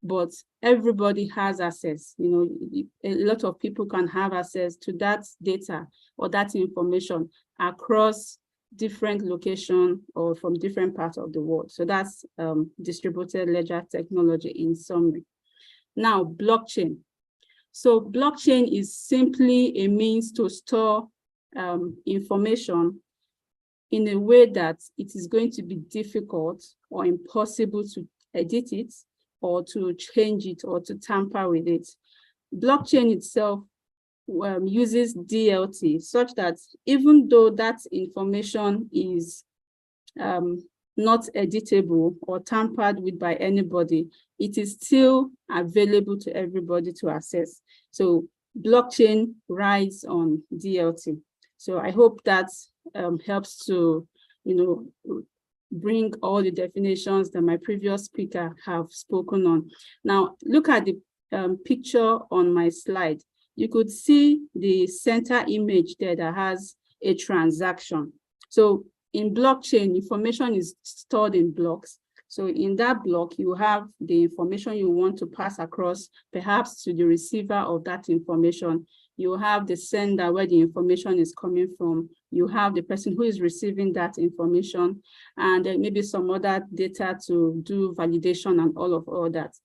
but everybody has access. A lot of people can have access to that data or that information across different locations or from different parts of the world. So that's distributed ledger technology in summary. Now, blockchain. So blockchain is simply a means to store information in a way that it is going to be difficult or impossible to edit it or to change it or to tamper with it. Blockchain itself uses DLT such that even though that information is not editable or tampered with by anybody, it is still available to everybody to access. So blockchain rides on DLT. So I hope that helps to, bring all the definitions that my previous speaker have spoken on. Now, look at the picture on my slide. You could see the center image there that has a transaction. So in blockchain, information is stored in blocks. So in that block, you have the information you want to pass across, perhaps to the receiver of that information. You have the sender where the information is coming from. You have the person who is receiving that information, and maybe some other data to do validation and all that.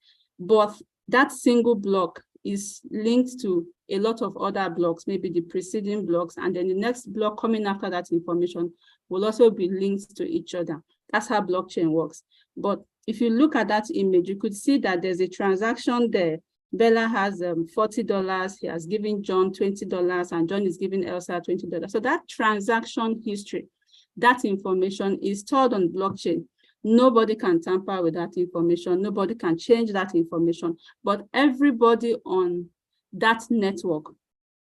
But that single block is linked to a lot of other blocks, maybe the preceding blocks, and then the next block coming after that information will also be linked to each other. That's how blockchain works. But if you look at that image, you could see that there's a transaction there. Bella has $40, he has given John $20, and John is giving Elsa $20. So that transaction history, that information is stored on blockchain. Nobody can tamper with that information. Nobody can change that information, but everybody on that network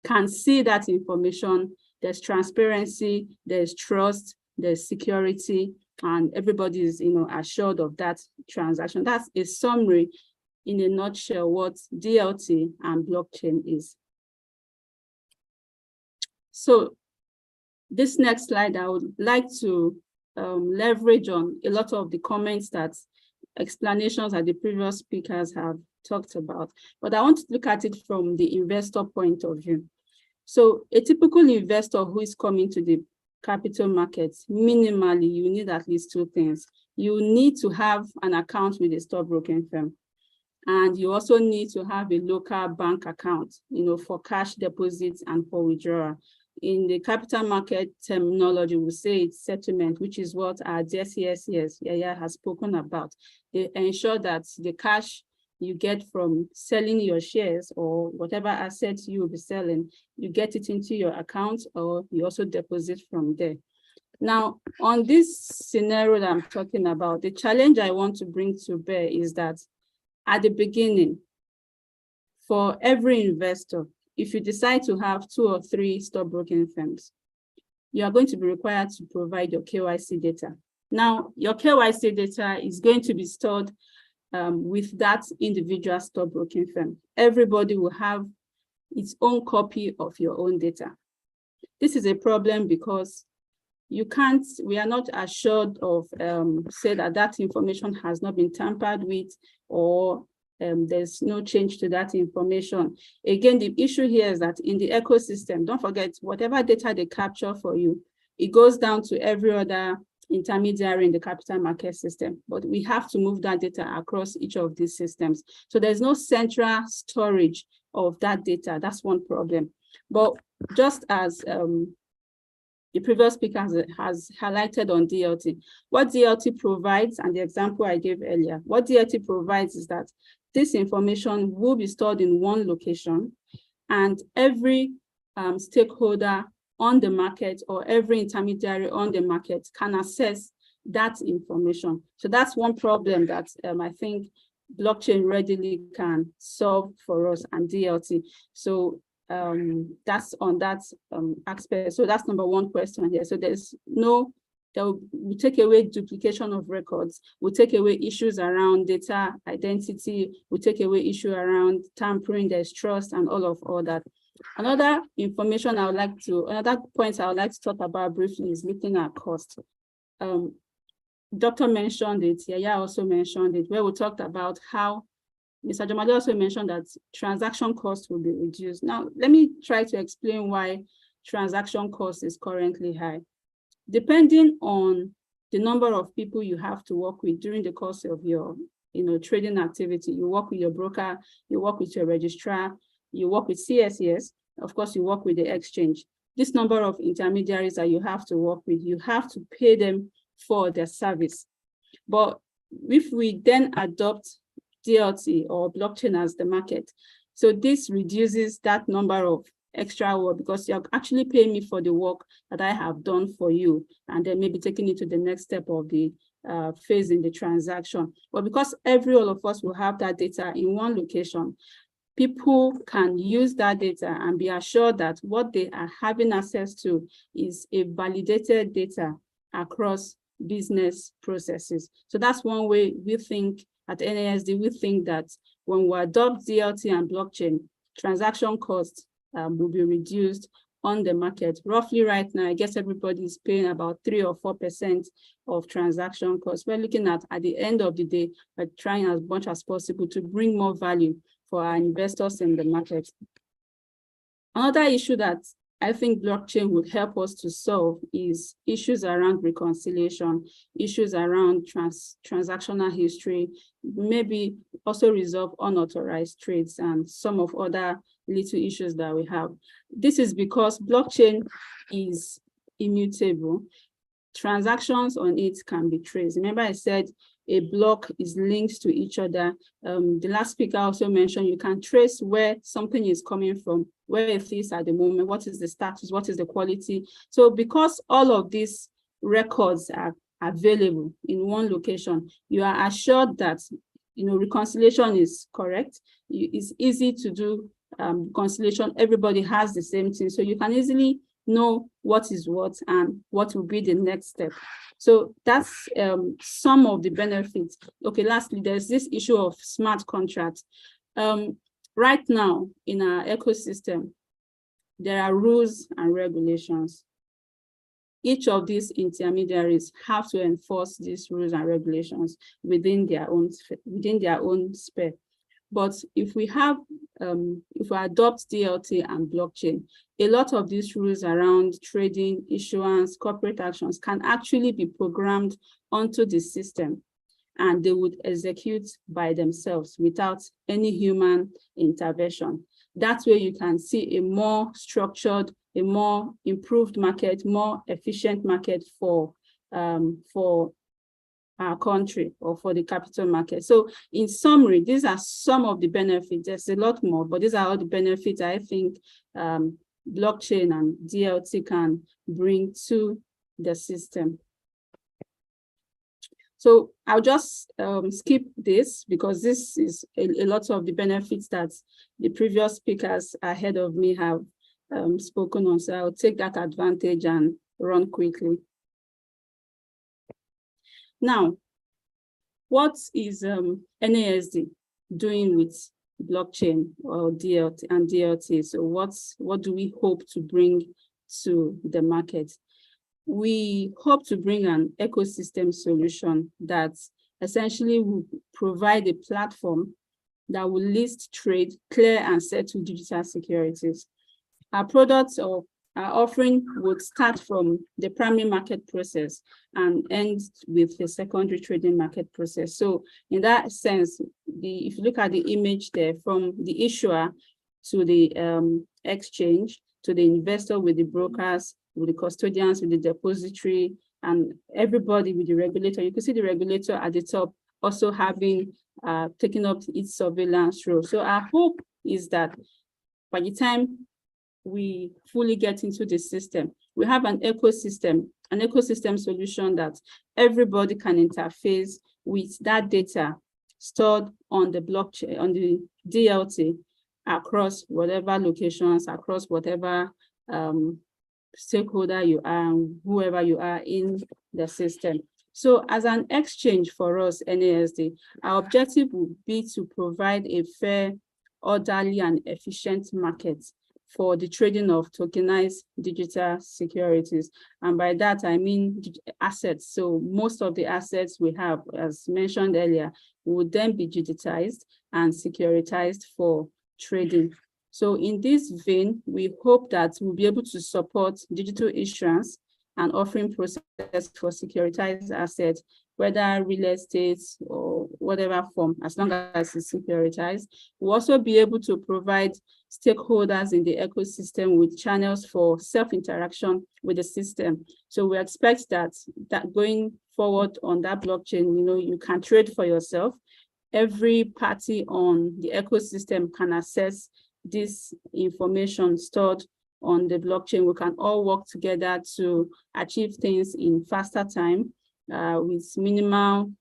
can see that information. There's transparency, there's trust, there's security, and everybody is, assured of that transaction. That's a summary in a nutshell what DLT and blockchain is. So this next slide, I would like to leverage on a lot of the comments that explanations that the previous speakers have talked about, but I want to look at it from the investor point of view. So a typical investor who is coming to the capital markets, minimally, you need at least 2 things. You need to have an account with a stockbroking firm. And you also need to have a local bank account, for cash deposits and for withdrawal. In the capital market terminology, we say it's settlement, which is what our dear CSCS has spoken about. They ensure that the cash you get from selling your shares or whatever assets you will be selling, you get it into your account, or you also deposit from there. Now, on this scenario that I'm talking about, the challenge I want to bring to bear is that at the beginning, for every investor, if you decide to have 2 or 3 stockbroking firms, you are going to be required to provide your KYC data. Now, your KYC data is going to be stored with that individual stockbroking firm. Everybody will have its own copy of your own data. This is a problem because we are not assured of, say that information has not been tampered with, or there's no change to that information. Again, the issue here is that in the ecosystem, don't forget, whatever data they capture for you, it goes down to every other intermediary in the capital market system, but we have to move that data across each of these systems. So there's no central storage of that data. That's one problem. But just as the previous speaker has highlighted on DLT, what DLT provides, and the example I gave earlier, what DLT provides is that this information will be stored in one location, and every stakeholder on the market or every intermediary on the market can access that information. So that's one problem that I think blockchain readily can solve for us and DLT. So that's on that aspect. So that's number one question here. So we take away duplication of records, we take away issues around data identity, we take away issue around tampering, there's trust, and all that. Another point I would like to talk about briefly is looking at cost. Doctor mentioned it, Yaya also mentioned it, where we talked about how Mr. Jamali also mentioned that transaction costs will be reduced. Now, let me try to explain why transaction cost is currently high. Depending on the number of people you have to work with during the course of your trading activity, you work with your broker, you work with your registrar, you work with CSCS, of course, you work with the exchange. This number of intermediaries that you have to work with, you have to pay them for their service. But if we then adopt DLT or blockchain as the market, so this reduces that number of extra work, because you're actually paying me for the work that I have done for you, and then maybe taking it to the next step of the phase in the transaction. But because all of us will have that data in one location, people can use that data and be assured that what they are having access to is a validated data across business processes. So that's one way we think at NASD, we think that when we adopt DLT and blockchain, transaction costs will be reduced on the market. Roughly right now, I guess everybody is paying about 3 or 4% of transaction costs. We're looking at the end of the day, we're trying as much as possible to bring more value for our investors in the market. Another issue that I think blockchain would help us to solve is issues around reconciliation, issues around transactional history, maybe also resolve unauthorized trades and some of other little issues that we have. This is because blockchain is immutable. Transactions on it can be traced. Remember I said a block is linked to each other. The last speaker also mentioned you can trace where something is coming from, where it is at the moment, what is the status, what is the quality. So because all of these records are available in one location, you are assured that reconciliation is correct. It's easy to do reconciliation. Everybody has the same thing, so you can easily know what is what and what will be the next step. So that's some of the benefits. Okay, lastly, there's this issue of smart contracts. Right now in our ecosystem, there are rules and regulations. Each of these intermediaries have to enforce these rules and regulations within their own sphere. But if we adopt DLT and blockchain, a lot of these rules around trading, issuance, corporate actions can actually be programmed onto the system, and they would execute by themselves without any human intervention. That way you can see a more structured, a more improved market, more efficient market for our country or for the capital market. So in summary, these are some of the benefits. There's a lot more, but these are all the benefits I think blockchain and DLT can bring to the system. So I'll just skip this because this is a lot of the benefits that the previous speakers ahead of me have spoken on. So I'll take that advantage and run quickly. Now, what is NASD doing with blockchain or DLT and DLT? So what do we hope to bring to the market? we hope to bring an ecosystem solution that essentially will provide a platform that will list, trade, clear, and settle digital securities. Our products or our offering would start from the primary market process and end with the secondary trading market process. So in that sense, if you look at the image there, from the issuer to the exchange, to the investor with the brokers, with the custodians, with the depository, and everybody with the regulator. You can see the regulator at the top also having taken up its surveillance role. So our hope is that by the time we fully get into the system, we have an ecosystem solution that everybody can interface with that data stored on the blockchain, on the DLT, across whatever locations, across whatever stakeholder you are, and whoever you are in the system. So as an exchange for us, NASD, our objective would be to provide a fair, orderly, and efficient market for the trading of tokenized digital securities. And by that, I mean assets. So most of the assets we have, as mentioned earlier, would then be digitized and securitized for trading. So in this vein, we hope that we'll be able to support digital issuance and offering process for securitized assets, whether real estate or whatever form, as long as it's securitized. We'll also be able to provide stakeholders in the ecosystem with channels for self-interaction with the system. So we expect that going forward on that blockchain, you can trade for yourself. Every party on the ecosystem can access this information stored on the blockchain. We can all work together to achieve things in faster time with minimal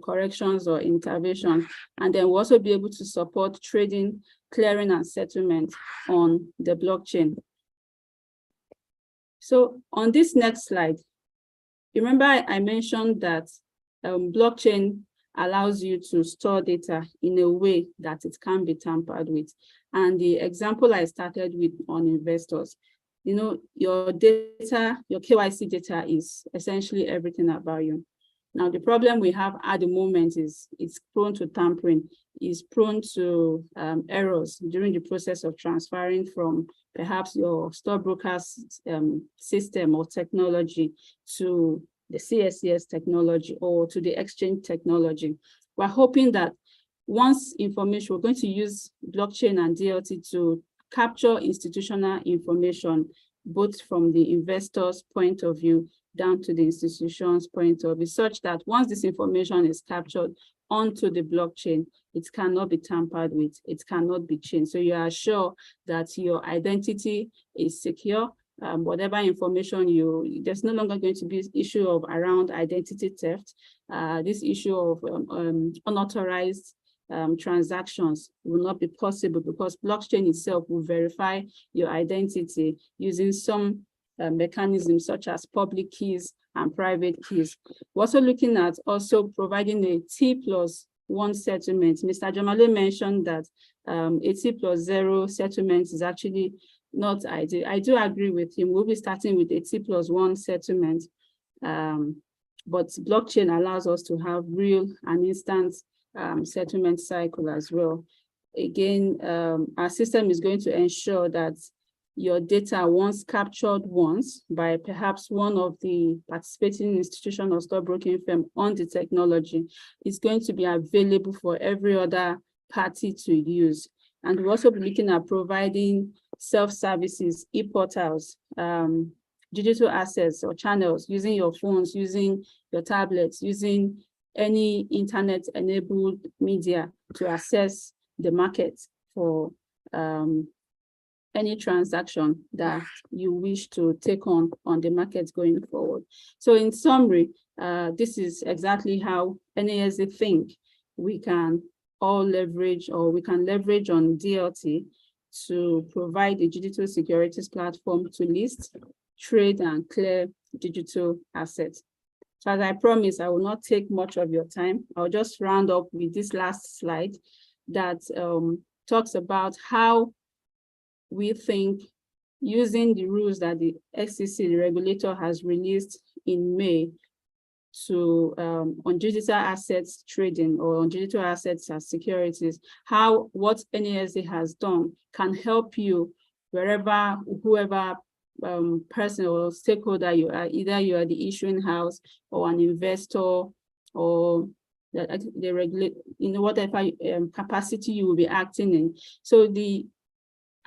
corrections or intervention. And then we'll also be able to support trading, clearing, and settlement on the blockchain. So on this next slide, remember I mentioned that blockchain allows you to store data in a way that it can be tampered with. And the example I started with on investors, your data, your KYC data is essentially everything about you. Now, the problem we have at the moment is it's prone to tampering, is prone to errors during the process of transferring from perhaps your stockbroker's system or technology to the CSCS technology or to the exchange technology. We're hoping that once information, we're going to use blockchain and DLT to capture institutional information, both from the investor's point of view down to the institution's point of view, such that once this information is captured onto the blockchain, it cannot be tampered with, it cannot be changed. So you are sure that your identity is secure. Whatever information there's no longer going to be an issue of around identity theft. This issue of unauthorized transactions will not be possible because blockchain itself will verify your identity using some mechanisms such as public keys and private keys. We're also looking at providing a T+1 settlement. Mr. Jamale mentioned that a T+0 settlement is actually not ideal. I do agree with him. We'll be starting with a T+1 settlement, but blockchain allows us to have real and instant settlement cycle as well. Again, our system is going to ensure that your data, once captured once by perhaps one of the participating institution or stockbroking firm on the technology, is going to be available for every other party to use. And we'll also be looking at providing self-services, e-portals, digital assets or channels, using your phones, using your tablets, using any internet-enabled media to access the market for any transaction that you wish to take on the market going forward. So in summary, this is exactly how NASD think we can all leverage, or we can leverage on DLT to provide a digital securities platform to list, trade, and clear digital assets. So as I promised, I will not take much of your time. I'll just round up with this last slide that talks about how we think using the rules that the SEC, the regulator, has released in May to on digital assets trading or on digital assets as securities, what NASD has done can help you wherever, whoever person or stakeholder you are, either you are the issuing house or an investor or the regulate, whatever capacity you will be acting in. So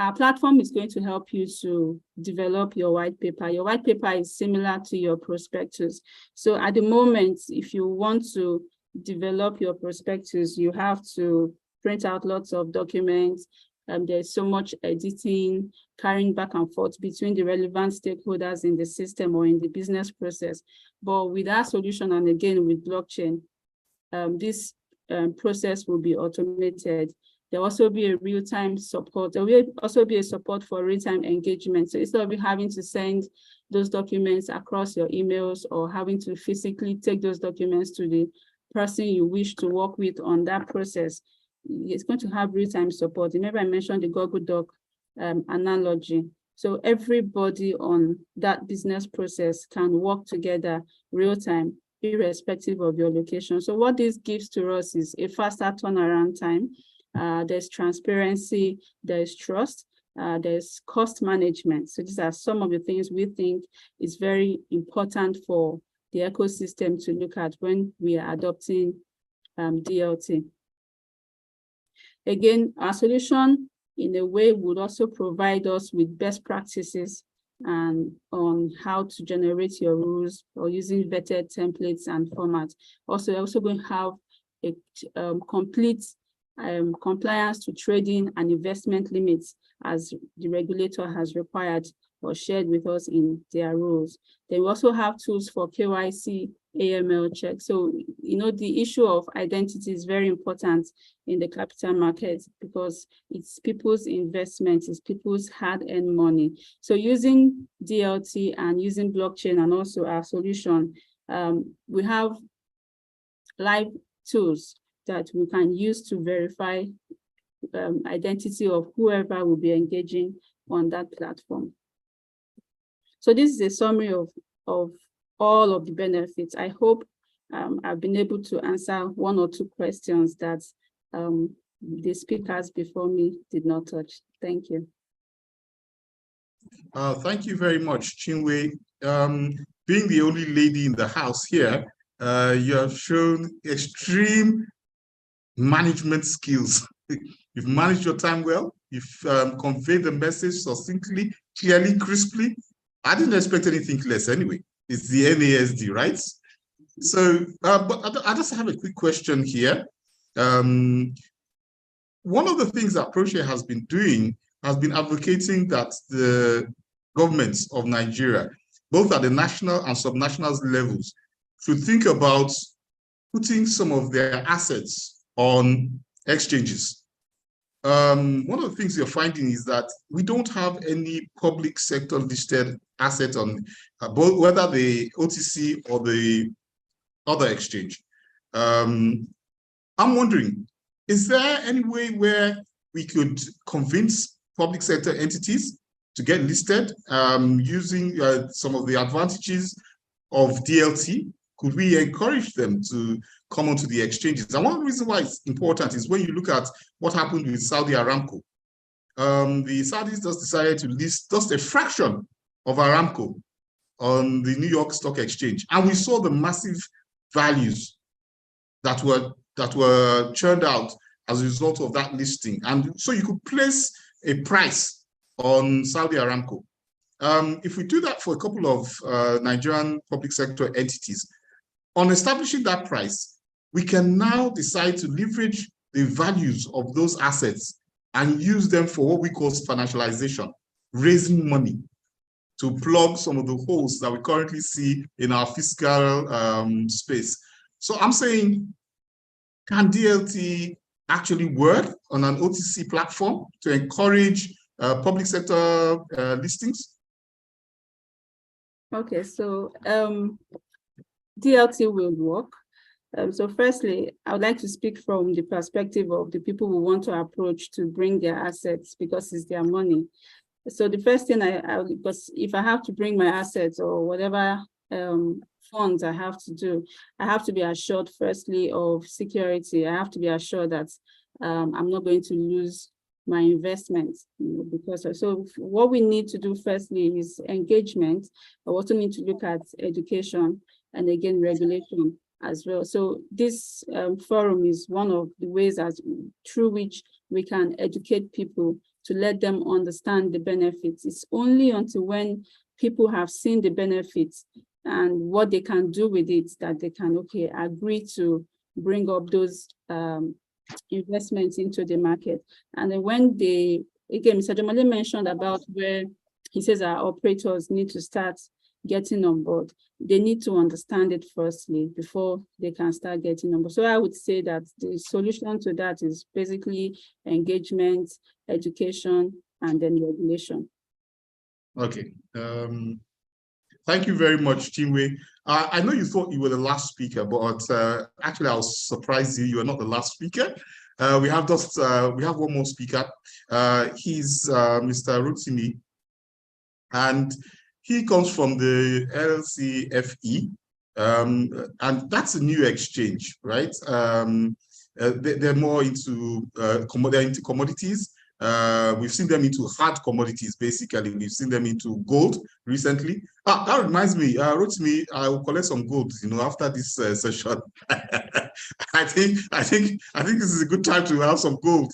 our platform is going to help you to develop your white paper. Your white paper is similar to your prospectus. So at the moment, if you want to develop your prospectus, you have to print out lots of documents. There's so much editing, carrying back and forth between the relevant stakeholders in the system or in the business process. But with our solution, and again with blockchain, this process will be automated. There will also be a real-time support. There will also be a support for real-time engagement. So instead of you having to send those documents across your emails or having to physically take those documents to the person you wish to work with on that process, it's going to have real-time support. Remember I mentioned the Google Doc analogy. So everybody on that business process can work together real-time, irrespective of your location. So what this gives to us is a faster turnaround time. There's transparency, there's trust, there's cost management. So these are some of the things we think is very important for the ecosystem to look at when we are adopting DLT. Again, our solution in a way would also provide us with best practices and on how to generate your rules or using vetted templates and formats. Also going to have a complete compliance to trading and investment limits as the regulator has required or shared with us in their rules. They also have tools for KYC, AML check. So, the issue of identity is very important in the capital markets because it's people's investments, it's people's hard-earned money. So using DLT and using blockchain and also our solution, we have live tools that we can use to verify identity of whoever will be engaging on that platform. So this is a summary of all of the benefits. I hope I've been able to answer one or two questions that the speakers before me did not touch. Thank you. Thank you very much, Chinwe. Being the only lady in the house here, you have shown extreme management skills. You've managed your time well. You've conveyed the message succinctly, clearly, crisply. I didn't expect anything less anyway. It's the NASD, right? So, but I just have a quick question here. One of the things that Proshare has been doing has been advocating that the governments of Nigeria, both at the national and subnational levels, should think about putting some of their assets on exchanges. One of the things you're finding is that we don't have any public sector listed asset on both, whether the OTC or the other exchange. I'm wondering, is there any way where we could convince public sector entities to get listed using some of the advantages of DLT? Could we encourage them to come onto the exchanges? And one reason why it's important is when you look at what happened with Saudi Aramco. The Saudis just decided to list just a fraction of Aramco on the New York Stock Exchange. And we saw the massive values that were churned out as a result of that listing. And so you could place a price on Saudi Aramco. If we do that for a couple of Nigerian public sector entities, on establishing that price, we can now decide to leverage the values of those assets and use them for what we call financialization, raising money to plug some of the holes that we currently see in our fiscal space. So I'm saying, can DLT actually work on an OTC platform to encourage public sector listings? Okay, so DLT will work. So firstly, I would like to speak from the perspective of the people who want to approach to bring their assets because it's their money. So the first thing because if I have to bring my assets or whatever funds I have to do, I have to be assured firstly of security. I have to be assured that I'm not going to lose my investments, because so what we need to do firstly is engagement. I also need to look at education and again regulation as well. So this forum is one of the ways through which we can educate people to let them understand the benefits. It's only until when people have seen the benefits and what they can do with it that they can agree to bring up those investments into the market. And then when again, Mr. Jamale mentioned about where he says our operators need to start getting on board. They need to understand it firstly before they can start getting on board. So I would say that the solution to that is basically engagement, education, and then regulation. Okay. Thank you very much, Chinwe. I know you thought you were the last speaker, but actually I was surprised you are not the last speaker. We have one more speaker. He's Mr. Rotimi, and he comes from the LCFE, and that's a new exchange, right? They're more into commodities. We've seen them into hard commodities, basically. We've seen them into gold recently. That reminds me, Rotimi, I will collect some gold, after this session. I think this is a good time to have some gold,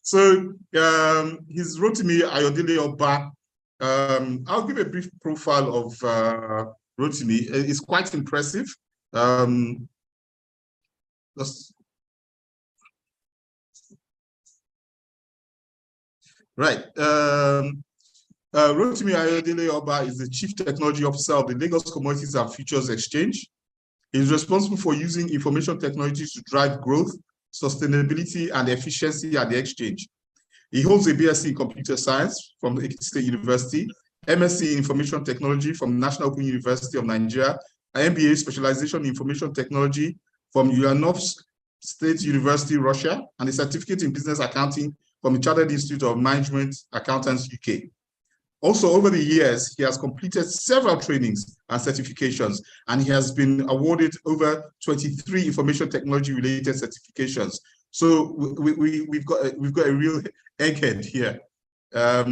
So he's Rotimi Ayodele Oba. I'll give a brief profile of Rotimi. It's quite impressive. Right. Rotimi Ayodele Oba is the Chief Technology Officer of the Lagos Commodities and Futures Exchange. He's responsible for using information technologies to drive growth, sustainability, and efficiency at the exchange. He holds a BSc in Computer Science from the Ekiti State University, MSc in Information Technology from National Open University of Nigeria, an MBA specialization in Information Technology from Ulanovsk State University, Russia, and a certificate in Business Accounting from the Chartered Institute of Management Accountants, UK. Also, over the years, he has completed several trainings and certifications, and he has been awarded over 23 information technology-related certifications. So we've got a real egghead here. As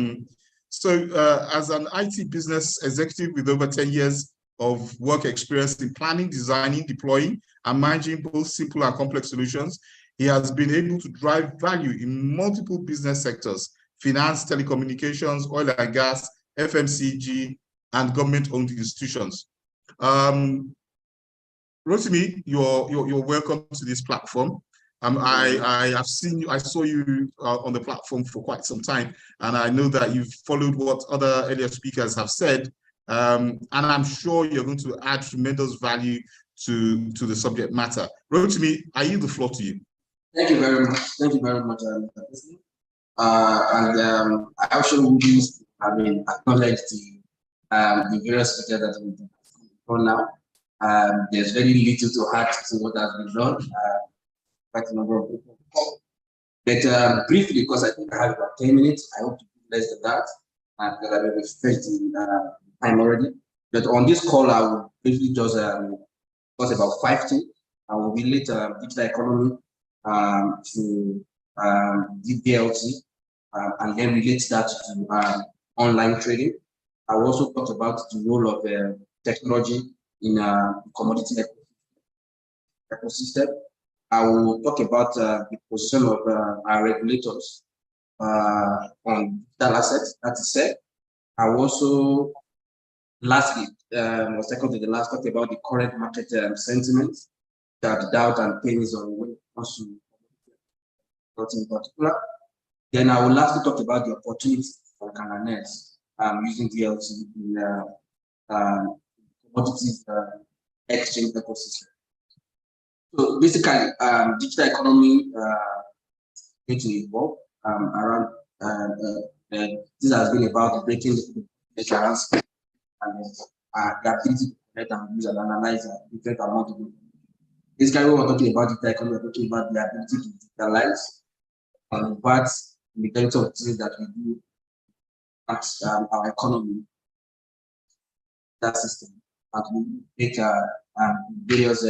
an IT business executive with over 10 years of work experience in planning, designing, deploying, and managing both simple and complex solutions, he has been able to drive value in multiple business sectors: finance, telecommunications, oil and gas, FMCG, and government-owned institutions. Rotimi, you're welcome to this platform. I saw you on the platform for quite some time, and I know that you've followed what other earlier speakers have said, and I'm sure you're going to add tremendous value to the subject matter. Rotimi, I yield the floor to you. Thank you very much. Thank you very much, Mr. President. I also would acknowledge the various speakers that we've done for now. There's very little to add to what has been done. Quite a number of people. But briefly, because I think I have about 10 minutes, I hope to do less than that, because I will stretch the time already. But on this call, I will briefly just talk about 5 things. I will relate digital economy to DLT, and then relate that to online trading. I will also talk about the role of technology in commodity ecosystem. I will talk about the position of our regulators on digital assets, that is said. I will also, lastly, or second to the last, talk about the current market sentiment, that doubt and pain is on when it comes to in particular. Then I will lastly talk about the opportunities for Cananese using DLT in commodities exchange ecosystem. So basically, digital economy is going to evolve around. This has been about breaking the transfer and the ability to connect and use and analyze different amount of information. Basically, when we're talking about digital economy, we're talking about the ability to digitalize and what the majority of things that we do our economy, that system, and we make various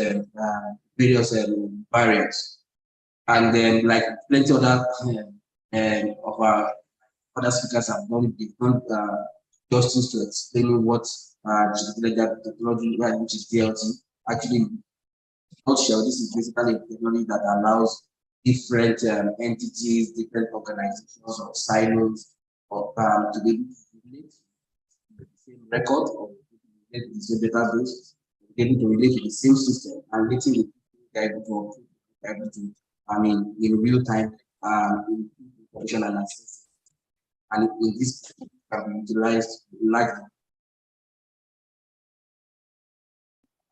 barriers. And then, like plenty other of our other speakers have done, they've done justice to explaining what technology, which is DLT, actually. Nutshell, this is basically a technology that allows different entities, different organizations or silos to be able to relate the same record or the same database, be able to relate to the same system and letting the people able to, in real time, in information analysis. And in this can be utilized like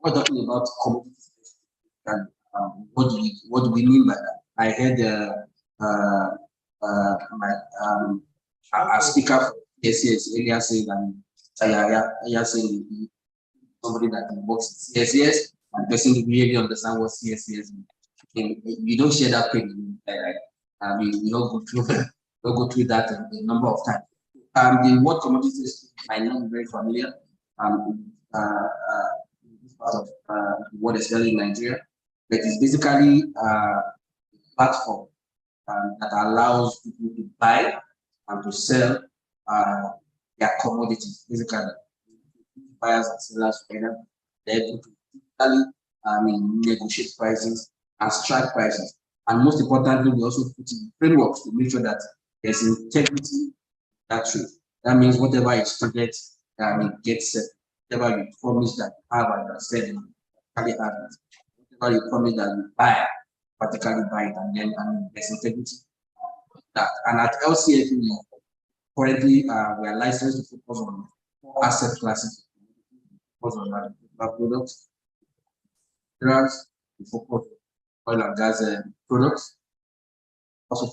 we're talking about commodities. And what do we mean by that? I heard a speaker from CSCS earlier saying that saying somebody that works in CSCS and doesn't really understand what CSCS means. We don't share that pain. We don't go through that a number of times. The word commodities might not be very familiar. This part of the world, especially in Nigeria. But it's basically a platform that allows people to buy and to sell their commodities. Basically, buyers and sellers together, they're able to typically negotiate prices and strike prices. And most importantly, we also put in frameworks to make sure that there's integrity in that trade. That means whatever is traded gets set. Whatever you promise that you have and sell, you actually have it. You promise that you buy, particularly buy it, and then there's integrity. And at LCF, currently we are licensed to focus on asset classes, focus on products, drugs, we focus on oil and gas products, also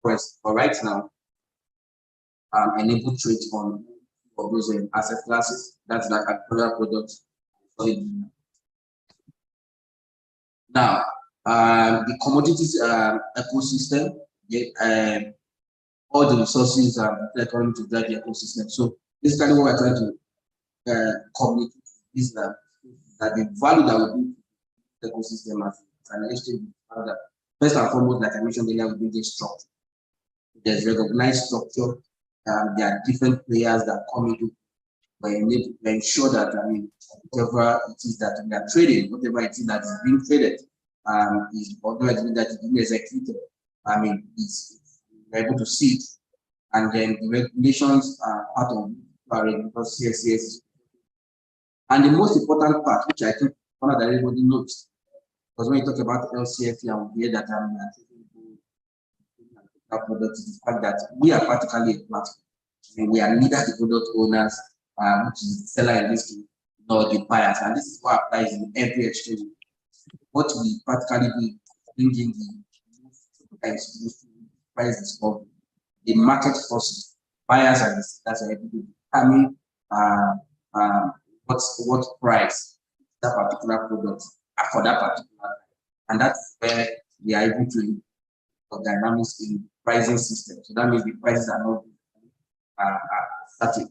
focus for right now, enable trade on those asset classes. That's like agricultural products. Now, the commodities ecosystem, all the resources are according to that ecosystem. So basically what we're trying to communicate is that the value that we bring to the ecosystem as an exchange, first and foremost, like I mentioned earlier, we build a structure. There's recognized structure. There are different players that come into to ensure that whatever it is that we are trading, whatever it is that is being traded, is whatever it is that is being executed, is able to see it. And then the regulations are part of because CSCS. And the most important part, which I think that everybody knows, because when you talk about LCF, you hear that product is the fact that we are practically a platform. We are neither the product owners, which is the seller in this case, nor the buyers. And this is what applies in every exchange. What we practically do, bringing the price discovery, the market forces, buyers and the sellers are able to determine what price that particular product for that particular, and that's where we are able to dynamics in pricing system. So that means the prices are not static.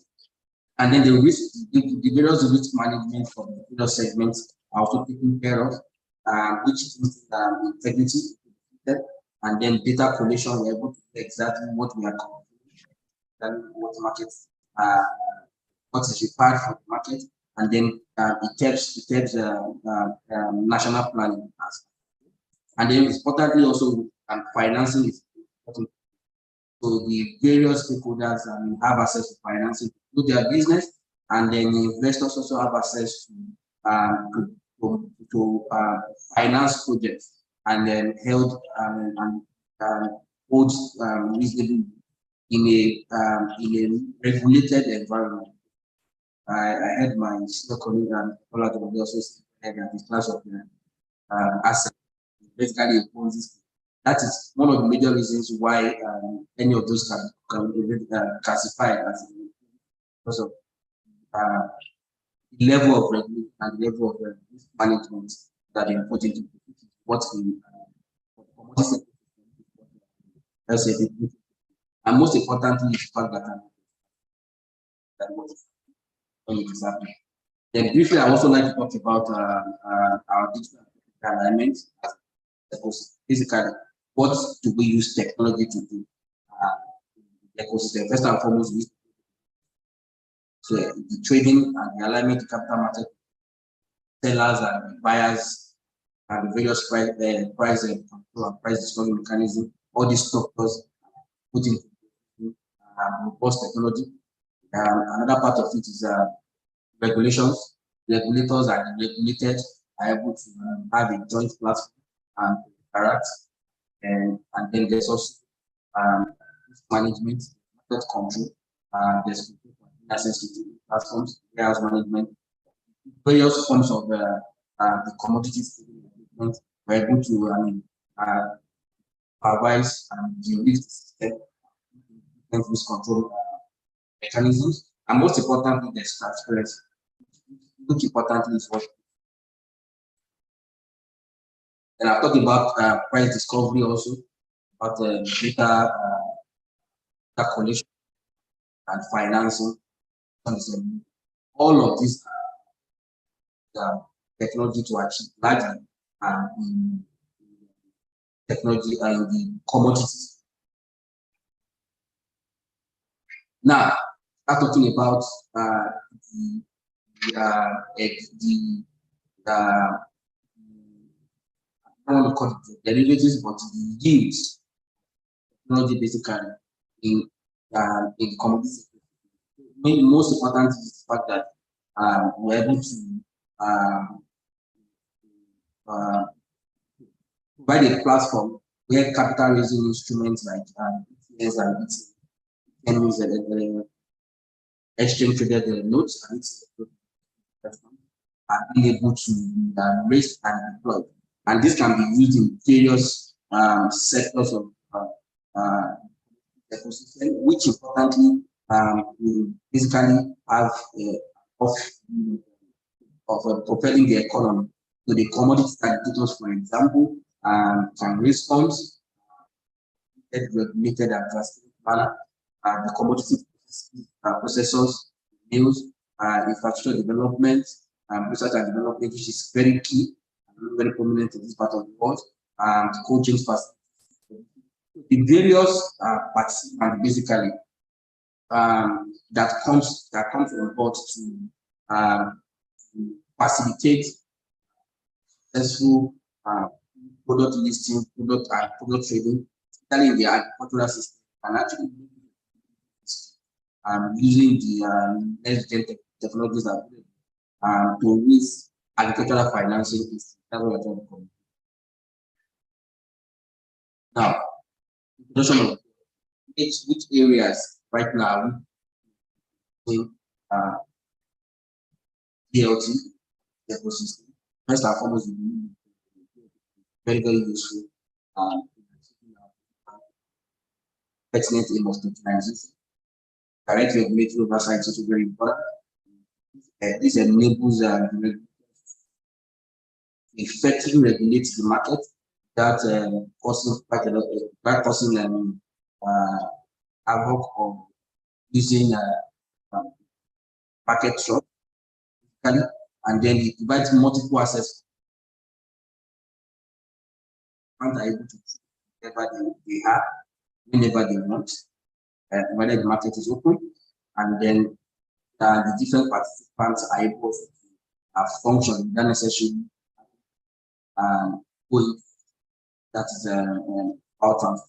And then the risk, the various risk management from the various segments are also taken care of, which is integrity, and then data collation. We're able to do exactly what we are doing, what markets, what is required for the market, and then it helps national planning. And then importantly also, financing is important. So the various stakeholders have access to financing to their business, and then the investors also have access to finance projects and then held and hold reasonably in a regulated environment. I heard my senior colleague also said that the class of assets basically opposes. That is one of the major reasons why any of those can be classified as because of the level of regulation and the level of management that they put into what we and most importantly is the fact that that what is happening. Then briefly, I also like to talk about our digital alignment. Basically, what do we use technology to do? Ecosystem. First and foremost, so the trading and the alignment, capital market, sellers and buyers, and the various price control and price discovery mechanism. All these structures put in robust technology. Another part of it is regulations. Regulators and the regulated are able to have a joint platform and interact. And then there's also risk management, market control, there's access to platforms, warehouse management, various forms of the commodities management. We're able to advise the risk system, risk control mechanisms, and most importantly, there's transparency. Most importantly is what. And I'll talk about price discovery also, about data collection and financing. All of these technology to achieve largely technology and the commodities. Now, I'm talking about I don't want to call it derivatives, but the yields technology basically in commodities. Maybe most important is the fact that we're able to provide a platform where capital raising instruments like ETFs and ETFs, exchange traded notes and ETFs are being able to raise and deploy. And this can be used in various sectors of ecosystem, which importantly will basically have of propelling the economy. So the commodity aggregators, for example, can raise funds, regulated and transparent manner. The commodity processors, mills, infrastructure development, research and development, which is very key and very prominent in this part of the world, and coaching facilities. The various participants basically that comes on board to facilitate successful product listing, product trading, especially in the agricultural system, and actually using the next gen technologies to raise agricultural financing. That's what we're talking about. Now, introduction of which areas right now in DLT ecosystem. First and foremost, very, very useful. Excellent aim of tokenization. Direct regulatory oversight is also very important. This enables effectively regulates the market that causing quite a lot, causing havoc of using market shop, and then it provides multiple access. And are able to whatever they have, whenever they want, whether the market is open, and then the different participants are able to function without necessarily going. That is outbound,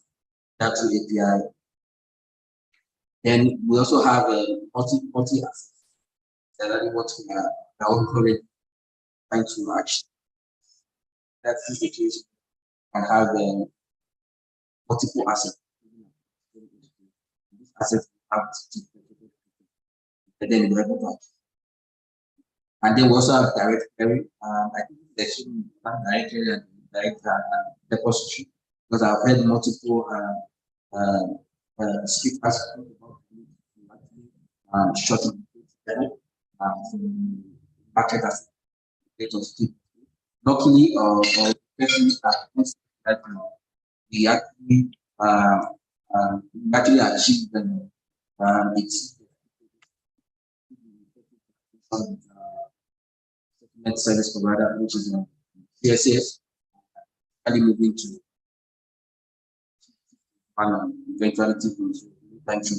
that's API. Then we also have multi assets. That's what we are currently trying to achieve. That's the case. And have multiple assets. These assets have and then we're able to. And then we also have direct carry. I think there's direct carry and direct depository, because I've heard multiple speakers shorting market assets. Luckily, or we actually achieved settlement service provider, which is CSCS, moving to eventuality country.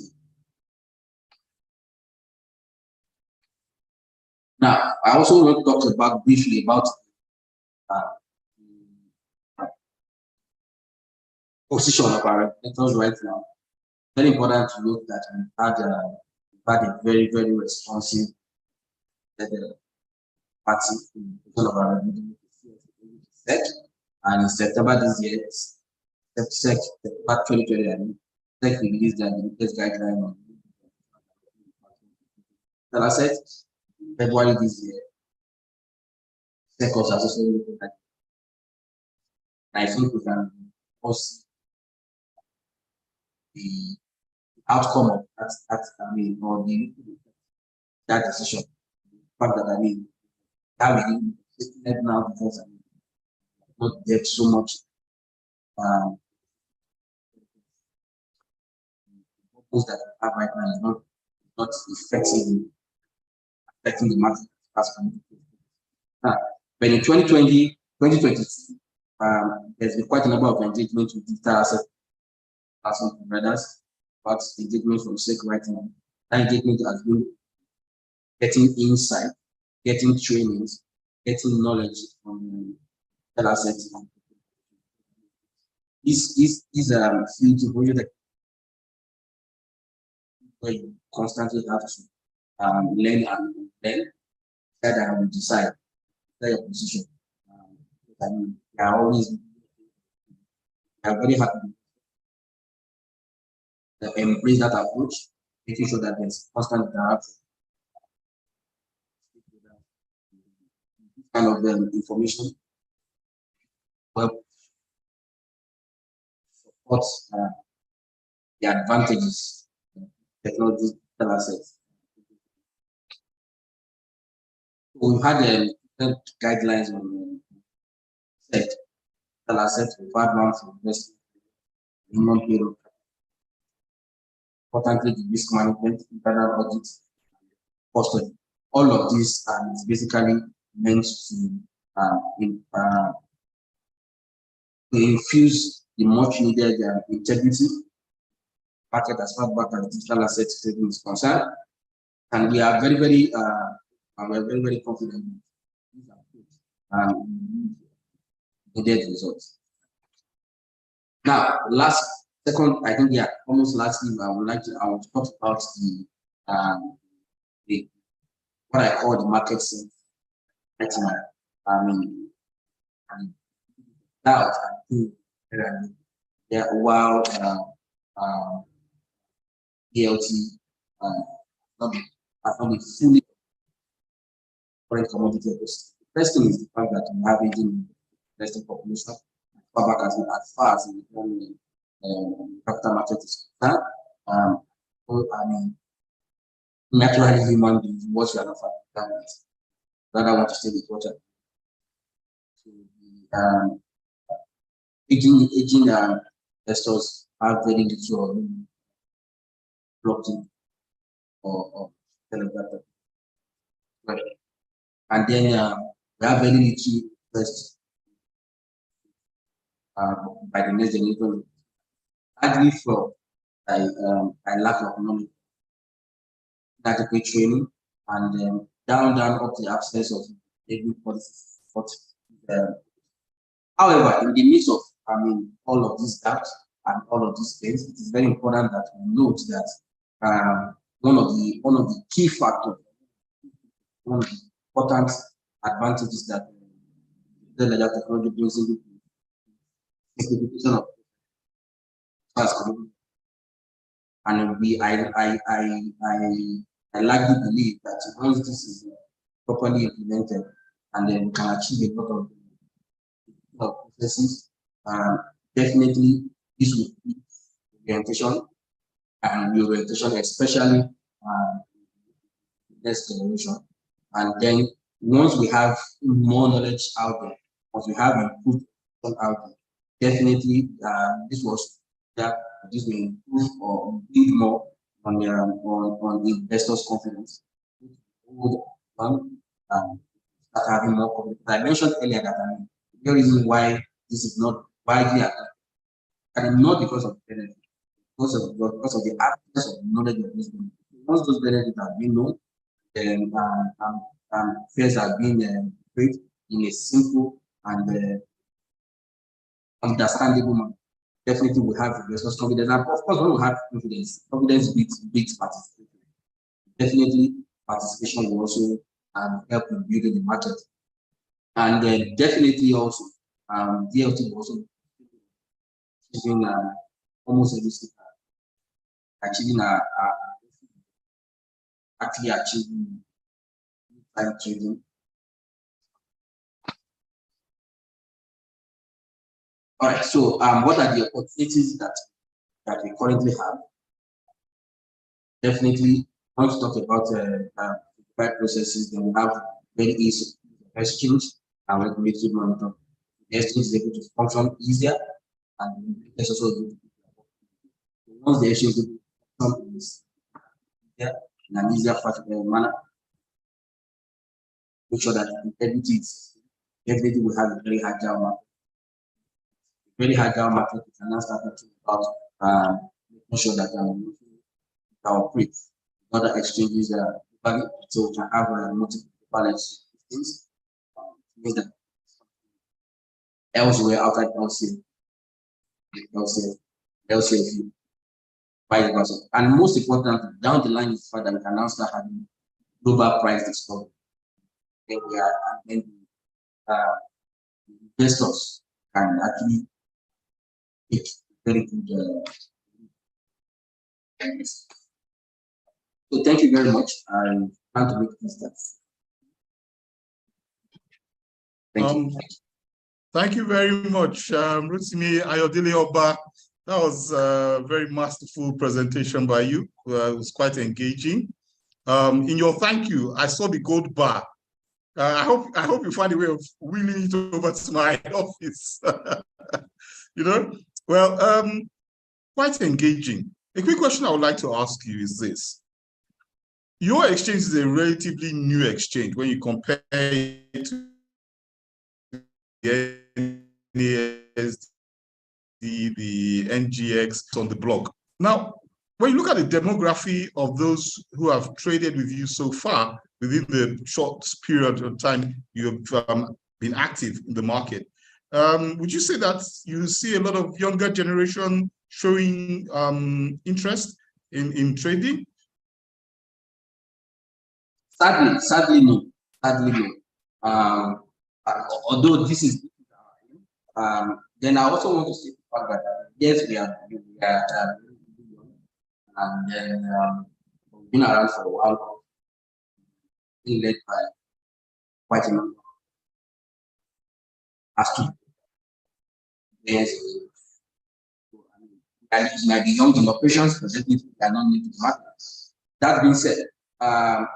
Now, I also want to talk briefly about position of our regulators right now. Very important to note that we've had a very, very responsive party in the of our regulators. And in September this year, September 2020, SEC released the latest guideline on digital assets. February this year, SEC was associated with that. I think we can also the outcome of that or that decision. The fact that how we did now because not get so much that we have right now is not effectively affecting the market. But in 2020, 2022, there's been quite a number of engagement with digital asset providers, but the engagement from SEC right now. That engagement has been getting insight, getting trainings, getting knowledge from digital assets. These fields where you constantly have to learn and learn, that will decide your position. I always I'm very happy to embrace that approach, making sure that there's constant interaction, kind of information, help support the advantages of technology assets. We've had guidelines on SEC assets, we've had one for investment, minimum period. Importantly, the risk management, internal audit, custody. All of this is basically meant to infuse the much needed integrity market as far back as digital assets trading is concerned. And we are very, very confident needed results. Now, I think almost lastly, I will talk about the what I call the market sense. While DLT not be fully foreign commodity. The first thing is the fact that we have aging investing population as far as the capital market is concerned. Naturally, human beings, what you are not that I want to stay with water. Aging investors have very little blocked in or that. And then we have very little interest by the next generation. Partly from a lack of knowledge, adequate training, and down up the absence of every policy. However, in the midst of all of these gaps and all of these things, it is very important that we note that one of the key factors, one of the important advantages that the ledger technology brings into simplification of community. And I largely believe that once this is properly implemented, and then we can achieve a lot of processes, definitely this will be orientation and reorientation, especially next generation. And then once we have more knowledge out there, once we have improved out there, definitely this will improve or build more on the investors' confidence, would start having more competition. I mentioned earlier that the reason why this is not widely adopted, and not because of benefit, because of the absence of knowledge of this benefit. Once those benefits have been known, then fares are being paid in a simple and understandable manner. Definitely we have investors' confidence. And of course, when we have confidence beats participation. Definitely participation will also help in building the market. And then definitely also DLT will also achieving almost everything, achieving time trading. All right, so what are the opportunities that we currently have? Definitely, once we talk about processes, then we have very easy exchange and regulatory monitoring. The exchange is able to function easier, and it's also once the exchange is easier in an easier manner, make sure that integrity is definitely we have a very agile market. Very agile market, we can now start talking about making sure that our operate other exchanges so we can have multiple balance things. Means that elsewhere outside LCA, vice versa. And most important, down the line is the fact that we can now start having global price discovery. Then we are, and then investors can actually take very good. So thank you very much. I plan to make these steps. Thank you very much, Rotimi Ayodele Oba. That was a very masterful presentation by you. It was quite engaging. In your thank you, I saw the gold bar. I hope you find a way of wheeling it over to my office. You know, well, quite engaging. A quick question I would like to ask you is this. Your exchange is a relatively new exchange when you compare it to the NASD, the NGX on the blog. Now, when you look at the demography of those who have traded with you so far, within the short period of time you've been active in the market, would you say that you see a lot of younger generation showing interest in trading? Sadly, no. Although this is, then I also want to say the fact that yes, we are and then we've been around for a while, being led by quite a number as to yes, and it might be young in operations, but definitely we are not new to the market. That being said, our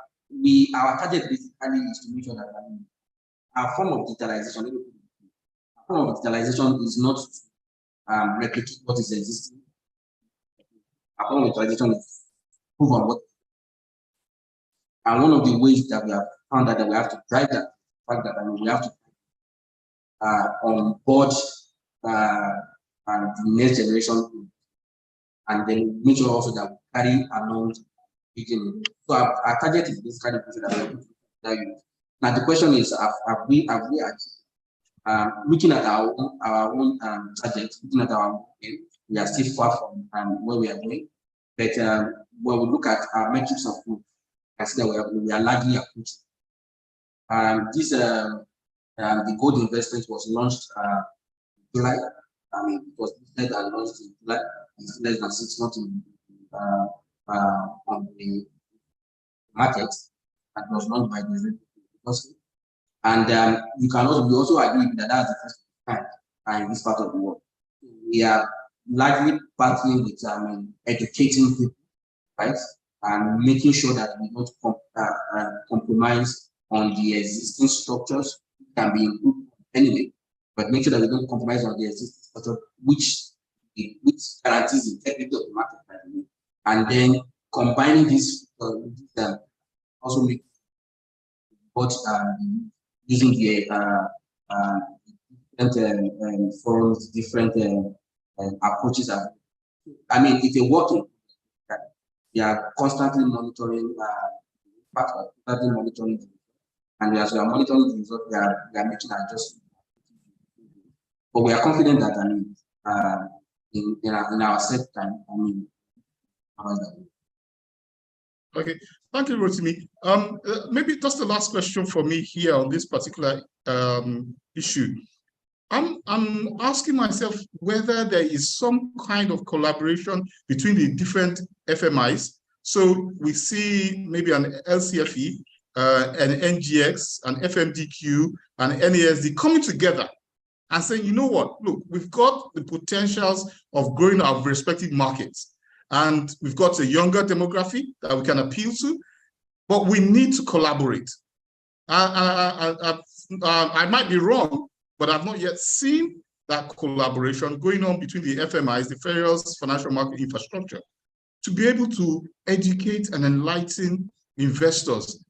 target basically is to make sure that our form of digitalization is not replicate what is existing. Our form of digitalization is prove on what. And one of the ways that we have found that we have to drive that fact that we have to on board and the next generation, and then make sure also that we carry along. So our target is this kind of person that we. Now the question is, have we achieved? Looking at our own target, looking at our own, we are still far from where we are going. But when we look at our metrics of growth, I see that we are largely approaching. This the gold investment was launched in July. It was launched in July. It's less than 6 months on the market, and was launched by the and we also agree that that's the first time in this part of the world. We are largely partnering with educating people, right, and making sure that we don't compromise on the existing structures. It can be improved anyway, but make sure that we don't compromise on the existing structure, which guarantees the integrity of the market, by the way. And then combining this also make what using the different forums, different approaches. I mean, it's a working. We are constantly monitoring, constantly monitoring, and as we are monitoring the result, we are making adjustments. But we are confident that in our set time, Okay, thank you, Rotimi. Maybe just the last question for me here on this particular issue. I'm asking myself whether there is some kind of collaboration between the different FMIs. So we see maybe an LCFE, an NGX, an FMDQ, and NASD coming together and saying, you know what, look, we've got the potentials of growing our respective markets. And we've got a younger demographic that we can appeal to, but we need to collaborate. I might be wrong, but I've not yet seen that collaboration going on between the FMIs, the various financial market infrastructure, to be able to educate and enlighten investors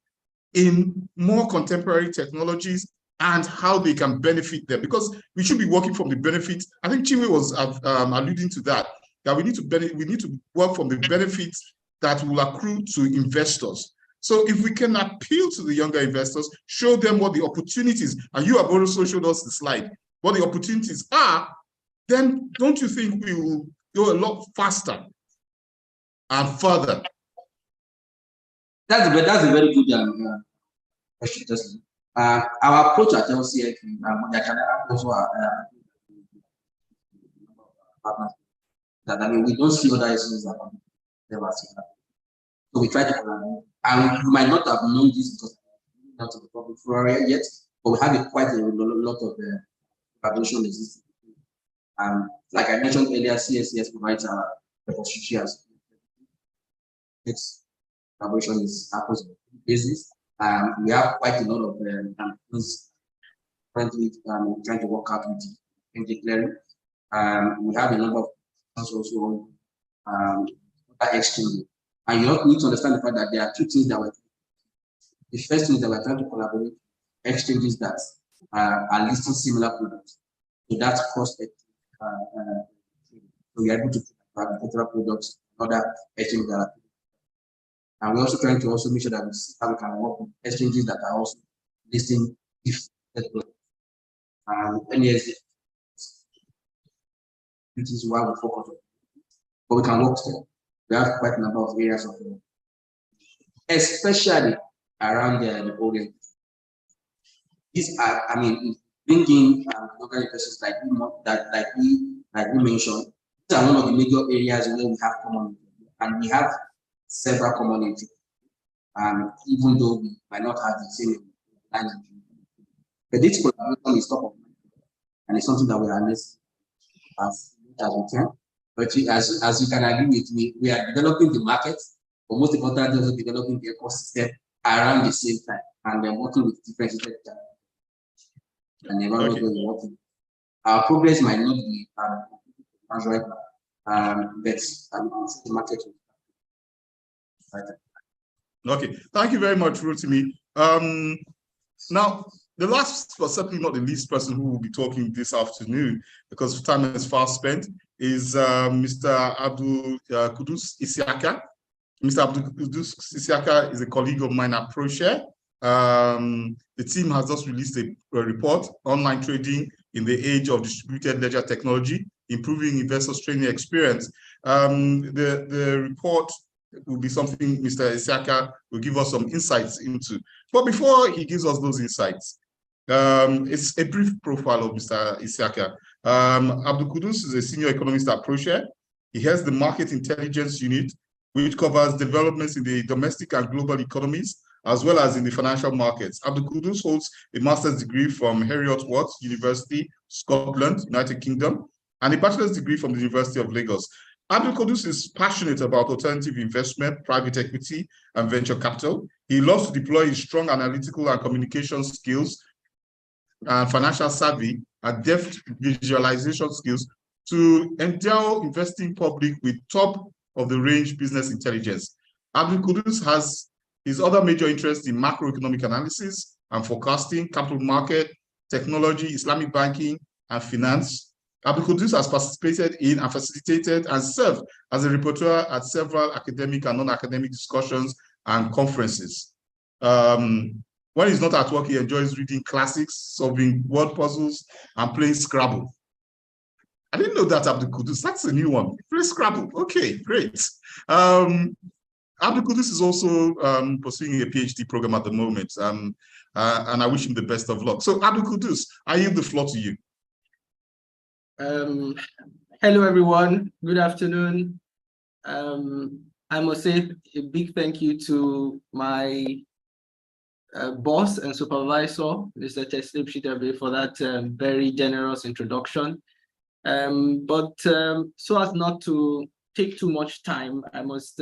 in more contemporary technologies and how they can benefit them. Because we should be working from the benefits. I think Chime was alluding to that we need to work from the benefits that will accrue to investors. So if we can appeal to the younger investors, show them what the opportunities, and you have also showed us the slide, what the opportunities are, then don't you think we will go a lot faster and further? That's a very good question. Our approach at LCF, also partners, that I mean, we don't see other issues that never seen that. So we try to collaborate. And you might not have known this because not in the public forum yet, but we have quite a lot of collaboration existing. Like I mentioned earlier, CSCS provides our repositories. Its collaboration is happens on a basis. We have quite a lot of things currently trying to work out with FMDQ clearing. We have a number of also exchange. And you need to understand the fact that there are two things that the first thing is that we're trying to collaborate exchanges that are listing similar products. So that's cost effective. So we are able to provide agricultural products, other exchanges that are. And we're also trying to also make sure that we can work with exchanges that are also listing different products. NASD, which is why we focus on. But we can work together. We have quite a number of areas of work, especially around the Orient. These are, I mean, bringing local investors like we mentioned. These are one of the major areas where we have commonality, and we have several commonality. Even though we might not have the same language, but this collaboration is top of mind, and it's something that we are as we can. But as you can agree with me, we are developing the market, but most importantly, also developing the ecosystem around the same time, and we're working with different and the environment where we're working. Our progress might not be right now, but the market. Okay, thank you very much, Rotimi. Now, the last, but certainly not the least person who will be talking this afternoon, because time is fast spent, is Mr. Abdul Kudus Isiaka. Mr. Abdul Kudus Isiaka is a colleague of mine at Proshare. The team has just released a report, Online Trading in the Age of Distributed Ledger Technology, Improving Investors' Trading Experience. The report will be something Mr. Isiaka will give us some insights into. But before he gives us those insights, it's a brief profile of Mr. Isiaka. Abdul Kudus is a senior economist at Proshare. He heads the Market Intelligence Unit, which covers developments in the domestic and global economies, as well as in the financial markets. Abdul Kudus holds a master's degree from Heriot-Watt University, Scotland, United Kingdom, and a bachelor's degree from the University of Lagos. Abdul Kudus is passionate about alternative investment, private equity, and venture capital. He loves to deploy his strong analytical and communication skills and financial savvy and depth visualization skills to endow investing public with top-of-the-range business intelligence. Abdul Kudus has his other major interests in macroeconomic analysis, and forecasting, capital market, technology, Islamic banking, and finance. Abdul has participated in and facilitated and served as a reporter at several academic and non-academic discussions and conferences. When he's not at work, he enjoys reading classics, solving word puzzles, and playing Scrabble. I didn't know that, Abdul Qudus. That's a new one. Play Scrabble. Okay, great. Abdul Qudus is also pursuing a PhD program at the moment, and I wish him the best of luck. So, Abdul Qudus, I yield the floor to you. Hello, everyone. Good afternoon. I must say a big thank you to my boss and supervisor, Mr. Teslim Shitabe, for that very generous introduction. So as not to take too much time, I must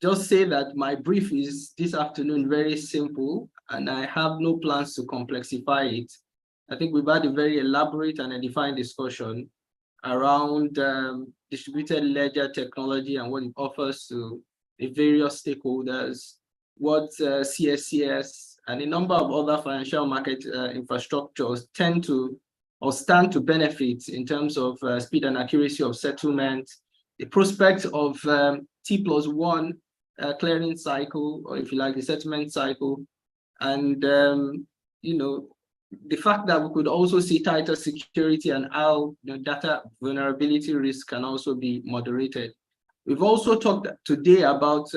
just say that my brief is this afternoon very simple, and I have no plans to complexify it. I think we've had a very elaborate and edifying discussion around distributed ledger technology and what it offers to the various stakeholders, what CSCS and a number of other financial market infrastructures tend to or stand to benefit in terms of speed and accuracy of settlement, the prospect of T+1 clearing cycle, or if you like, the settlement cycle, and you know, the fact that we could also see tighter security and how data vulnerability risk can also be moderated. We've also talked today about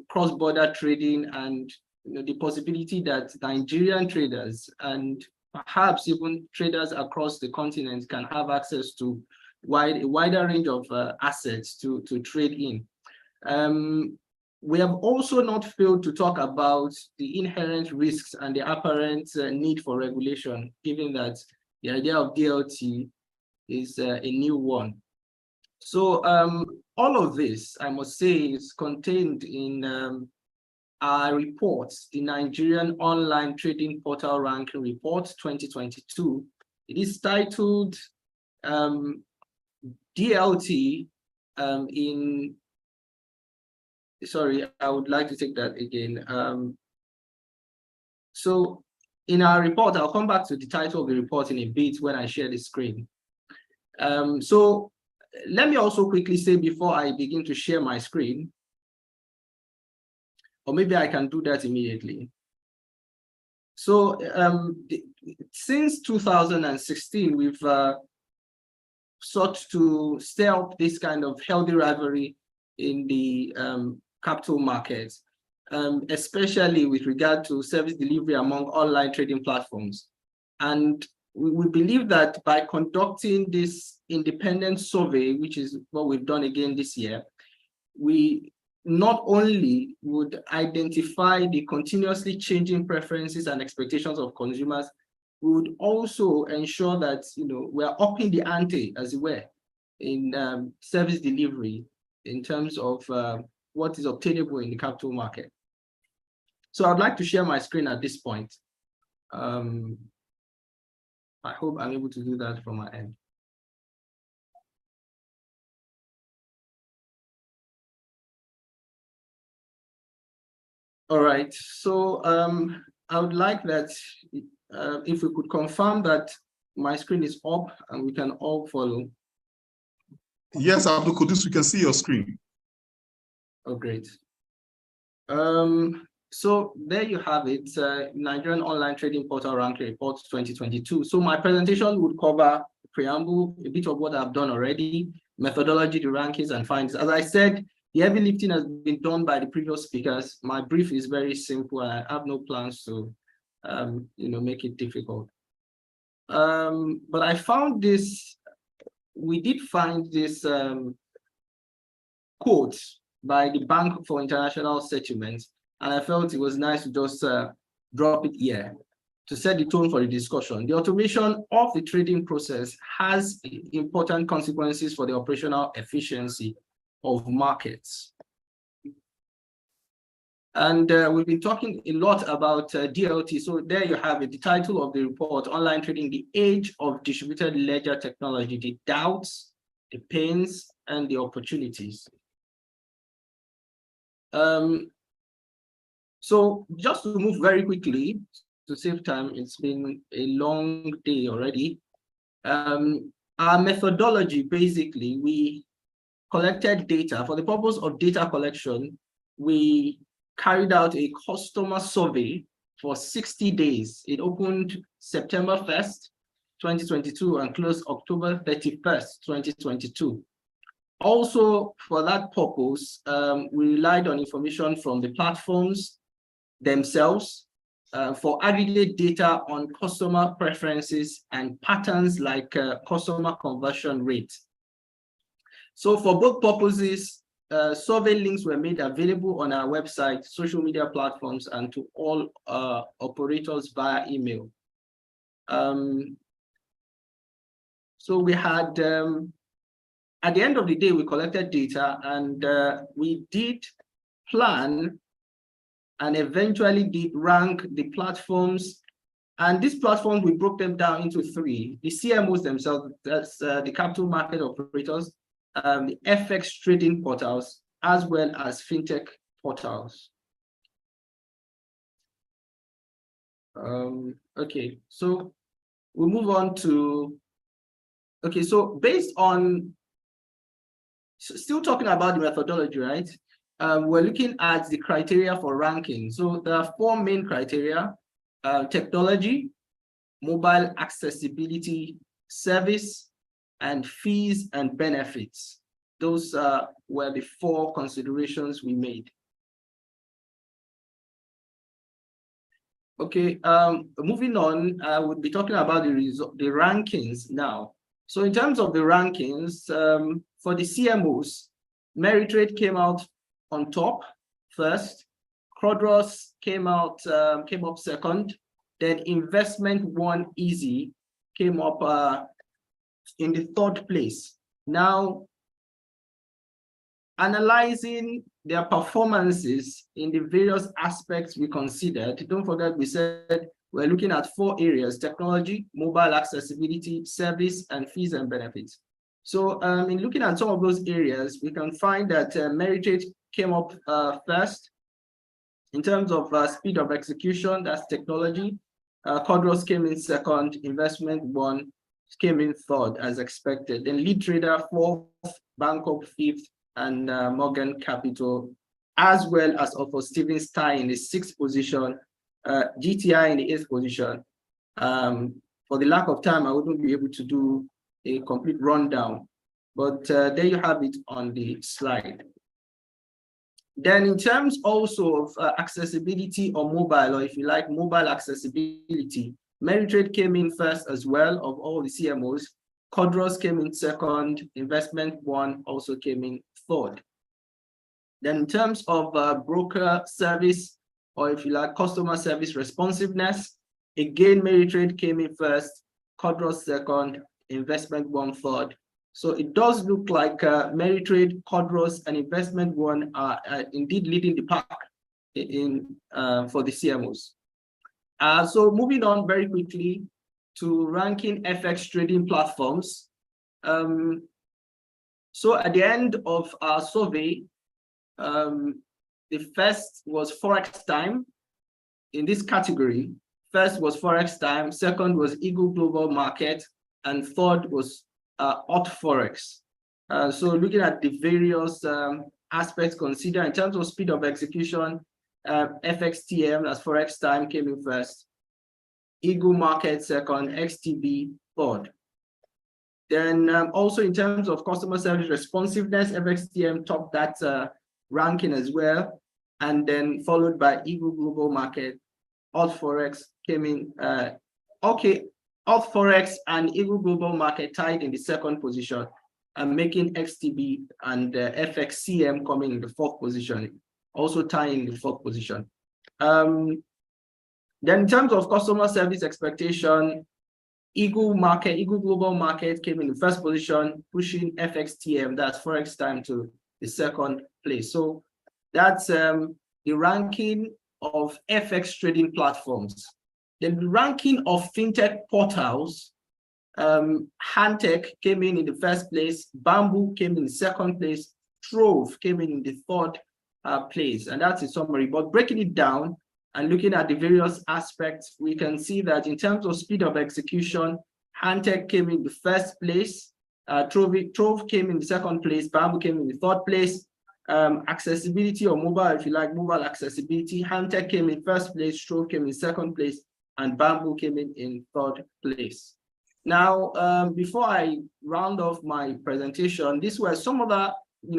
cross-border trading and the possibility that Nigerian traders and perhaps even traders across the continent can have access to a wider range of assets to trade in. We have also not failed to talk about the inherent risks and the apparent need for regulation, given that the idea of DLT is a new one. So all of this, I must say, is contained in our report, the Nigerian Online Trading Portal Ranking Report 2022. It is titled DLT sorry, I would like to take that again. So in our report, I'll come back to the title of the report in a bit when I share the screen. So let me also quickly say before I begin to share my screen, or maybe I can do that immediately. So since 2016, we've sought to stir up this kind of healthy rivalry in the capital markets, especially with regard to service delivery among online trading platforms. And we believe that by conducting this independent survey, which is what we've done again this year, we not only would identify the continuously changing preferences and expectations of consumers, we would also ensure that we're upping the ante, as it were, in service delivery in terms of what is obtainable in the capital market. So I'd like to share my screen at this point. I hope I'm able to do that from my end. All right, so I would like that if we could confirm that my screen is up and we can all follow. Yes, Abdul Qudus, we can see your screen. Oh, great. So there you have it, Nigerian Online Trading Portal Ranking Report 2022. So my presentation would cover preamble, a bit of what I've done already, methodology, the rankings and findings. As I said, the heavy lifting has been done by the previous speakers. My brief is very simple and I have no plans to make it difficult. But I found this, we did find this quote by the Bank for International Settlements, and I felt it was nice to just drop it here to set the tone for the discussion. The automation of the trading process has important consequences for the operational efficiency of markets. And we've been talking a lot about DLT. So there you have it, the title of the report, Online Trading, the Age of Distributed Ledger Technology, the Doubts, the Pains, and the Opportunities. So just to move very quickly to save time, it's been a long day already. Our methodology, basically, we collected data. For the purpose of data collection, we carried out a customer survey for 60 days. It opened September 1st, 2022 and closed October 31st, 2022. Also, for that purpose, we relied on information from the platforms themselves for aggregate data on customer preferences and patterns like customer conversion rate. So for both purposes, survey links were made available on our website, social media platforms, and to all operators via email. So we had, at the end of the day, we collected data and we did plan and eventually did rank the platforms. And these platforms, we broke them down into three. The CMOs themselves, that's the capital market operators, the FX trading portals, as well as fintech portals. Okay, so we'll move on to, okay, so based on, still talking about the methodology, right? We're looking at the criteria for ranking. So there are four main criteria: technology, mobile accessibility, service, and fees and benefits. Those were the four considerations we made. Okay, moving on, I would be talking about the rankings now. So in terms of the rankings, for the CMOs, Meritrade came out on top first, Crodros came up second, then Investment One Easy came up in the third place. Now, analyzing their performances in the various aspects we considered, don't forget we said we're looking at four areas: technology, mobile accessibility, service, and fees and benefits. So in looking at some of those areas, we can find that Meritrade came up first. In terms of speed of execution, that's technology. Codros came in second, Investment One came in third as expected. Then Lead Trader fourth, Bangkok fifth, and Morgan Capital, as well as Offer Stevens Tie in the sixth position, GTI in the eighth position. For the lack of time, I wouldn't be able to do a complete rundown, but there you have it on the slide. Then in terms also of accessibility or mobile, or if you like, mobile accessibility, Meritrade came in first as well of all the CMOs. Codros came in second, Investment One also came in third. Then in terms of broker service, or if you like, customer service responsiveness, again, Meritrade came in first, Codros second, Investment One third. So it does look like Meritrade, Codros, and Investment One are indeed leading the pack in for the CMOs. So moving on very quickly to ranking FX trading platforms. So at the end of our survey, the first was Forex Time in this category. First was Forex Time, second was Eagle Global Market, and third was Forex. So looking at the various aspects considered in terms of speed of execution, FXTM, as Forex Time, came in first, Eagle Market second, XTB third. Then also in terms of customer service responsiveness, FXTM topped that ranking as well, and then followed by Eagle Global Market. Forex came in, Forex and Eagle Global Market tied in the second position, and making XTB and FXCM coming in the fourth position, also tying in the fourth position. Then in terms of customer service expectation, Eagle Global Market came in the first position, pushing FXTM, that's Forex Time, to the second place. So that's the ranking of FX trading platforms. Then the ranking of fintech portals, Handtech came in the first place, Bamboo came in the second place, Trove came in the third place, and that's a summary. But breaking it down and looking at the various aspects, we can see that in terms of speed of execution, Handtech came in the first place, Trove came in the second place, Bamboo came in the third place. Accessibility or mobile, if you like, mobile accessibility, Handtech came in first place, Trove came in second place, and Bamboo came in third place. Now, before I round off my presentation, these were some of the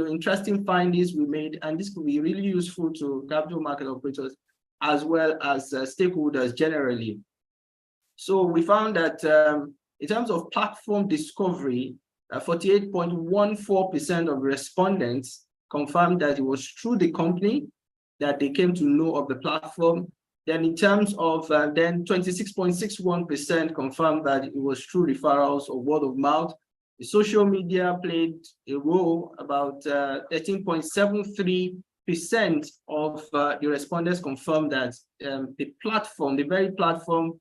interesting findings we made, and this could be really useful to capital market operators as well as stakeholders generally. So we found that in terms of platform discovery, 48.14% of respondents confirmed that it was through the company that they came to know of the platform. Then in terms of, then 26.61% confirmed that it was through referrals or word of mouth. The social media played a role. About 13.73% of the respondents confirmed that the platform, the very platform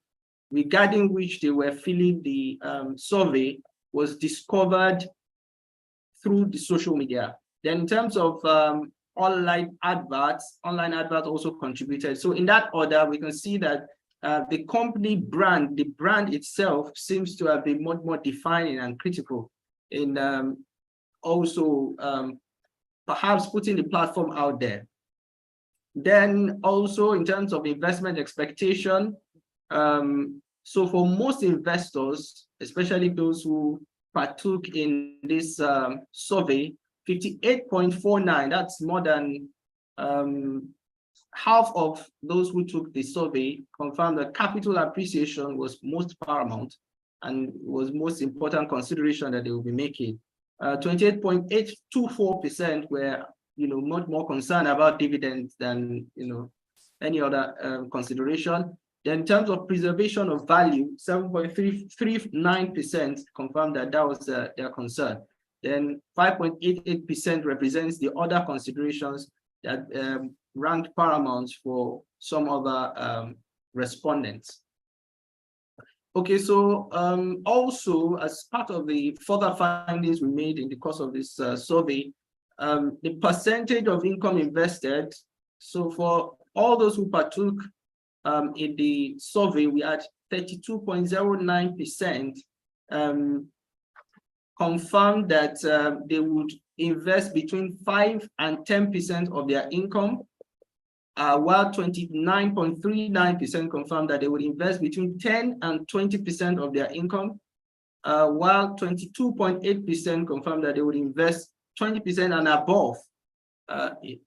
regarding which they were filling the survey, was discovered through the social media. Then in terms of online adverts also contributed. So in that order, we can see that the company brand, the brand itself seems to have been much more defining and critical in also perhaps putting the platform out there. Then also in terms of investment expectation, so for most investors, especially those who partook in this survey, 58.49, that's more than half of those who took the survey confirmed that capital appreciation was most paramount and was most important consideration that they will be making. 28.824% were much more concerned about dividends than any other consideration. Then in terms of preservation of value, 7.339% confirmed that that was their concern. Then 5.88% represents the other considerations that ranked paramount for some other respondents. Okay, so also as part of the further findings we made in the course of this survey, the percentage of income invested. So for all those who partook in the survey, we had 32.09% confirmed that they would invest between 5 and 10% of their income, while 29.39% confirmed that they would invest between 10 and 20% of their income, while 22.8% confirmed that they would invest 20% and above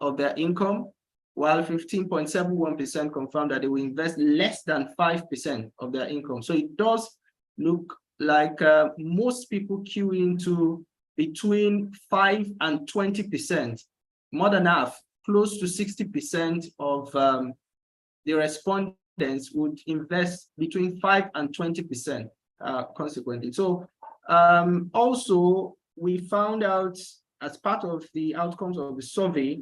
of their income, while 15.71% confirmed that they will invest less than 5% of their income. So it does look like most people queue into between 5 and 20%, more than half, close to 60% of the respondents would invest between 5 and 20% consequently. So also we found out as part of the outcomes of the survey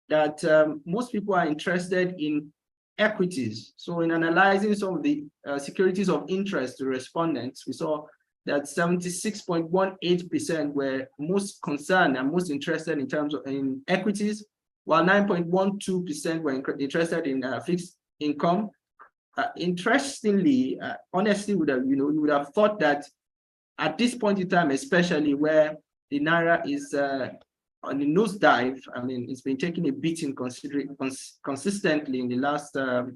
that most people are interested in equities. So in analyzing some of the securities of interest to respondents, we saw that 76.18% were most concerned and most interested in terms of equities, while 9.12% were interested in fixed income. Interestingly, honestly, you would have thought that at this point in time, especially where the Naira is on the nosedive, I mean, it's been taking a beating consistently in the last 4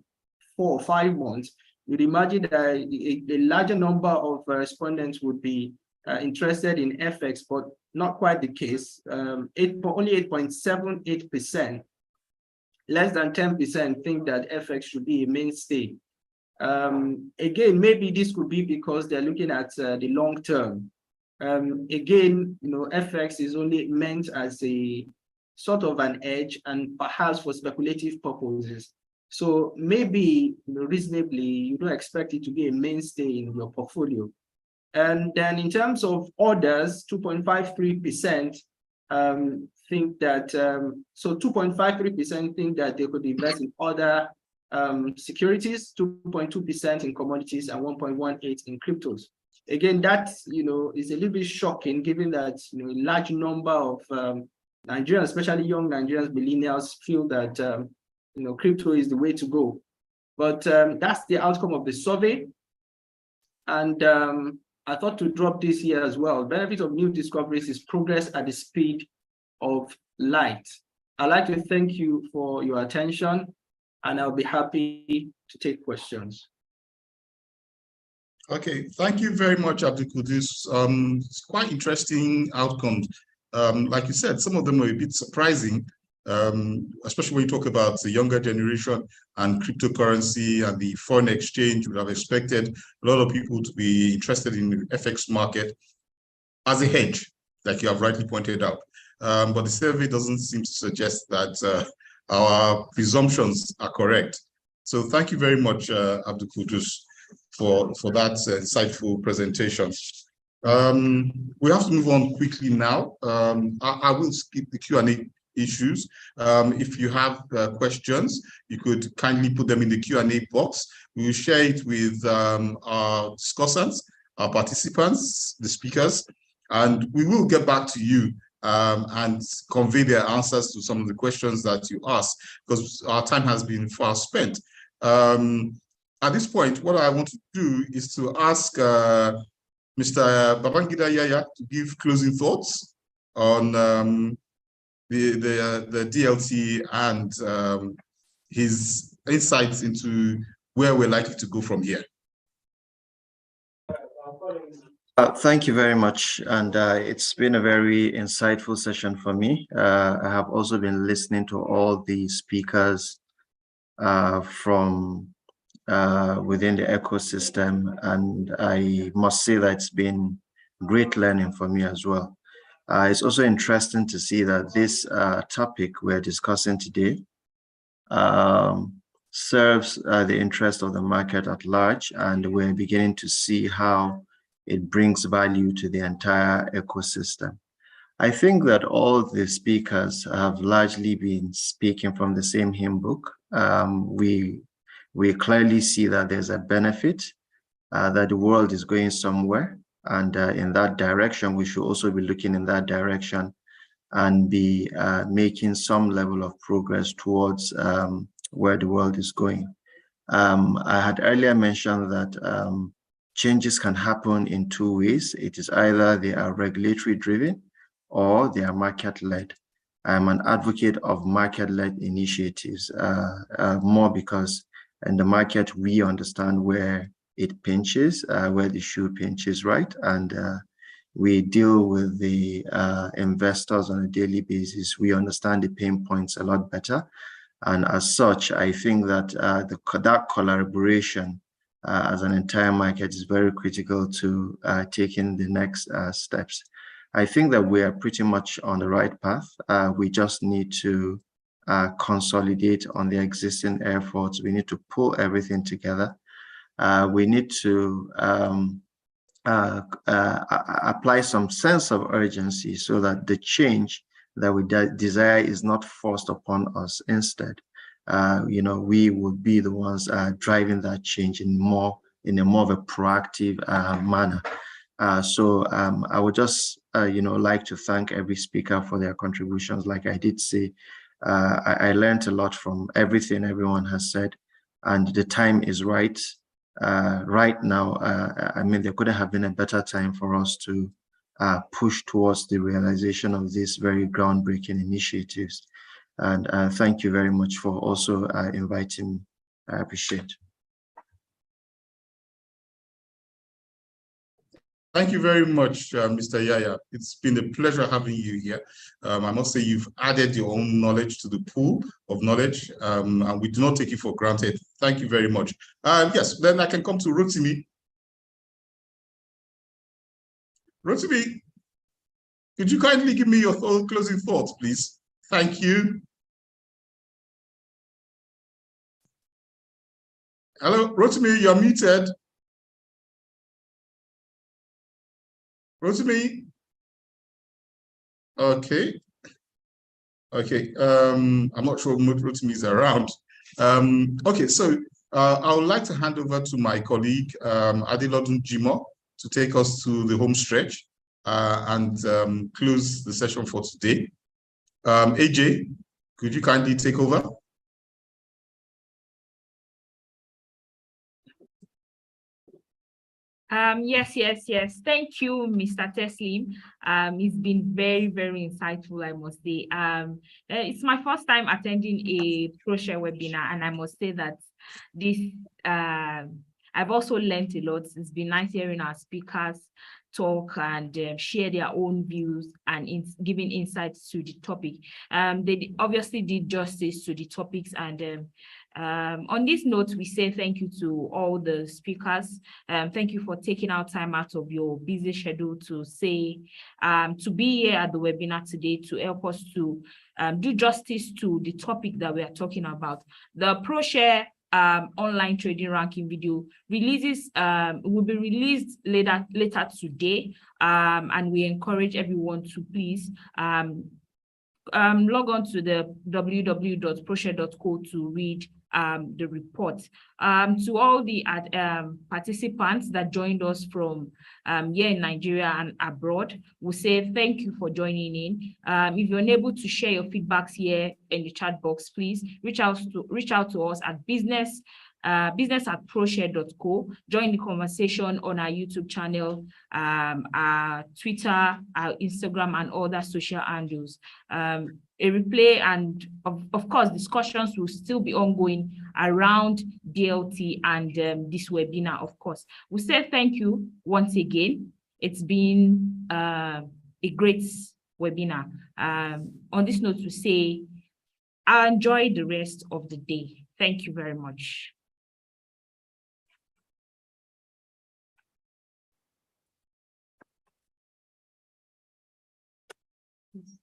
or 5 months. You'd imagine that a larger number of respondents would be interested in FX, but not quite the case. Only 8.78%, less than 10% think that FX should be a mainstay. Again, maybe this could be because they're looking at the long term. Again, FX is only meant as a sort of an edge and perhaps for speculative purposes. So maybe reasonably, you don't expect it to be a mainstay in your portfolio. And then in terms of others, 2.53% think that, so 2.53% think that they could invest in other securities, 2.2% in commodities, and 1.18% in cryptos. Again, that is a little bit shocking, given that a large number of Nigerians, especially young Nigerians, millennials, feel that crypto is the way to go. But that's the outcome of the survey. And I thought to drop this here as well. Benefit of new discoveries is progress at the speed of light. I'd like to thank you for your attention, and I'll be happy to take questions. Okay, thank you very much, Abdul Kudus. It's quite interesting outcomes. Like you said, some of them are a bit surprising, especially when you talk about the younger generation and cryptocurrency and the foreign exchange. We have expected a lot of people to be interested in the FX market as a hedge, like you have rightly pointed out. But the survey doesn't seem to suggest that our presumptions are correct. So thank you very much, Abdul Kudus, for that insightful presentation. We have to move on quickly now. I will skip the Q&A issues. If you have questions, you could kindly put them in the Q&A box. We will share it with our discussants, our participants, the speakers, and we will get back to you and convey their answers to some of the questions that you asked, because our time has been far spent. At this point, what I want to do is to ask Mr. Babangida Yaya to give closing thoughts on the DLT and his insights into where we're likely to go from here. Thank you very much, and it's been a very insightful session for me. I have also been listening to all the speakers from within the ecosystem, and I must say that it's been great learning for me as well. It's also interesting to see that this topic we're discussing today serves the interest of the market at large, and we're beginning to see how it brings value to the entire ecosystem. I think that all the speakers have largely been speaking from the same hymn book. We clearly see that there's a benefit, that the world is going somewhere, and in that direction, we should also be looking in that direction and be making some level of progress towards where the world is going. I had earlier mentioned that changes can happen in two ways. It is either they are regulatory driven or they are market led. I'm an advocate of market led initiatives, more because in the market, we understand where it pinches, where the shoe pinches, right? And we deal with the investors on a daily basis. We understand the pain points a lot better. And as such, I think that that collaboration as an entire market is very critical to taking the next steps. I think that we are pretty much on the right path. We just need to consolidate on the existing efforts. We need to pull everything together. We need to apply some sense of urgency so that the change that we desire is not forced upon us. Instead, we will be the ones driving that change in a more of a proactive manner. So I would just like to thank every speaker for their contributions. Like I did say, I learned a lot from everything everyone has said, and the time is right. Right now, I mean, there couldn't have been a better time for us to push towards the realization of these very groundbreaking initiatives. And thank you very much for also inviting me. I appreciate it. Thank you very much, Mr. Yaya. It's been a pleasure having you here. I must say you've added your own knowledge to the pool of knowledge, and we do not take it for granted. Thank you very much. Yes, then I can come to Rotimi. Rotimi, could you kindly give me your closing thoughts, please? Thank you. Hello, Rotimi, you're muted. Rotimi? Okay. Okay, I'm not sure Rotimi is around. Okay, so I would like to hand over to my colleague, Adelodun Jimo, to take us to the home stretch and close the session for today. AJ, could you kindly take over? Yes. Thank you, Mr. Teslim. It's been very, very insightful, I must say. It's my first time attending a Proshare webinar, and I must say that this I've also learned a lot. It's been nice hearing our speakers talk and share their own views and giving insights to the topic. They obviously did justice to the topics, and on this note, we say thank you to all the speakers. Thank you for taking out time out of your busy schedule to be here at the webinar today to help us to do justice to the topic that we are talking about. The Proshare online trading ranking video will be released later today, and we encourage everyone to please log on to the www.proshare.co to read the report. To all the participants that joined us from here in Nigeria and abroad, we say thank you for joining in. If you're unable to share your feedbacks here in the chat box, please reach out to us at business@proshare.co. Join the conversation on our YouTube channel, our Twitter, our Instagram, and other social handles. A replay and of course discussions will still be ongoing around DLT and this webinar. Of course, we say thank you once again. It's been a great webinar. On this note, we say enjoy the rest of the day. Thank you very much. Yes.